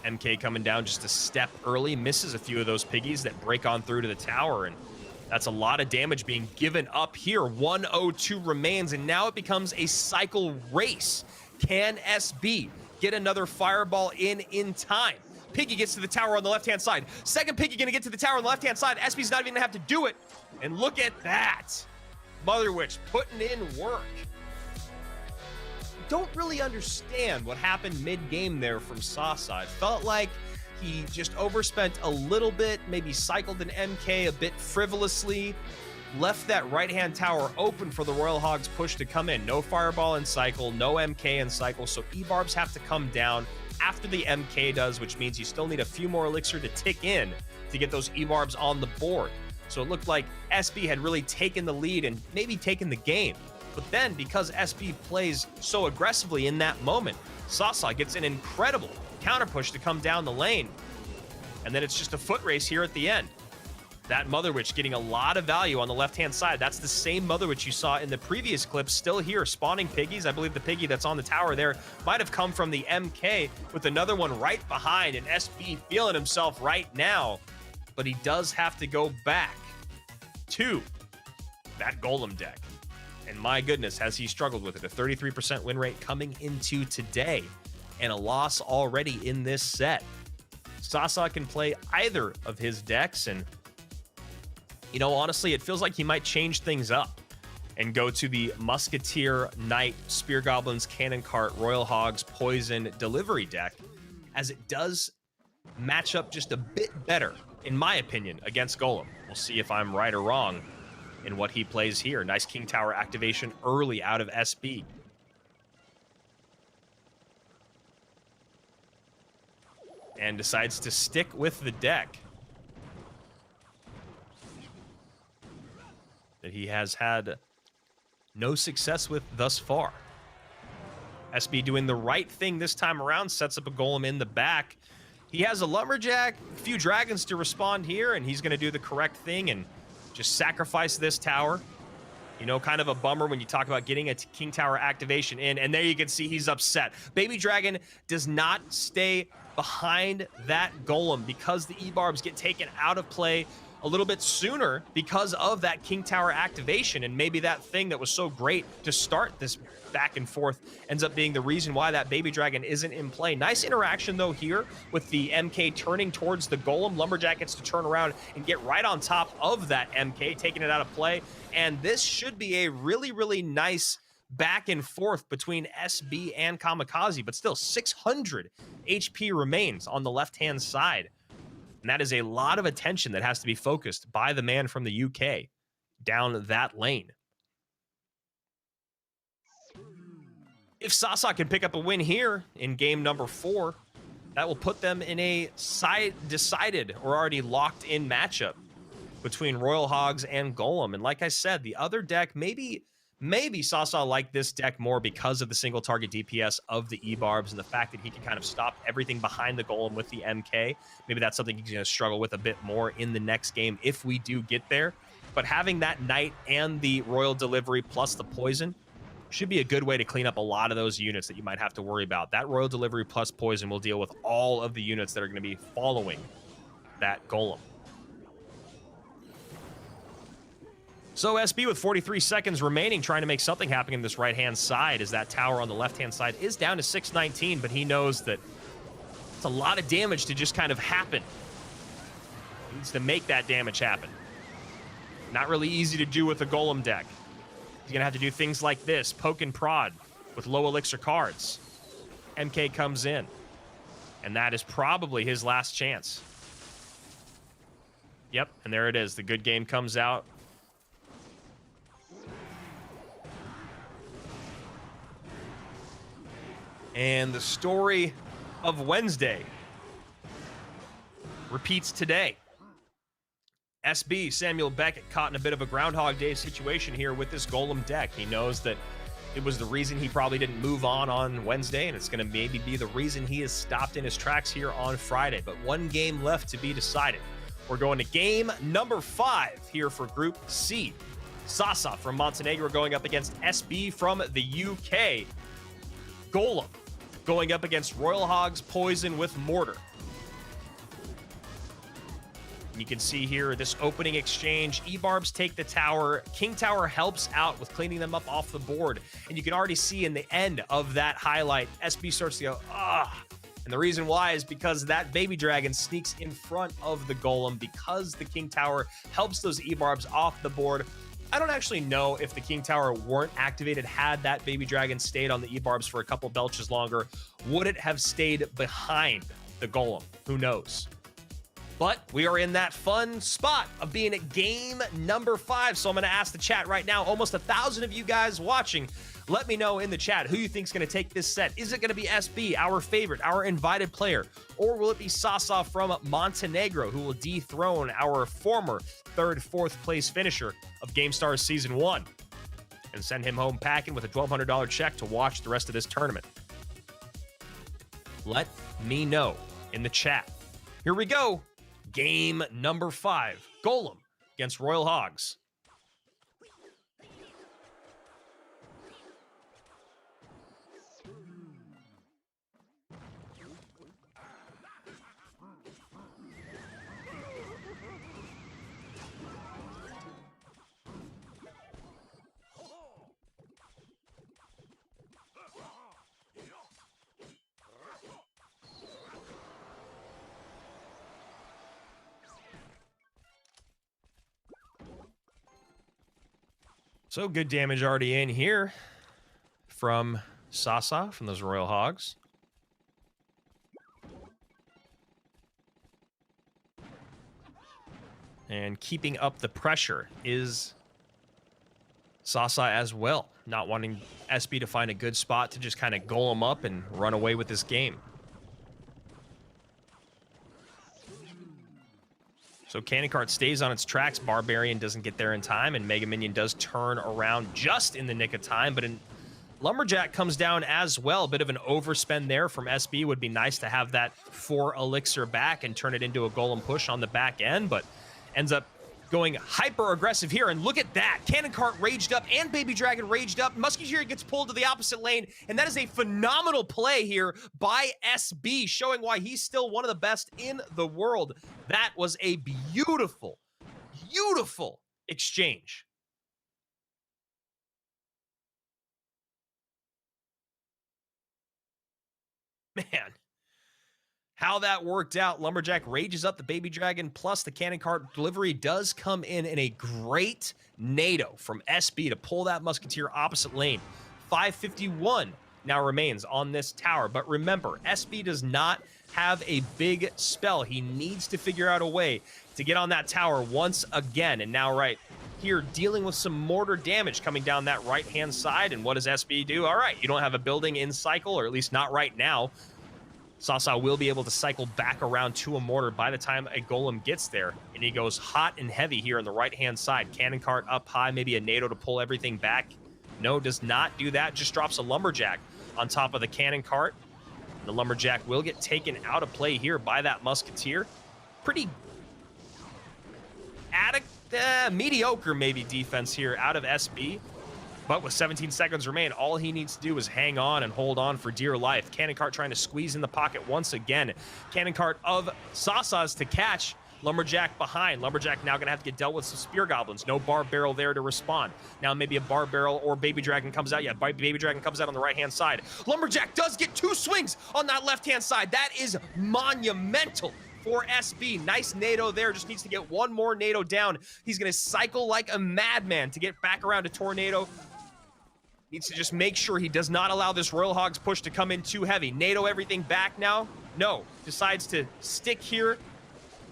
MK coming down just a step early, misses a few of those piggies that break on through to the tower, and that's a lot of damage being given up here. 102 remains, and now it becomes a cycle race. Can SB get another Fireball in time? Piggy gets to the tower on the left-hand side. Second Piggy gonna get to the tower on the left-hand side. SB's not even gonna have to do it. And look at that. Mother Witch putting in work. Don't really understand what happened mid-game there from Sasa. It felt like he just overspent a little bit, maybe cycled an MK a bit frivolously, left that right-hand tower open for the Royal Hogs push to come in. No Fireball in cycle, no MK in cycle, so E-Barbs have to come down after the MK does, which means you still need a few more elixir to tick in to get those E-Barbs on the board. So it looked like SB had really taken the lead and maybe taken the game. But then, because SB plays so aggressively in that moment, Sasa gets an incredible counter push to come down the lane. And then it's just a foot race here at the end. That Mother Witch getting a lot of value on the left-hand side. That's the same Mother Witch you saw in the previous clip, still here, spawning piggies. I believe the piggy that's on the tower there might have come from the MK, with another one right behind, and SB feeling himself right now. But he does have to go back to that Golem deck. And my goodness, has he struggled with it. A 33% win rate coming into today, and a loss already in this set. Sasa can play either of his decks, and you know, honestly, it feels like he might change things up and go to the Musketeer, Knight, Spear Goblins, Cannon Cart, Royal Hogs, Poison, Delivery deck, as it does match up just a bit better, in my opinion, against Golem. We'll see if I'm right or wrong in what he plays here. Nice King Tower activation early out of SB. And decides to stick with the deck that he has had no success with thus far. SB doing the right thing this time around, sets up a Golem in the back. He has a Lumberjack, a few Dragons to respond here, and he's going to do the correct thing and just sacrifice this tower. You know, kind of a bummer when you talk about getting a King Tower activation in, and there you can see he's upset. Baby Dragon does not stay behind that Golem because the E-Barbs get taken out of play a little bit sooner because of that King Tower activation, and maybe that thing that was so great to start this back and forth ends up being the reason why that Baby Dragon isn't in play. Nice interaction though here with the MK turning towards the Golem. Lumberjack gets to turn around and get right on top of that MK, taking it out of play, and this should be a really, really nice back and forth between SB and Kamikaze, but still 600 HP remains on the left-hand side. And that is a lot of attention that has to be focused by the man from the UK down that lane. If Sasa can pick up a win here in game number 4, that will put them in a decided or already locked in matchup between Royal Hogs and Golem. And like I said, the other deck, maybe Sasa liked this deck more because of the single target DPS of the E-Barbs and the fact that he can kind of stop everything behind the Golem with the MK. Maybe that's something he's going to struggle with a bit more in the next game if we do get there. But having that Knight and the Royal Delivery plus the Poison should be a good way to clean up a lot of those units that you might have to worry about. That Royal Delivery plus Poison will deal with all of the units that are going to be following that Golem. So SB with 43 seconds remaining, trying to make something happen in this right-hand side as that tower on the left-hand side is down to 619, but he knows that it's a lot of damage to just kind of happen. He needs to make that damage happen. Not really easy to do with a Golem deck. He's going to have to do things like this, poke and prod with low elixir cards. MK comes in, and that is probably his last chance. Yep, and there it is. The good game comes out. And the story of Wednesday repeats today. SB, Samuel Beckett, caught in a bit of a Groundhog Day situation here with this Golem deck. He knows that it was the reason he probably didn't move on Wednesday, and it's going to maybe be the reason he is stopped in his tracks here on Friday. But one game left to be decided. We're going to game number 5 here for Group C. Sasa from Montenegro going up against SB from the UK. Golem going up against Royal Hogs Poison with Mortar. You can see here this opening exchange. E-Barbs take the tower. King Tower helps out with cleaning them up off the board. And you can already see in the end of that highlight, SB starts to go, ah. And the reason why is because that Baby Dragon sneaks in front of the Golem because the King Tower helps those E-Barbs off the board. I don't actually know if the King Tower weren't activated had that Baby Dragon stayed on the E-Barbs for a couple belches longer. Would it have stayed behind the Golem? Who knows? But we are in that fun spot of being at game number 5. So I'm going to ask the chat right now, almost 1,000 of you guys watching. Let me know in the chat who you think is going to take this set. Is it going to be SB, our favorite, our invited player? Or will it be Sasa from Montenegro, who will dethrone our former 3rd, 4th place finisher of Gamestars Season 1 and send him home packing with a $1,200 check to watch the rest of this tournament? Let me know in the chat. Here we go. Game number 5. Golem against Royal Hogs. So good damage already in here from Sasa, from those Royal Hogs. And keeping up the pressure is Sasa as well, not wanting SB to find a good spot to just kind of golem up and run away with this game. So Cannon Cart stays on its tracks. Barbarian doesn't get there in time, and Mega Minion does turn around just in the nick of time, but Lumberjack comes down as well. A bit of an overspend there from SB. Would be nice to have that 4 elixir back and turn it into a golem push on the back end, but ends up going hyper aggressive here. And look at that. Cannon Cart raged up and Baby Dragon raged up. Musketeer gets pulled to the opposite lane, and that is a phenomenal play here by SB, showing why he's still one of the best in the world. That was a beautiful, beautiful exchange. Man, how that worked out. Lumberjack rages up the Baby Dragon, plus the Cannon Cart delivery does come in a great NATO from SB to pull that Musketeer opposite lane. 551 now remains on this tower. But remember, SB does not have a big spell. He needs to figure out a way to get on that tower once again. And now right here, dealing with some mortar damage coming down that right-hand side. And what does SB do? All right, you don't have a building in cycle, or at least not right now. Sasa will be able to cycle back around to a mortar by the time a golem gets there. And he goes hot and heavy here on the right-hand side. Cannon cart up high, maybe a NATO to pull everything back. No, does not do that. Just drops a lumberjack on top of the cannon cart. The lumberjack will get taken out of play here by that musketeer. Pretty mediocre maybe defense here out of SB. But with 17 seconds remain, all he needs to do is hang on and hold on for dear life. Cannon cart trying to squeeze in the pocket once again. Cannon cart of Sasa's to catch. Lumberjack behind. Lumberjack now gonna have to get dealt with some spear goblins. No bar barrel there to respond. Now maybe a bar barrel or baby dragon comes out. Yeah, baby dragon comes out on the right-hand side. Lumberjack does get 2 swings on that left-hand side. That is monumental for SB. Nice NATO there. Just needs to get 1 more NATO down. He's gonna cycle like a madman to get back around to Tornado. Needs to just make sure he does not allow this Royal Hogs push to come in too heavy. NATO everything back now. No, decides to stick here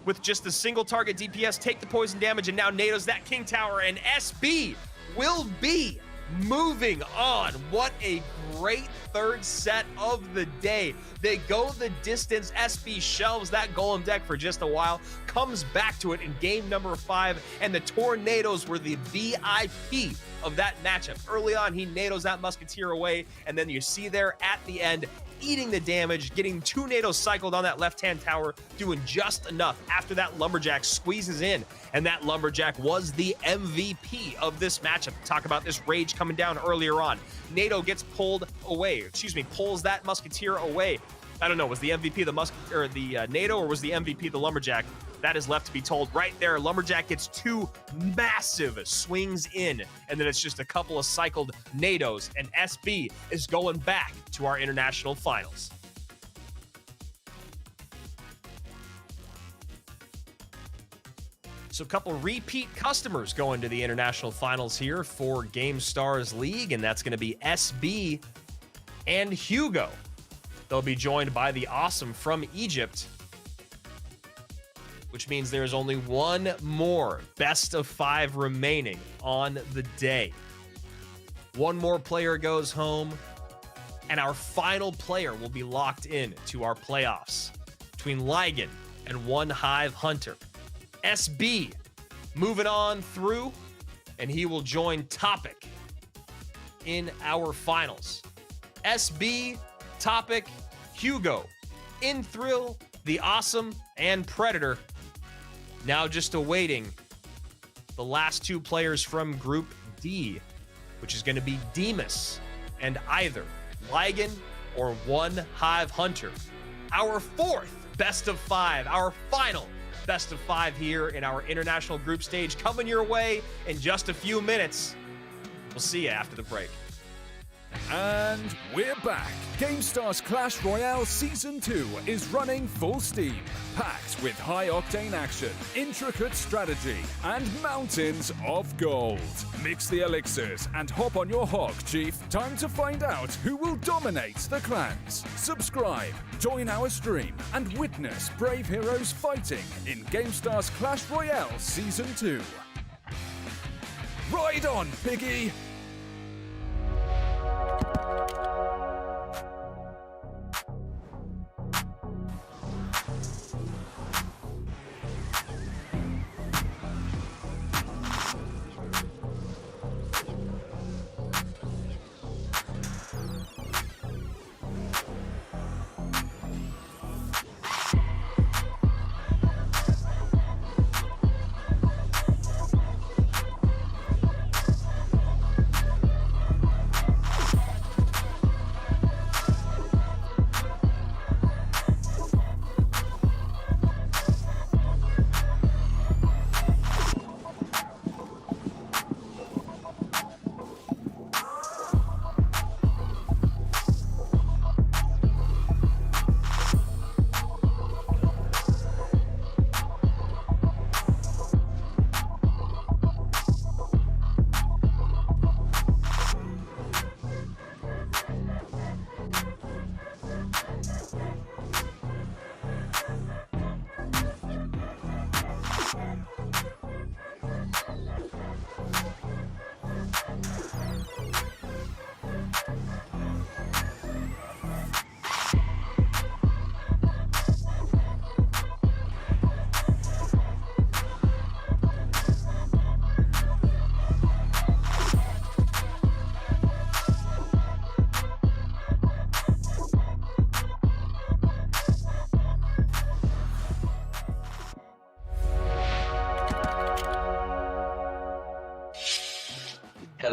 with just the single target DPS, take the poison damage, and now NATO's that King Tower, and SB will be moving on. What a great third set of the day. They go the distance. SB shelves that golem deck for just a while, comes back to it in game number 5, and the Tornadoes were the VIP of that matchup. Early on, he NATOs that musketeer away, and then you see there at the end, eating the damage, getting 2 NATOs cycled on that left-hand tower, doing just enough. After that, Lumberjack squeezes in, and that Lumberjack was the MVP of this matchup. Talk about this rage coming down earlier on. NATO gets pulled away, pulls that musketeer away. I don't know, was the MVP the NATO, or was the MVP the Lumberjack? That is left to be told. Right there, Lumberjack gets 2 massive swings in, and then it's just a couple of cycled NATOs, and SB is going back to our international finals. So a couple repeat customers going to the international finals here for Gamestars League, and that's going to be SB and Hugo. They'll be joined by the Awesome from Egypt, which means there's only 1 more best of 5 remaining on the day. 1 more player goes home, and our final player will be locked in to our playoffs between Ligon and 1 Hive Hunter. SB moving on through, and he will join Topic in our finals. SB, Topic, Hugo, In Thrill, the Awesome, and Predator. Now just awaiting the last 2 players from Group D, which is going to be Demas and either Ligon or 1 Hive Hunter. Our 4th best of 5, our final best of 5 here in our international group stage, coming your way in just a few minutes. We'll see you after the break. And we're back. Gamestars Clash Royale Season 2 is running full steam, packed with high-octane action, intricate strategy, and mountains of gold. Mix the elixirs and hop on your hog, Chief. Time to find out who will dominate the clans. Subscribe, join our stream, and witness brave heroes fighting in Gamestars Clash Royale Season 2. Ride on, piggy!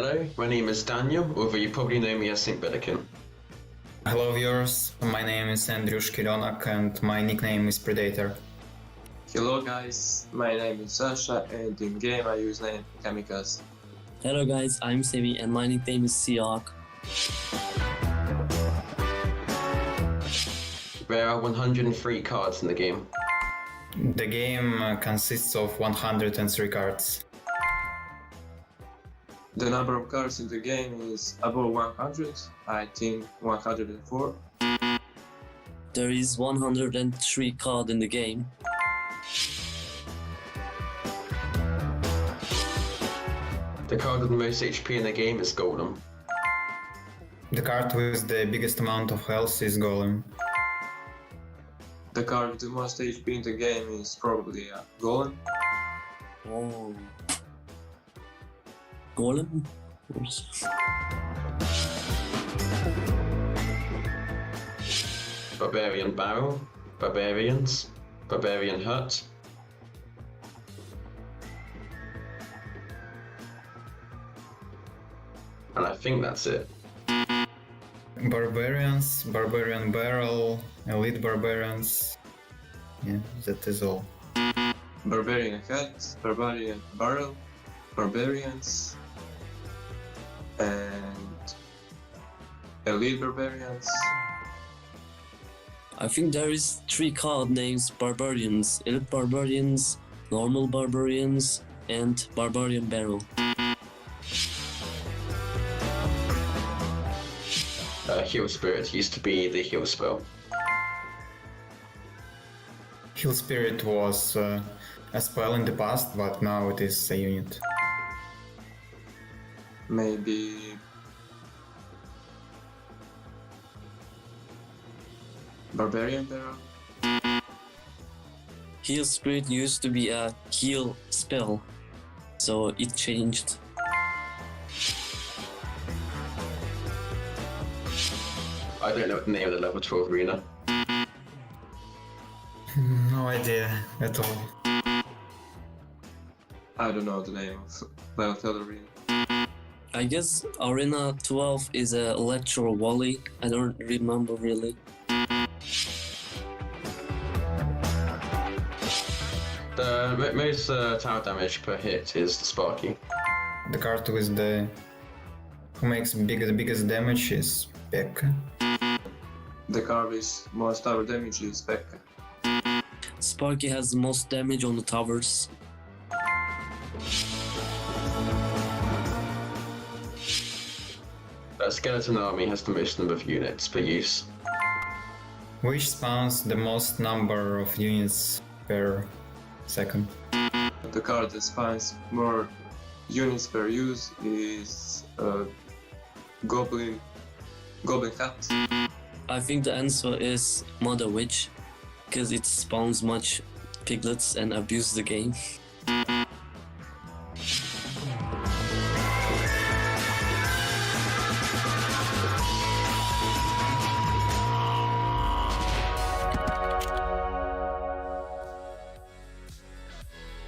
Hello, my name is Daniel, although you probably know me as St. Billiken. Hello viewers, my name is Andrew Shkilonak and my nickname is Predator. Hello guys, my name is Sasha and in game I use name Kamikaze. Hello guys, I'm Sevi and my nickname is Siak. There are 103 cards in the game. The game consists of 103 cards. The number of cards in the game is above 100, I think 104. There is 103 cards in the game. The card with the most HP in the game is Golem. The card with the biggest amount of health is Golem. The card with the most HP in the game is probably a Golem. Oh. Golem? Of course. Barbarian Barrel, Barbarians, Barbarian Hut. And I think that's it. Barbarians, Barbarian Barrel, Elite Barbarians. Yeah, that is all. Barbarian Hat, Barbarian Barrel, Barbarians, and Elite Barbarians. I think there is 3 card names: Barbarians, Elite Barbarians, Normal Barbarians, and Barbarian Barrel. Heal Spirit used to be the heal spell. Heal Spirit was a spell in the past, but now it is a unit. Maybe Barbarian Barrel. Heal Spirit used to be a heal spell, so it changed. I don't know the name of the level 12 arena. No idea at all. I don't know the name of level 12 arena. I guess Arena 12 is a Electro Volley. I don't remember really. The most tower damage per hit is the Sparky. The card with the who makes the biggest damage is Pekka. The card with most tower damage is Pekka. Sparky has the most damage on the towers. The Skeleton Army has the most number of units per use. Which spawns the most number of units per second. The card that spawns more units per use is Goblin Hat. I think the answer is Mother Witch, because it spawns much piglets and abuses the game.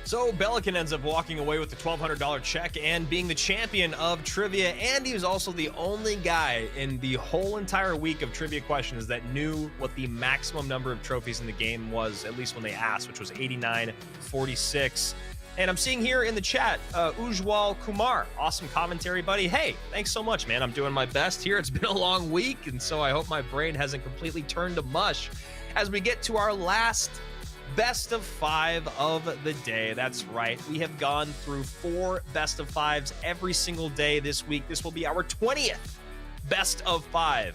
So Belican ends up walking away with the $1,200 check and being the champion of trivia, and he was also the only guy in the whole entire week of trivia questions that knew what the maximum number of trophies in the game was, at least when they asked, which was 8946. And I'm seeing here in the chat, Ujwal Kumar, awesome commentary, buddy. Hey, thanks so much, man. I'm doing my best here. It's been a long week, and so I hope my brain hasn't completely turned to mush as we get to our last best of 5 of the day. That's right. We have gone through 4 best of 5s every single day this week. This will be our 20th best of 5.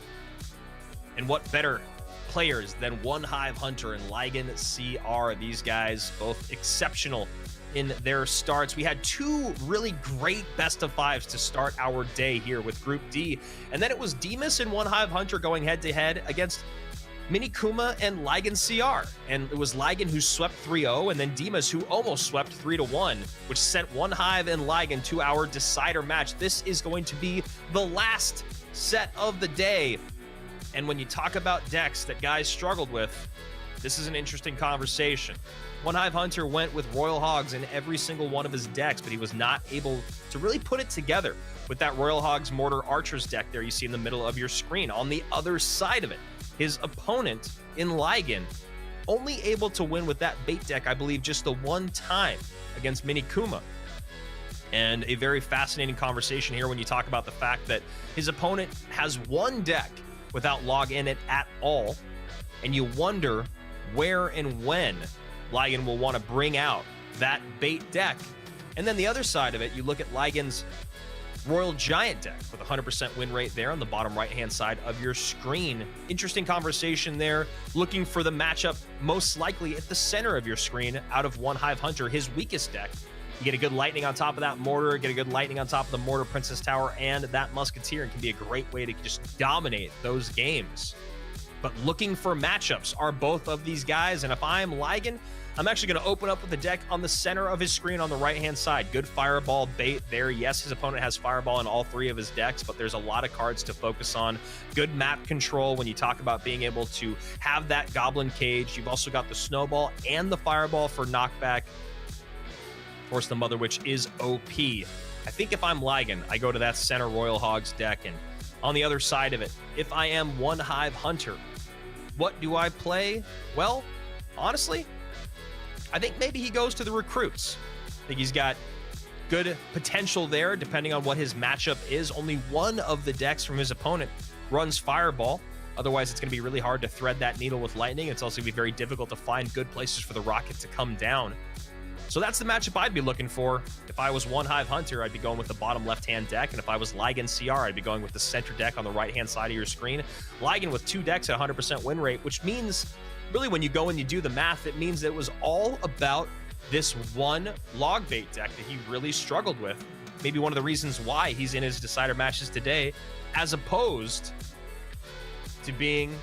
And what better players than One Hive Hunter and Ligan CR? These guys, both exceptional in their starts. We had 2 really great best of 5s to start our day here with Group D. And then it was Demas and One Hive Hunter going head to head against Mini Kuma and Ligan CR. And it was Ligan who swept 3-0, and then Demas who almost swept 3-1, which sent One Hive and Ligan to our decider match. This is going to be the last set of the day. And when you talk about decks that guys struggled with, This is an interesting conversation. One Hive Hunter went with Royal Hogs in every single one of his decks, but he was not able to really put it together with that Royal Hogs Mortar Archers deck there you see in the middle of your screen. On the other side of it, his opponent in Ligan only able to win with that bait deck, I believe, just the one time against Minikuma. And a very fascinating conversation here when you talk about the fact that his opponent has one deck without log in it at all, and you wonder where and when Ligan will want to bring out that bait deck. And then the other side of it, you look at Ligan's Royal Giant deck with 100% win rate there on the bottom right-hand side of your screen. Interesting conversation there, looking for the matchup most likely at the center of your screen out of One Hive Hunter, his weakest deck. You get a good lightning on top of that mortar, get a good lightning on top of the mortar Princess Tower and that musketeer, and can be a great way to just dominate those games. But looking for matchups are both of these guys, and if I'm Ligan, I'm actually going to open up with the deck on the center of his screen on the right-hand side. Good Fireball bait there. Yes, his opponent has Fireball in all three of his decks, but there's a lot of cards to focus on. Good map control when you talk about being able to have that Goblin Cage. You've also got the Snowball and the Fireball for knockback. Of course, the Mother Witch is OP. I think if I'm Ligan, I go to that center Royal Hogs deck, and on the other side of it, if I am One Hive Hunter, what do I play? Well, honestly, I think maybe he goes to the recruits. I think he's got good potential there, depending on what his matchup is. Only one of the decks from his opponent runs Fireball. Otherwise, it's going to be really hard to thread that needle with Lightning. It's also going to be very difficult to find good places for the rocket to come down. So that's the matchup I'd be looking for. If I was One Hive Hunter, I'd be going with the bottom left-hand deck. And if I was Ligan CR, I'd be going with the center deck on the right-hand side of your screen. Ligan with two decks at 100% win rate, which means, really, when you go and you do the math, it means it was all about this one log bait deck that he really struggled with. Maybe one of the reasons why he's in his decider matches today, as opposed to being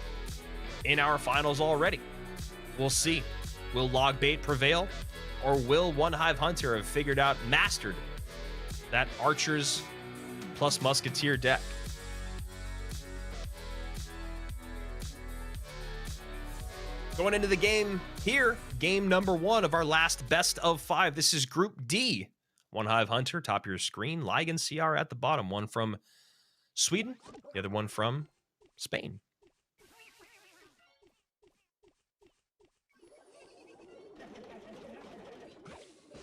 in our finals already. We'll see. Will log bait prevail? Or will One Hive Hunter have figured out, mastered that Archers plus Musketeer deck? Going into the game here, game number one of our last best of five. This is Group D. One Hive Hunter, top of your screen. Ligan CR at the bottom. One from Sweden, the other one from Spain.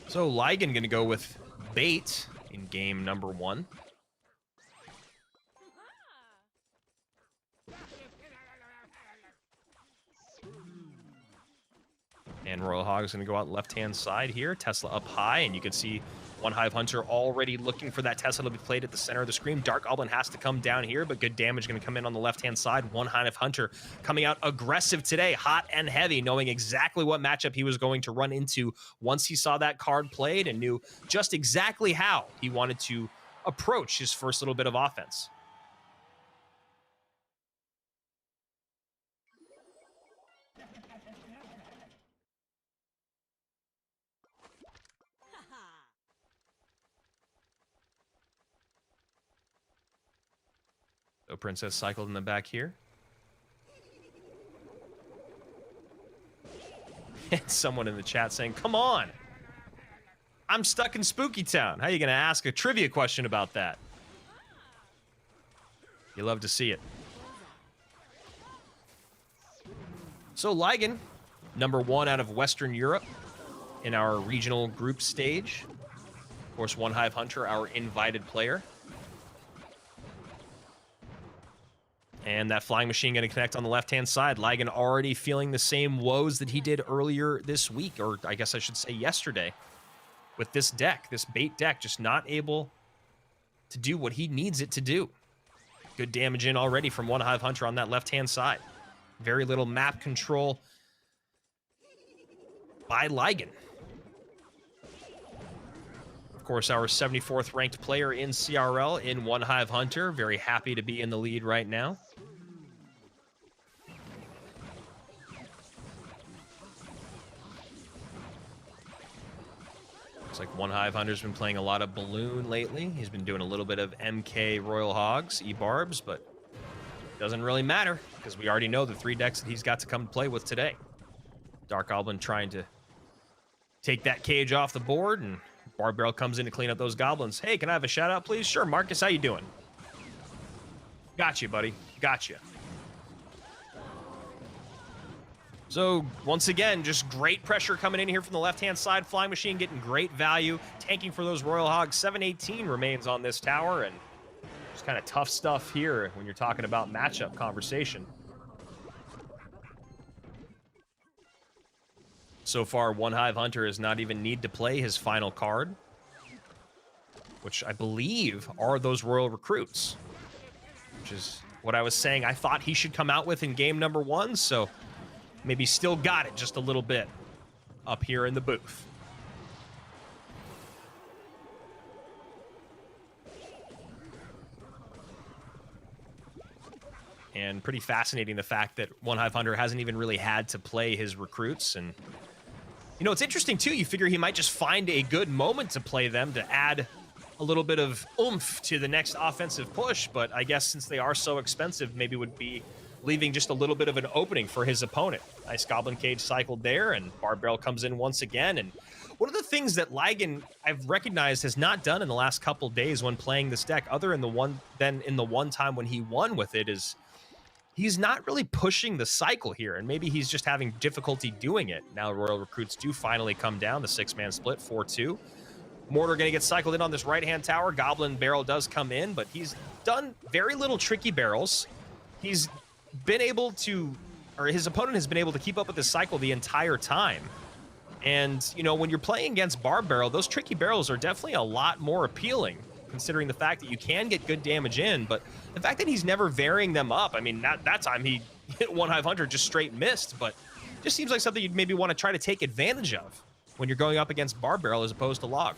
So Ligan going to go with bait in game number one. And Royal Hog is going to go out left-hand side here. Tesla up high, and you can see One Hive Hunter already looking for that Tesla to be played at the center of the screen. Dark Goblin has to come down here, but good damage going to come in on the left-hand side. One Hive Hunter coming out aggressive today, hot and heavy, knowing exactly what matchup he was going to run into once he saw that card played and knew just exactly how he wanted to approach his first little bit of offense. So Princess cycled in the back here. And someone in the chat saying, come on, I'm stuck in Spooky Town. How are you going to ask a trivia question about that? You love to see it. So Ligan, number one out of Western Europe in our regional group stage. Of course, One Hive Hunter, our invited player. And that flying machine going to connect on the left-hand side. Ligan already feeling the same woes that he did earlier this week, or I guess I should say yesterday, with this deck, this bait deck, just not able to do what he needs it to do. Good damage in already from One Hive Hunter on that left-hand side. Very little map control by Ligan. Of course, our 74th ranked player in CRL in One Hive Hunter. Very happy to be in the lead right now. Looks like One Hive Hunter's been playing a lot of Balloon lately. He's been doing a little bit of MK Royal Hogs, E-Barbs, but doesn't really matter because we already know the three decks that he's got to come play with today. Dark Goblin trying to take that cage off the board, and Barbarrel comes in to clean up those goblins. Hey, can I have a shout out, please? Sure, Marcus, how you doing? Got you, buddy. Got you. So, once again, just great pressure coming in here from the left-hand side. Flying Machine getting great value. Tanking for those Royal Hogs. 718 remains on this tower, and just kind of tough stuff here when you're talking about matchup conversation. So far, One Hive Hunter does not even need to play his final card, which I believe are those Royal Recruits, which is what I was saying I thought he should come out with in game number 1, so maybe still got it just a little bit up here in the booth. And pretty fascinating the fact that One Hive Hunter hasn't even really had to play his recruits. And, you know, it's interesting, too. You figure he might just find a good moment to play them to add a little bit of oomph to the next offensive push. But I guess since they are so expensive, maybe would be leaving just a little bit of an opening for his opponent. Nice Goblin Cage cycled there, and Barbarrel comes in once again. And one of the things that Ligon, I've recognized, has not done in the last couple days when playing this deck, other than the one time when he won with it, is he's not really pushing the cycle here, and maybe he's just having difficulty doing it. Now Royal Recruits do finally come down, the 6-man split, 4-2. Mortar going to get cycled in on this right-hand tower. Goblin Barrel does come in, but he's done very little tricky barrels. He's been able to, or his opponent has been able to keep up with this cycle the entire time. And, you know, when you're playing against Barbarrel, those tricky barrels are definitely a lot more appealing, considering the fact that you can get good damage in, but the fact that he's never varying them up, I mean, that time he hit One Hive Hunter, just straight missed, but just seems like something you'd maybe want to try to take advantage of when you're going up against Barbarrel as opposed to Log.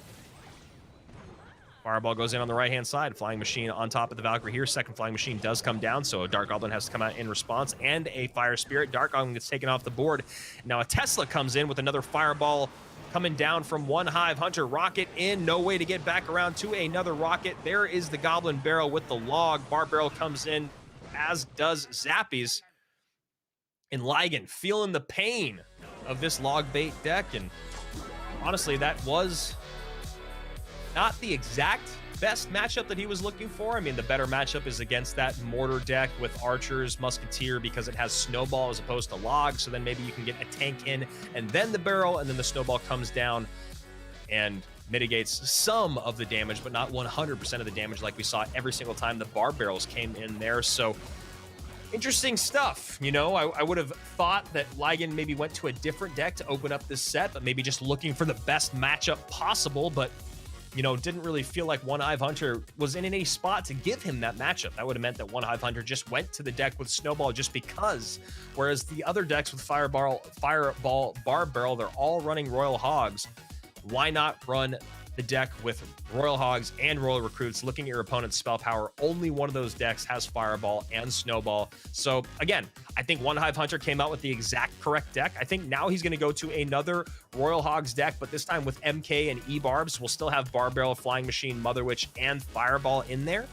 Fireball goes in on the right-hand side. Flying Machine on top of the Valkyrie here. Second Flying Machine does come down, so a Dark Goblin has to come out in response, and a Fire Spirit. Dark Goblin gets taken off the board. Now a Tesla comes in with another Fireball coming down from One Hive Hunter. Rocket in, no way to get back around to another Rocket. There is the Goblin Barrel with the Log. Barbarrel comes in, as does Zappies. And Ligon feeling the pain of this Log Bait deck, and honestly, that was not the exact best matchup that he was looking for. I mean, the better matchup is against that Mortar deck with Archers, Musketeer, because it has Snowball as opposed to Log, so then maybe you can get a tank in, and then the Barrel, and then the Snowball comes down and mitigates some of the damage, but not 100% of the damage like we saw every single time the Barbarrels came in there. So interesting stuff. You know, I would have thought that Ligon maybe went to a different deck to open up this set, but maybe just looking for the best matchup possible, but you know, didn't really feel like One Hive Hunter was in any spot to give him that matchup. That would have meant that One Hive Hunter just went to the deck with Snowball just because, whereas the other decks with Fireball, Barbarrel, they're all running Royal Hogs. Why not run the deck with Royal Hogs and Royal Recruits? Looking at your opponent's spell power, only one of those decks has Fireball and Snowball. So again, I think One Hive Hunter came out with the exact correct deck. I think now he's going to go to another Royal Hogs deck, but this time with MK and E-Barbs. We'll still have Barbarrel, Flying Machine, Mother Witch, and Fireball in there.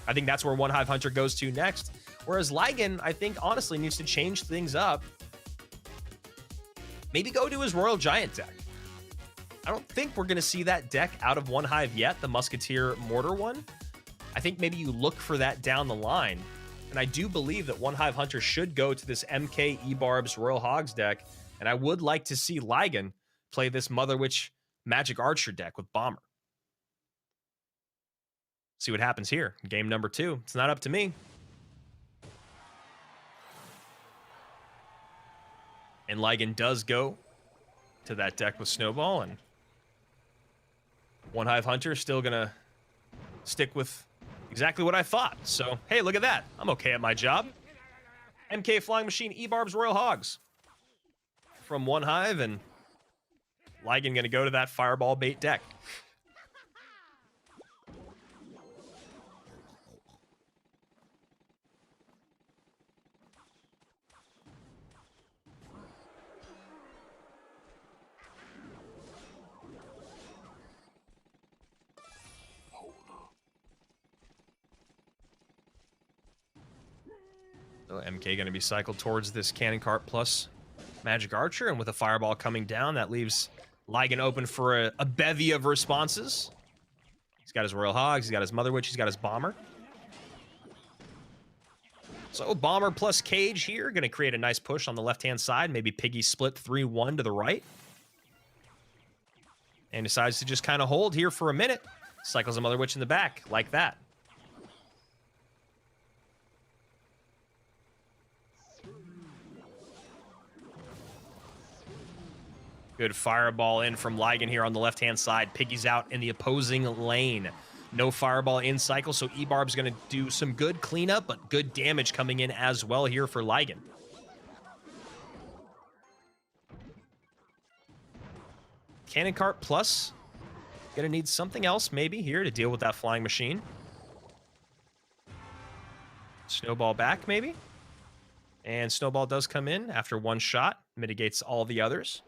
I think that's where One Hive Hunter goes to next. Whereas Ligon, I think, honestly needs to change things up. Maybe go to his Royal Giant deck. I don't think we're going to see that deck out of One Hive yet, the Musketeer Mortar one. I think maybe you look for that down the line. And I do believe that One Hive Hunter should go to this MK E-Barbs Royal Hogs deck. And I would like to see Ligon play this Mother Witch Magic Archer deck with Bomber. See what happens here. Game number 2. It's not up to me. And Ligon does go to that deck with Snowball, and One Hive Hunter still gonna stick with exactly what I thought. So, hey, look at that. I'm okay at my job. MK Flying Machine, E-Barbs, Royal Hogs from One Hive, and Ligon gonna go to that Fireball Bait deck. So MK going to be cycled towards this Cannon Cart plus Magic Archer, and with a Fireball coming down, that leaves Lygan open for a bevy of responses. He's got his Royal Hogs, he's got his Mother Witch, he's got his Bomber. So Bomber plus Cage here, going to create a nice push on the left-hand side. Maybe Piggy split 3-1 to the right. And decides to just kind of hold here for a minute. Cycles a Mother Witch in the back, like that. Good Fireball in from Lygan here on the left-hand side. Piggy's out in the opposing lane. No Fireball in cycle, so E-Barb's going to do some good cleanup, but good damage coming in as well here for Lygan. Cannon Cart plus. Going to need something else maybe here to deal with that Flying Machine. Snowball back maybe. And Snowball does come in after one shot. Mitigates all the others.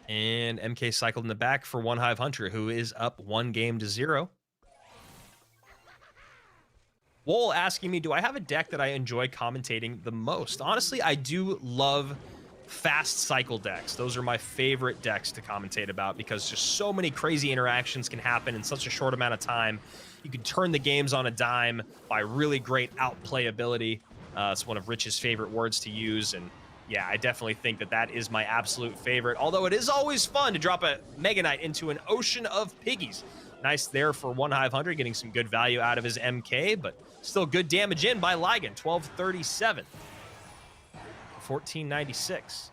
And MK cycled in the back for One Hive Hunter, who is up 1-0. Wool asking me, do I have a deck that I enjoy commentating the most? Honestly, I do love fast cycle decks. Those are my favorite decks to commentate about because just so many crazy interactions can happen in such a short amount of time. You can turn the games on a dime by really great outplayability. It's one of Rich's favorite words to use, and yeah, I definitely think that that is my absolute favorite. Although it is always fun to drop a Mega Knight into an ocean of piggies. Nice there for One Hive Hunter, getting some good value out of his MK, but still good damage in by Lygan. 1237. 1496.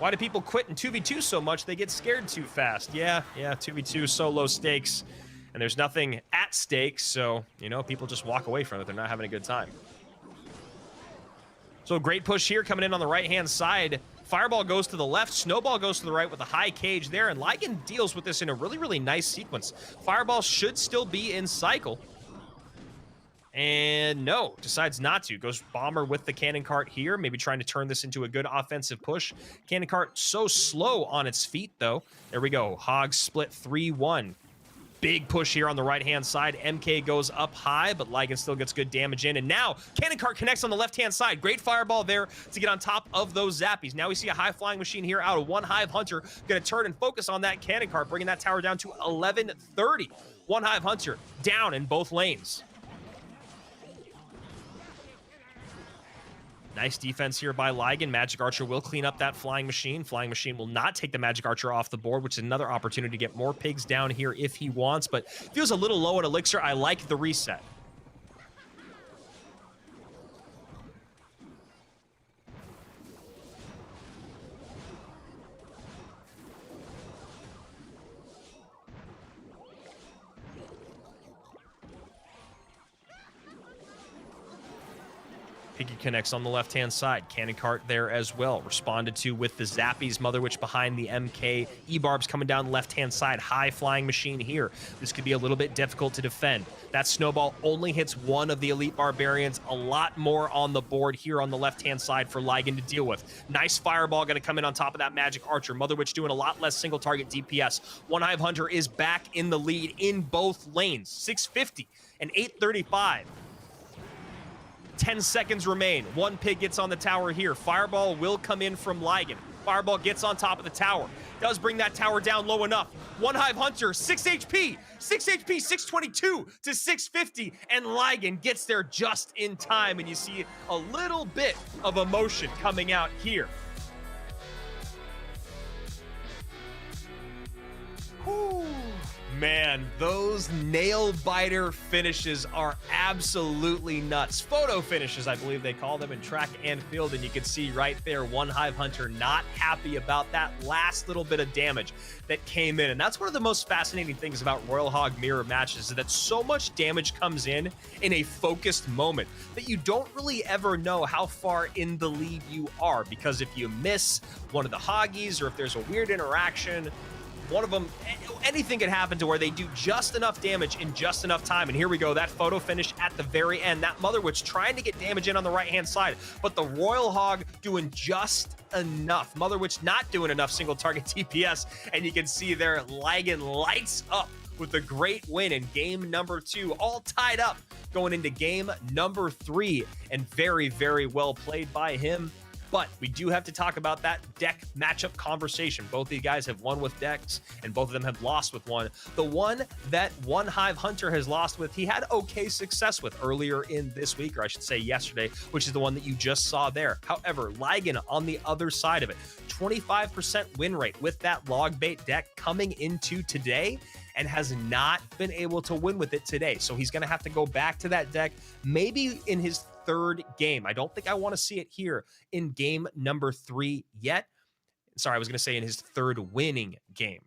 Why do people quit in 2v2 so much? They get scared too fast. Yeah, 2v2 so low stakes, and there's nothing at stake, so, you know, people just walk away from it. They're not having a good time. So great push here coming in on the right-hand side. Fireball goes to the left, Snowball goes to the right with a high cage there, and Lygan deals with this in a really, really nice sequence. Fireball should still be in cycle. And no, decides not to. Goes Bomber with the Cannon Cart here, maybe trying to turn this into a good offensive push. Cannon Cart so slow on its feet, though. There we go. Hogs split 3-1. Big push here on the right-hand side. MK goes up high, but Lygan still gets good damage in. And now, Cannon Cart connects on the left-hand side. Great Fireball there to get on top of those Zappies. Now we see a high Flying Machine here out of One Hive Hunter. Going to turn and focus on that Cannon Cart, bringing that tower down to 1130. One Hive Hunter down in both lanes. Nice defense here by Lygan. Magic Archer will clean up that Flying Machine. Flying Machine will not take the Magic Archer off the board, which is another opportunity to get more pigs down here if he wants, but feels a little low at Elixir. I like the reset. Piggy connects on the left-hand side. Cannon Cart there as well. Responded to with the Zappies. Mother Witch behind the MK. E-Barb's coming down the left-hand side. High Flying Machine here. This could be a little bit difficult to defend. That Snowball only hits one of the Elite Barbarians. A lot more on the board here on the left-hand side for Lygan to deal with. Nice Fireball going to come in on top of that Magic Archer. Mother Witch doing a lot less single-target DPS. One Hive Hunter is back in the lead in both lanes. 650 and 835. 10 seconds remain. One pig gets on the tower here. Fireball will come in from Lygan. Fireball gets on top of the tower. Does bring that tower down low enough. One Hive Hunter, 6 HP. 6 HP, 622 to 650. And Lygan gets there just in time. And you see a little bit of emotion coming out here. Whew. Man, those nail-biter finishes are absolutely nuts. Photo finishes, I believe they call them in track and field, and you can see right there, One Hive Hunter not happy about that last little bit of damage that came in. And that's one of the most fascinating things about Royal Hog Mirror matches, is that so much damage comes in a focused moment that you don't really ever know how far in the lead you are, because if you miss one of the Hoggies, or if there's a weird interaction, one of them, anything can happen to where they do just enough damage in just enough time. And here we go, that photo finish at the very end. That Mother Witch trying to get damage in on the right-hand side, but the Royal Hog doing just enough. Mother Witch not doing enough single target DPS, and you can see there, Lygan lights up with a great win in game number 2, all tied up going into game number 3, and very, very well played by him. But we do have to talk about that deck matchup conversation. Both these guys have won with decks, and both of them have lost with one. The one that One Hive Hunter has lost with, he had okay success with earlier in this week, or I should say yesterday, which is the one that you just saw there. However, Ligan on the other side of it, 25% win rate with that log bait deck coming into today, and has not been able to win with it today. So he's going to have to go back to that deck, maybe in his third game. I don't think I want to see it here in game number 3 yet. Sorry, I was going to say in his third winning game.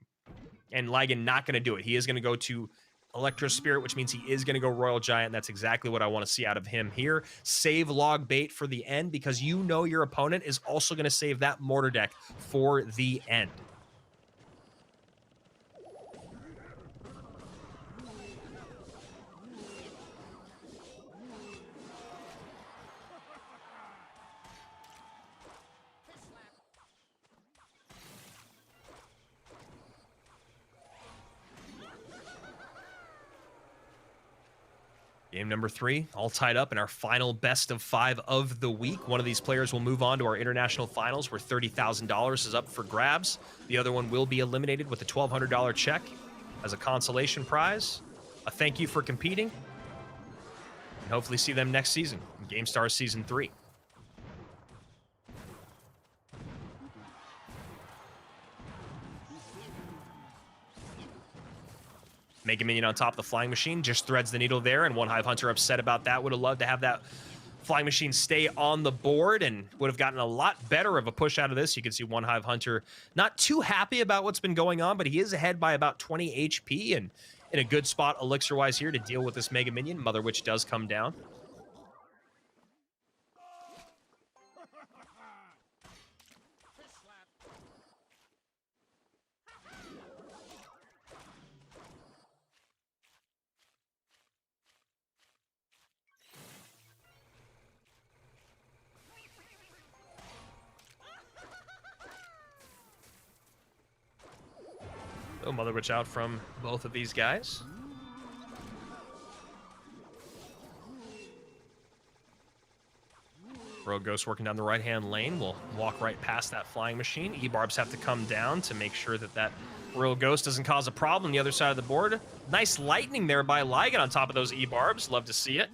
And Ligan not going to do it. He is going to go to Electro Spirit, which means he is going to go Royal Giant. That's exactly what I want to see out of him here. Save log bait for the end, because you know your opponent is also going to save that mortar deck for the end. Game number 3, all tied up in our final best of 5 of the week. One of these players will move on to our international finals, where $30,000 is up for grabs. The other one will be eliminated with a $1,200 check as a consolation prize. A thank you for competing, and hopefully see them next season in GameStars Season 3. Mega Minion on top of the Flying Machine, just threads the needle there, and One Hive Hunter upset about that. Would have loved to have that Flying Machine stay on the board, and would have gotten a lot better of a push out of this. You can see One Hive Hunter not too happy about what's been going on, but he is ahead by about 20 HP, and in a good spot elixir-wise here to deal with this Mega Minion. Mother Witch does come down. So Mother Witch out from both of these guys. Rogue Ghost working down the right-hand lane. Will walk right past that Flying Machine. E-Barbs have to come down to make sure that that Rogue Ghost doesn't cause a problem on the other side of the board. Nice lightning there by Ligan on top of those E-Barbs. Love to see it.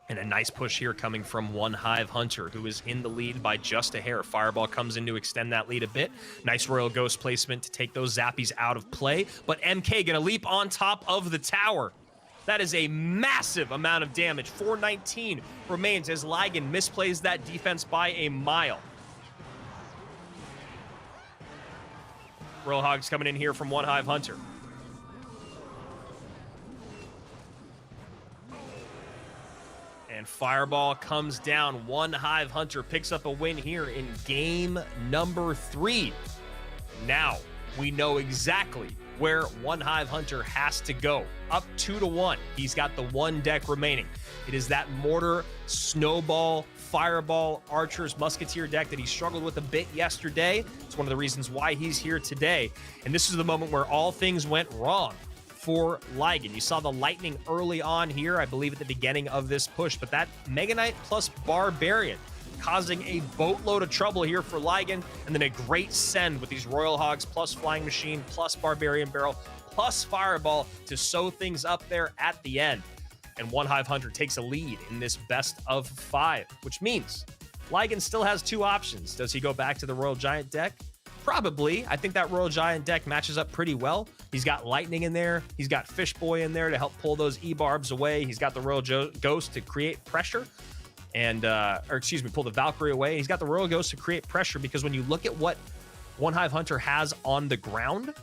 And a nice push here coming from One Hive Hunter, who is in the lead by just a hair. Fireball comes in to extend that lead a bit. Nice Royal Ghost placement to take those Zappies out of play. But MK gonna leap on top of the tower. That is a massive amount of damage. 419 remains as Ligan misplays that defense by a mile. Royal Hogs coming in here from One Hive Hunter. And Fireball comes down. One Hive Hunter picks up a win here in game number 3. Now we know exactly where One Hive Hunter has to go. Up 2-1. He's got the one deck remaining. It is that Mortar, Snowball, Fireball, Archers, Musketeer deck that he struggled with a bit yesterday. It's one of the reasons why he's here today. And this is the moment where all things went wrong for Ligan. You saw the lightning early on here, I believe at the beginning of this push, but that Mega Knight plus Barbarian causing a boatload of trouble here for Ligan, and then a great send with these Royal Hogs plus Flying Machine plus Barbarian Barrel plus Fireball to sew things up there at the end. And One Hive Hunter takes a lead in this best of 5, which means Ligan still has 2 options. Does he go back to the Royal Giant deck? Probably. I think that Royal Giant deck matches up pretty well. He's got Lightning in there. He's got Fish Boy in there to help pull those E-Barbs away. He's got the Royal Ghost to create pressure. And, pull the Valkyrie away. He's got the Royal Ghost to create pressure, because when you look at what One Hive Hunter has on the ground,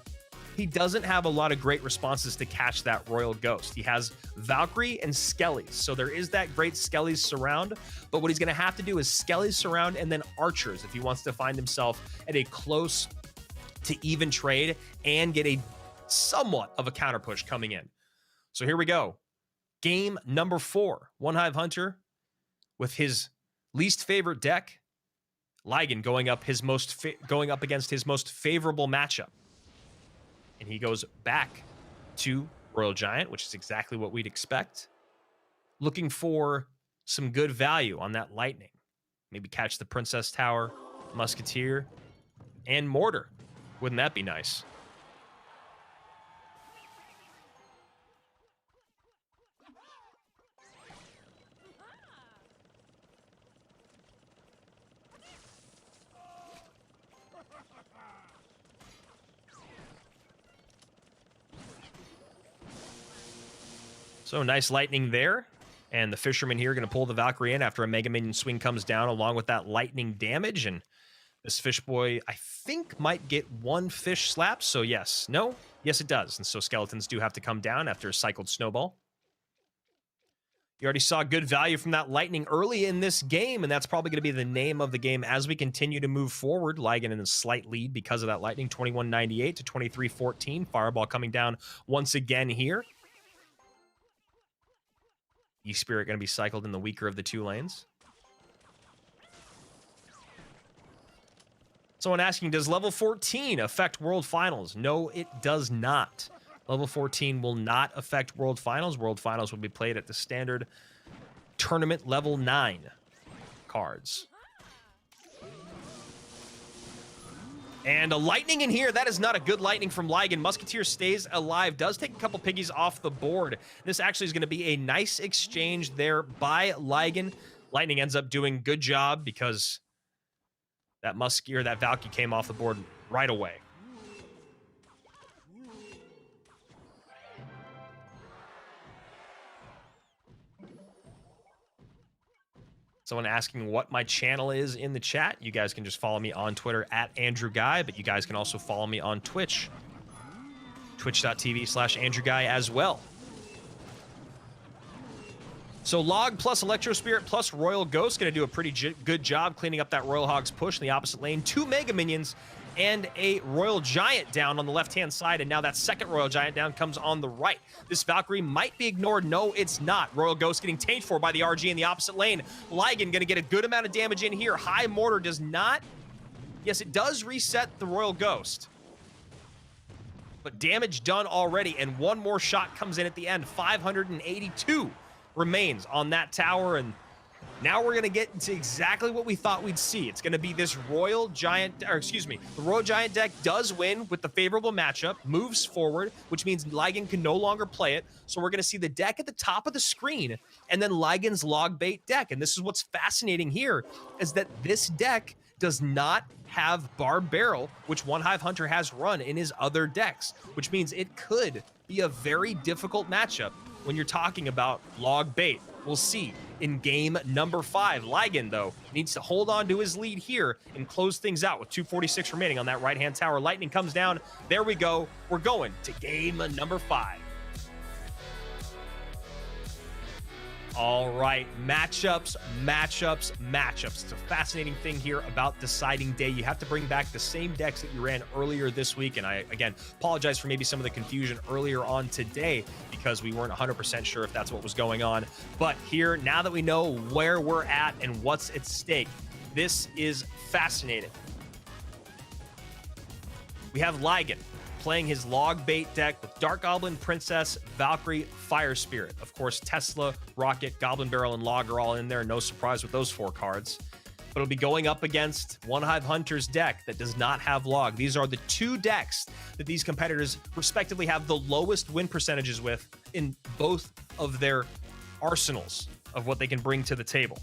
he doesn't have a lot of great responses to catch that Royal Ghost. He has Valkyrie and Skellies, so there is that great Skellies surround, but what he's going to have to do is Skellies surround and then Archers if he wants to find himself at a close to even trade and get a somewhat of a counter push coming in. So here we go. Game number 4. One Hive Hunter with his least favorite deck. Lygan going up against his most favorable matchup. And he goes back to Royal Giant, which is exactly what we'd expect. Looking for some good value on that Lightning. Maybe catch the Princess Tower, Musketeer, and Mortar. Wouldn't that be nice? So nice lightning there. And the Fisherman here going to pull the Valkyrie in after a Mega Minion swing comes down along with that lightning damage. And this Fish Boy, I think, might get 1 fish slap. So yes. No? Yes, it does. And so Skeletons do have to come down after a cycled Snowball. You already saw good value from that lightning early in this game, and that's probably going to be the name of the game as we continue to move forward. Lygan in a slight lead because of that lightning, 21.98 to 23.14. Fireball coming down once again here. E-Spirit going to be cycled in the weaker of the 2 lanes. Someone asking, does level 14 affect World Finals? No, it does not. Level 14 will not affect World Finals. World Finals will be played at the standard tournament level 9 cards. And a lightning in here. That is not a good lightning from Lygan. Musketeer stays alive. Does take a couple piggies off the board. This actually is going to be a nice exchange there by Lygan. Lightning ends up doing good job because that that Valky came off the board right away. Someone asking what my channel is in the chat. You guys can just follow me on Twitter at Andrew Guy, but you guys can also follow me on Twitch. Twitch.tv/Andrew Guy as well. So Log plus Electro Spirit plus Royal Ghost going to do a pretty good job cleaning up that Royal Hog's push in the opposite lane. 2 Mega Minions and a Royal Giant down on the left-hand side, and now that second Royal Giant down comes on the right. This Valkyrie might be ignored. No, it's not. Royal Ghost getting tanked for by the RG in the opposite lane. Lygan going to get a good amount of damage in here. High Mortar does not. Yes, it does reset the Royal Ghost. But damage done already, and one more shot comes in at the end. 582 remains on that tower, and now we're going to get into exactly what we thought we'd see. It's going to be this Royal Giant, or excuse me, the Royal Giant deck does win with the favorable matchup, moves forward, which means Lygan can no longer play it. So we're going to see the deck at the top of the screen, and then Lygan's log bait deck. And this is what's fascinating here, is that this deck does not have Barb Barrel, which One Hive Hunter has run in his other decks, which means it could be a very difficult matchup when you're talking about log bait. We'll see in game number 5. Lygan, though, needs to hold on to his lead here and close things out with 2:46 remaining on that right-hand tower. Lightning comes down. There we go. We're going to game number 5. All right, matchups. It's a fascinating thing here about deciding day. You have to bring back the same decks that you ran earlier this week, and I, again, apologize for maybe some of the confusion earlier on today because we weren't 100% sure if that's what was going on. But here, now that we know where we're at and what's at stake, this is fascinating. We have Lygan playing his log bait deck with Dark Goblin, Princess, Valkyrie, Fire Spirit. Of course, Tesla, Rocket, Goblin Barrel, and Log are all in there. No surprise with those 4 cards. But it'll be going up against One Hive Hunter's deck that does not have Log. These are the 2 decks that these competitors respectively have the lowest win percentages with in both of their arsenals of what they can bring to the table.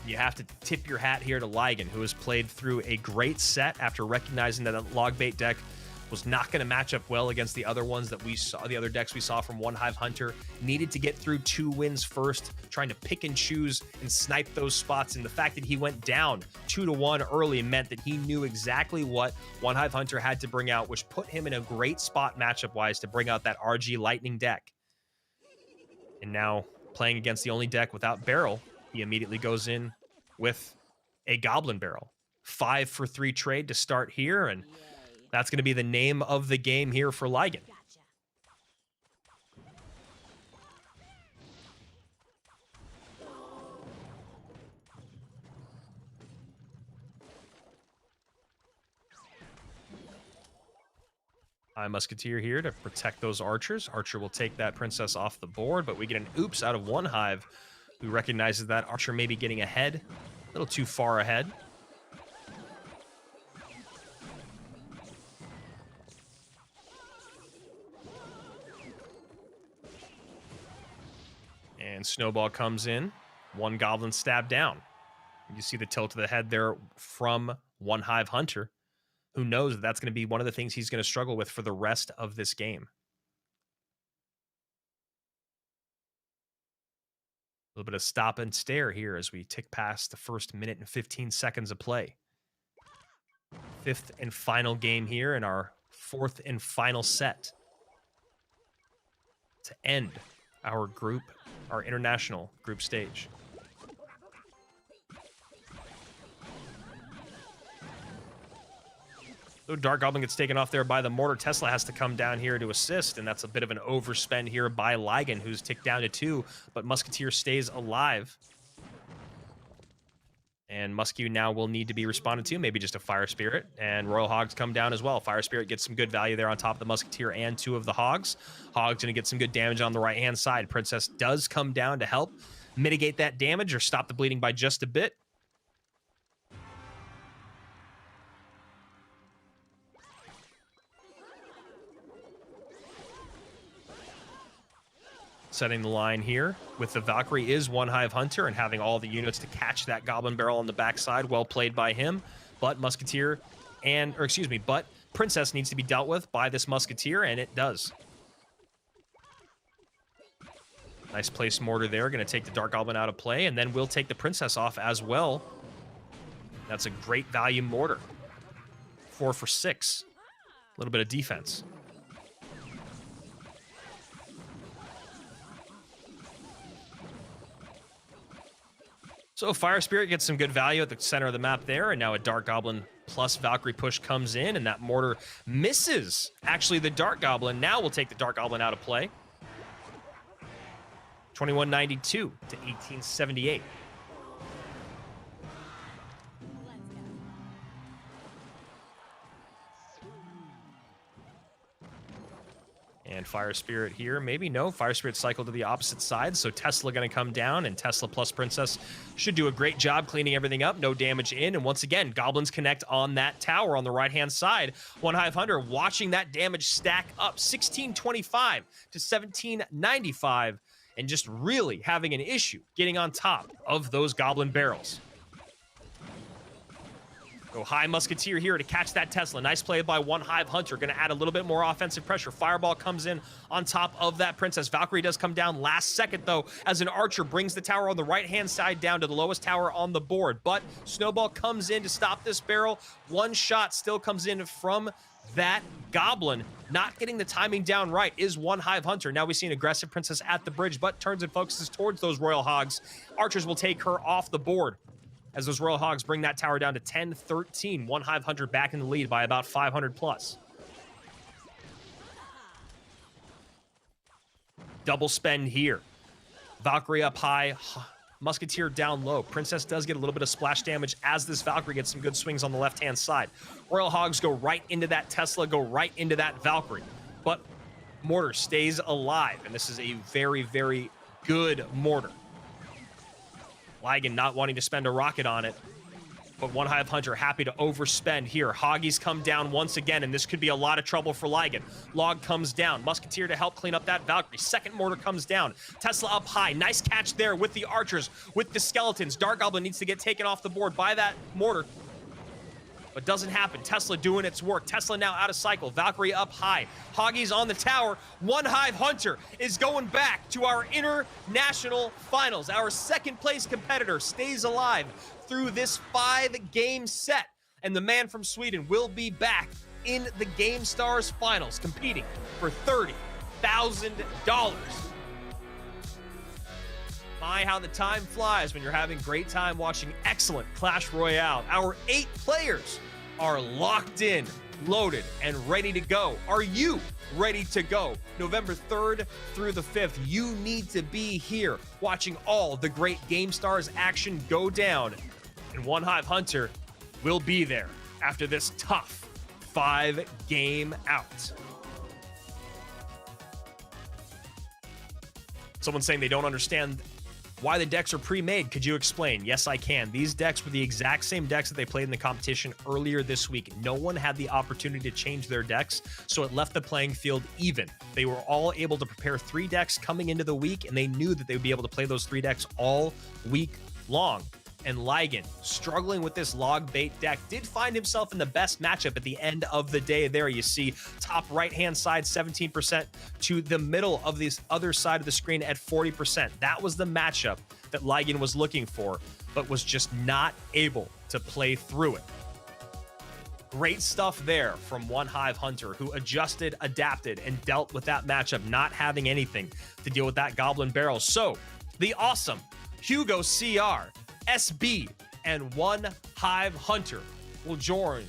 You have to tip your hat here to Lygan, who has played through a great set after recognizing that a log bait deck was not going to match up well against the other ones that we saw, the other decks we saw from One Hive Hunter. Needed to get through 2 wins first, trying to pick and choose and snipe those spots. And the fact that he went down 2-1 early meant that he knew exactly what One Hive Hunter had to bring out, which put him in a great spot matchup-wise to bring out that RG Lightning deck. And now, playing against the only deck without Barrel, he immediately goes in with a Goblin Barrel. 5-for-3 trade to start here, and that's going to be the name of the game here for Ligon. Musketeer here to protect those archers. Archer will take that princess off the board, but we get an oops out of one hive who recognizes that archer may be getting ahead, a little too far ahead. And Snowball comes in, one goblin stab down. You see the tilt of the head there from one hive hunter, who knows that that's going to be one of the things he's going to struggle with for the rest of this game. A little bit of stop and stare here as we tick past the first minute and 15 seconds of play. Fifth and final game here in our fourth and final set to end our group, our international group stage. So Dark Goblin gets taken off there by the mortar. Tesla has to come down here to assist, and that's a bit of an overspend here by Ligon, who's ticked down to 2, but Musketeer stays alive. And Musketeer now will need to be responded to, maybe just a Fire Spirit, and Royal Hogs come down as well. Fire Spirit gets some good value there on top of the Musketeer and 2 of the Hogs. Hogs going to get some good damage on the right-hand side. Princess does come down to help mitigate that damage or stop the bleeding by just a bit. Setting the line here with the Valkyrie is one hive hunter and having all the units to catch that goblin barrel on the backside. Well played by him, but Musketeer but Princess needs to be dealt with by this Musketeer, and it does. Nice place mortar there, going to take the Dark Goblin out of play, and then we'll take the Princess off as well. That's a great value mortar. 4 for 6. A little bit of defense. So Fire Spirit gets some good value at the center of the map there, and now a Dark Goblin plus Valkyrie push comes in, and that mortar misses actually the Dark Goblin. Now we'll take the Dark Goblin out of play. 2192 to 1878. And Fire Spirit here, maybe no. Fire Spirit cycled to the opposite side, so Tesla going to come down, and Tesla plus Princess should do a great job cleaning everything up. No damage in, and once again, Goblins connect on that tower on the right-hand side. One Hive Hunter watching that damage stack up, 1625 to 1795, and just really having an issue getting on top of those Goblin barrels. Go high Musketeer here to catch that Tesla. Nice play by one Hive Hunter. Going to add a little bit more offensive pressure. Fireball comes in on top of that Princess. Valkyrie does come down last second, though, as an Archer brings the tower on the right-hand side down to the lowest tower on the board. But Snowball comes in to stop this barrel. One shot still comes in from that Goblin. Not getting the timing down right is one Hive Hunter. Now we see an aggressive Princess at the bridge, but turns and focuses towards those Royal Hogs. Archers will take her off the board, as those Royal Hogs bring that tower down to 10-13. One Hive Hunter back in the lead by about 500 plus. Double spend here. Valkyrie up high, Musketeer down low. Princess does get a little bit of splash damage as this Valkyrie gets some good swings on the left-hand side. Royal Hogs go right into that Tesla, go right into that Valkyrie. But Mortar stays alive, and this is a very, very good Mortar. Ligon not wanting to spend a rocket on it, but one Hive Hunter happy to overspend here. Hoggies come down once again, and this could be a lot of trouble for Ligon. Log comes down. Musketeer to help clean up that Valkyrie. Second mortar comes down. Tesla up high. Nice catch there with the archers, with the skeletons. Dark Goblin needs to get taken off the board by that mortar, but doesn't happen. Tesla doing its work. Tesla now out of cycle. Valkyrie up high. Hoggies on the tower. One Hive Hunter is going back to our international finals. Our second place competitor stays alive through this 5-game set. And the man from Sweden will be back in the Gamestars finals, competing for $30,000. My, how the time flies when you're having great time watching excellent Clash Royale. Our 8 players are locked in, loaded, and ready to go. Are you ready to go? November 3rd through the 5th, you need to be here watching all the great GameStars action go down. And One Hive Hunter will be there after this tough 5-game out. Someone's saying they don't understand why the decks are pre-made. Could you explain? Yes, I can. These decks were the exact same decks that they played in the competition earlier this week. No one had the opportunity to change their decks, so it left the playing field even. They were all able to prepare 3 decks coming into the week, and they knew that they would be able to play those 3 decks all week long. And Ligan, struggling with this log bait deck, did find himself in the best matchup at the end of the day. There you see top right-hand side 17% to the middle of this other side of the screen at 40%. That was the matchup that Ligan was looking for, but was just not able to play through it. Great stuff there from One Hive Hunter, who adjusted, adapted, and dealt with that matchup, not having anything to deal with that Goblin Barrel. So, the awesome Hugo CR, SB, and One Hive Hunter will join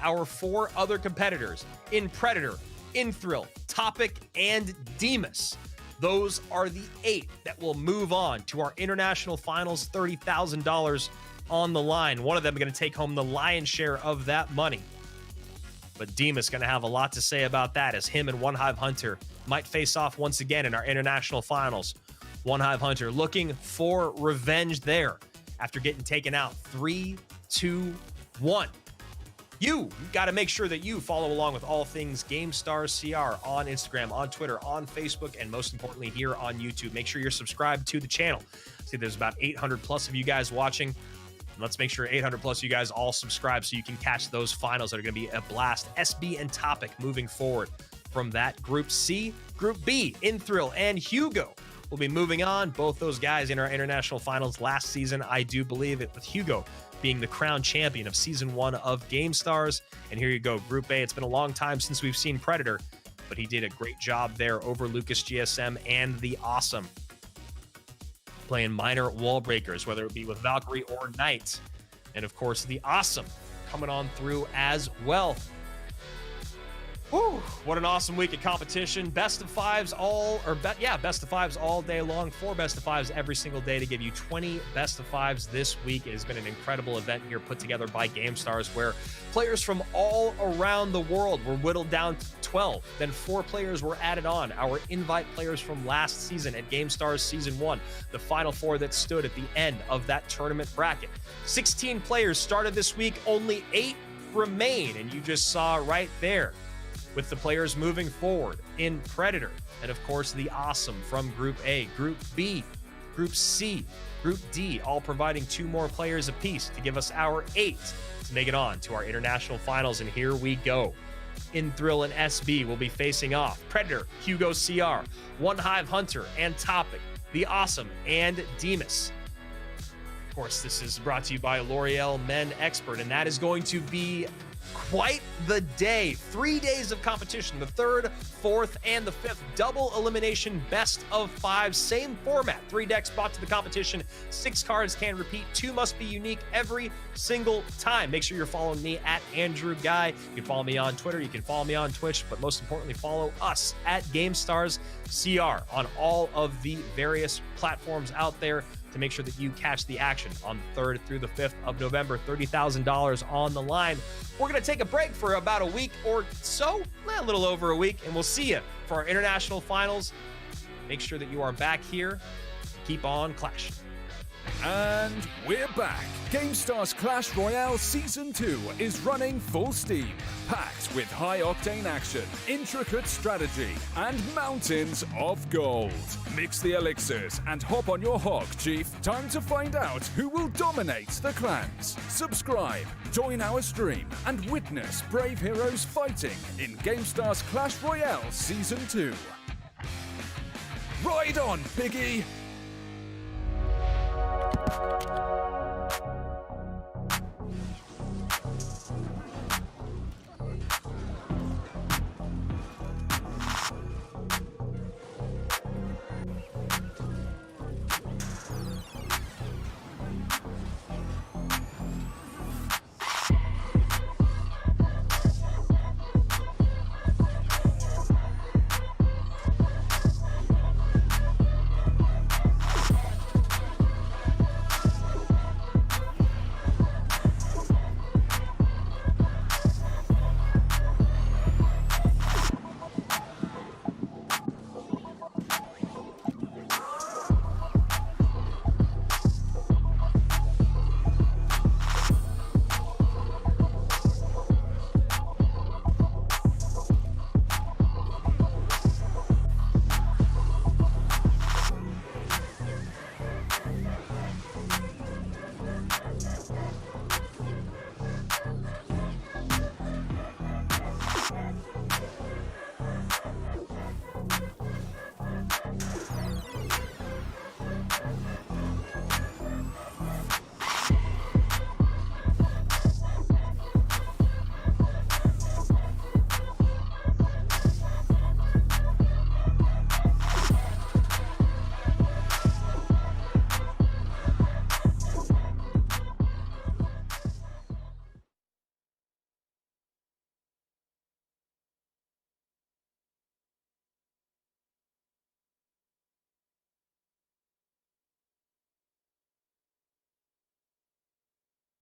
our 4 other competitors in Predator, Inthrill, Topic, and Demas. Those are the 8 that will move on to our international finals, $30,000 on the line. One of them going to take home the lion's share of that money. But Demas going to have a lot to say about that, as him and One Hive Hunter might face off once again in our international finals. One Hive Hunter looking for revenge there after getting taken out 3-2-1. You got to make sure that you follow along with all things GameStars CR on Instagram, on Twitter, on Facebook, and most importantly here on YouTube. Make sure you're subscribed to the channel. See, there's about 800 plus of you guys watching. Let's make sure 800 plus you guys all subscribe so you can catch those finals that are going to be a blast. SB and Topic moving forward from that Group C. Group B, Inthrill and Hugo will be moving on. Both those guys in our international finals last season, I do believe it, with Hugo being the crown champion of Season 1 of GameStars. And here you go, Group A. It's been a long time since we've seen Predator, but he did a great job there over Lucas GSM and the Awesome, playing minor wall breakers, whether it be with Valkyrie or Knight. And of course, the Awesome coming on through as well. Whew, what an awesome week of competition. Best of fives best of fives all day long. 4 best of fives every single day to give you 20 best of fives this week. It has been an incredible event here put together by GameStars, where players from all around the world were whittled down to 12. Then 4 players were added on. Our invite players from last season at GameStars Season 1, the final 4 that stood at the end of that tournament bracket. 16 players started this week, only 8 remain, and you just saw right there with the players moving forward in Predator, and of course the Awesome from Group A, Group B, Group C, Group D, all providing 2 more players apiece to give us our 8 to make it on to our international finals. And here we go. Inthrill and SB will be facing off. Predator, Hugo CR, One Hive Hunter, and Topic, the Awesome, and Demas. Of course, this is brought to you by L'Oreal Men Expert, and that is going to be quite the day. 3 days of competition, the 3rd, 4th, and the 5th. Double elimination, best of 5, same format. 3 decks brought to the competition. 6 cards can repeat. 2 must be unique every single time. Make sure you're following me at Andrew Guy. You can follow me on Twitter. You can follow me on Twitch, but most importantly, follow us at GameStars CR on all of the various platforms out there to make sure that you catch the action on the 3rd through the 5th of November. $30,000 on the line. We're going to take a break for about a week or so, a little over a week, and we'll see you for our international finals. Make sure that you are back here. Keep on clashing. And we're back. GameStars Clash Royale Season 2 is running full steam, packed with high-octane action, intricate strategy, and mountains of gold. Mix the elixirs and hop on your hog, Chief. Time to find out who will dominate the clans. Subscribe, join our stream, and witness brave heroes fighting in GameStars Clash Royale Season 2. Ride on, Piggy!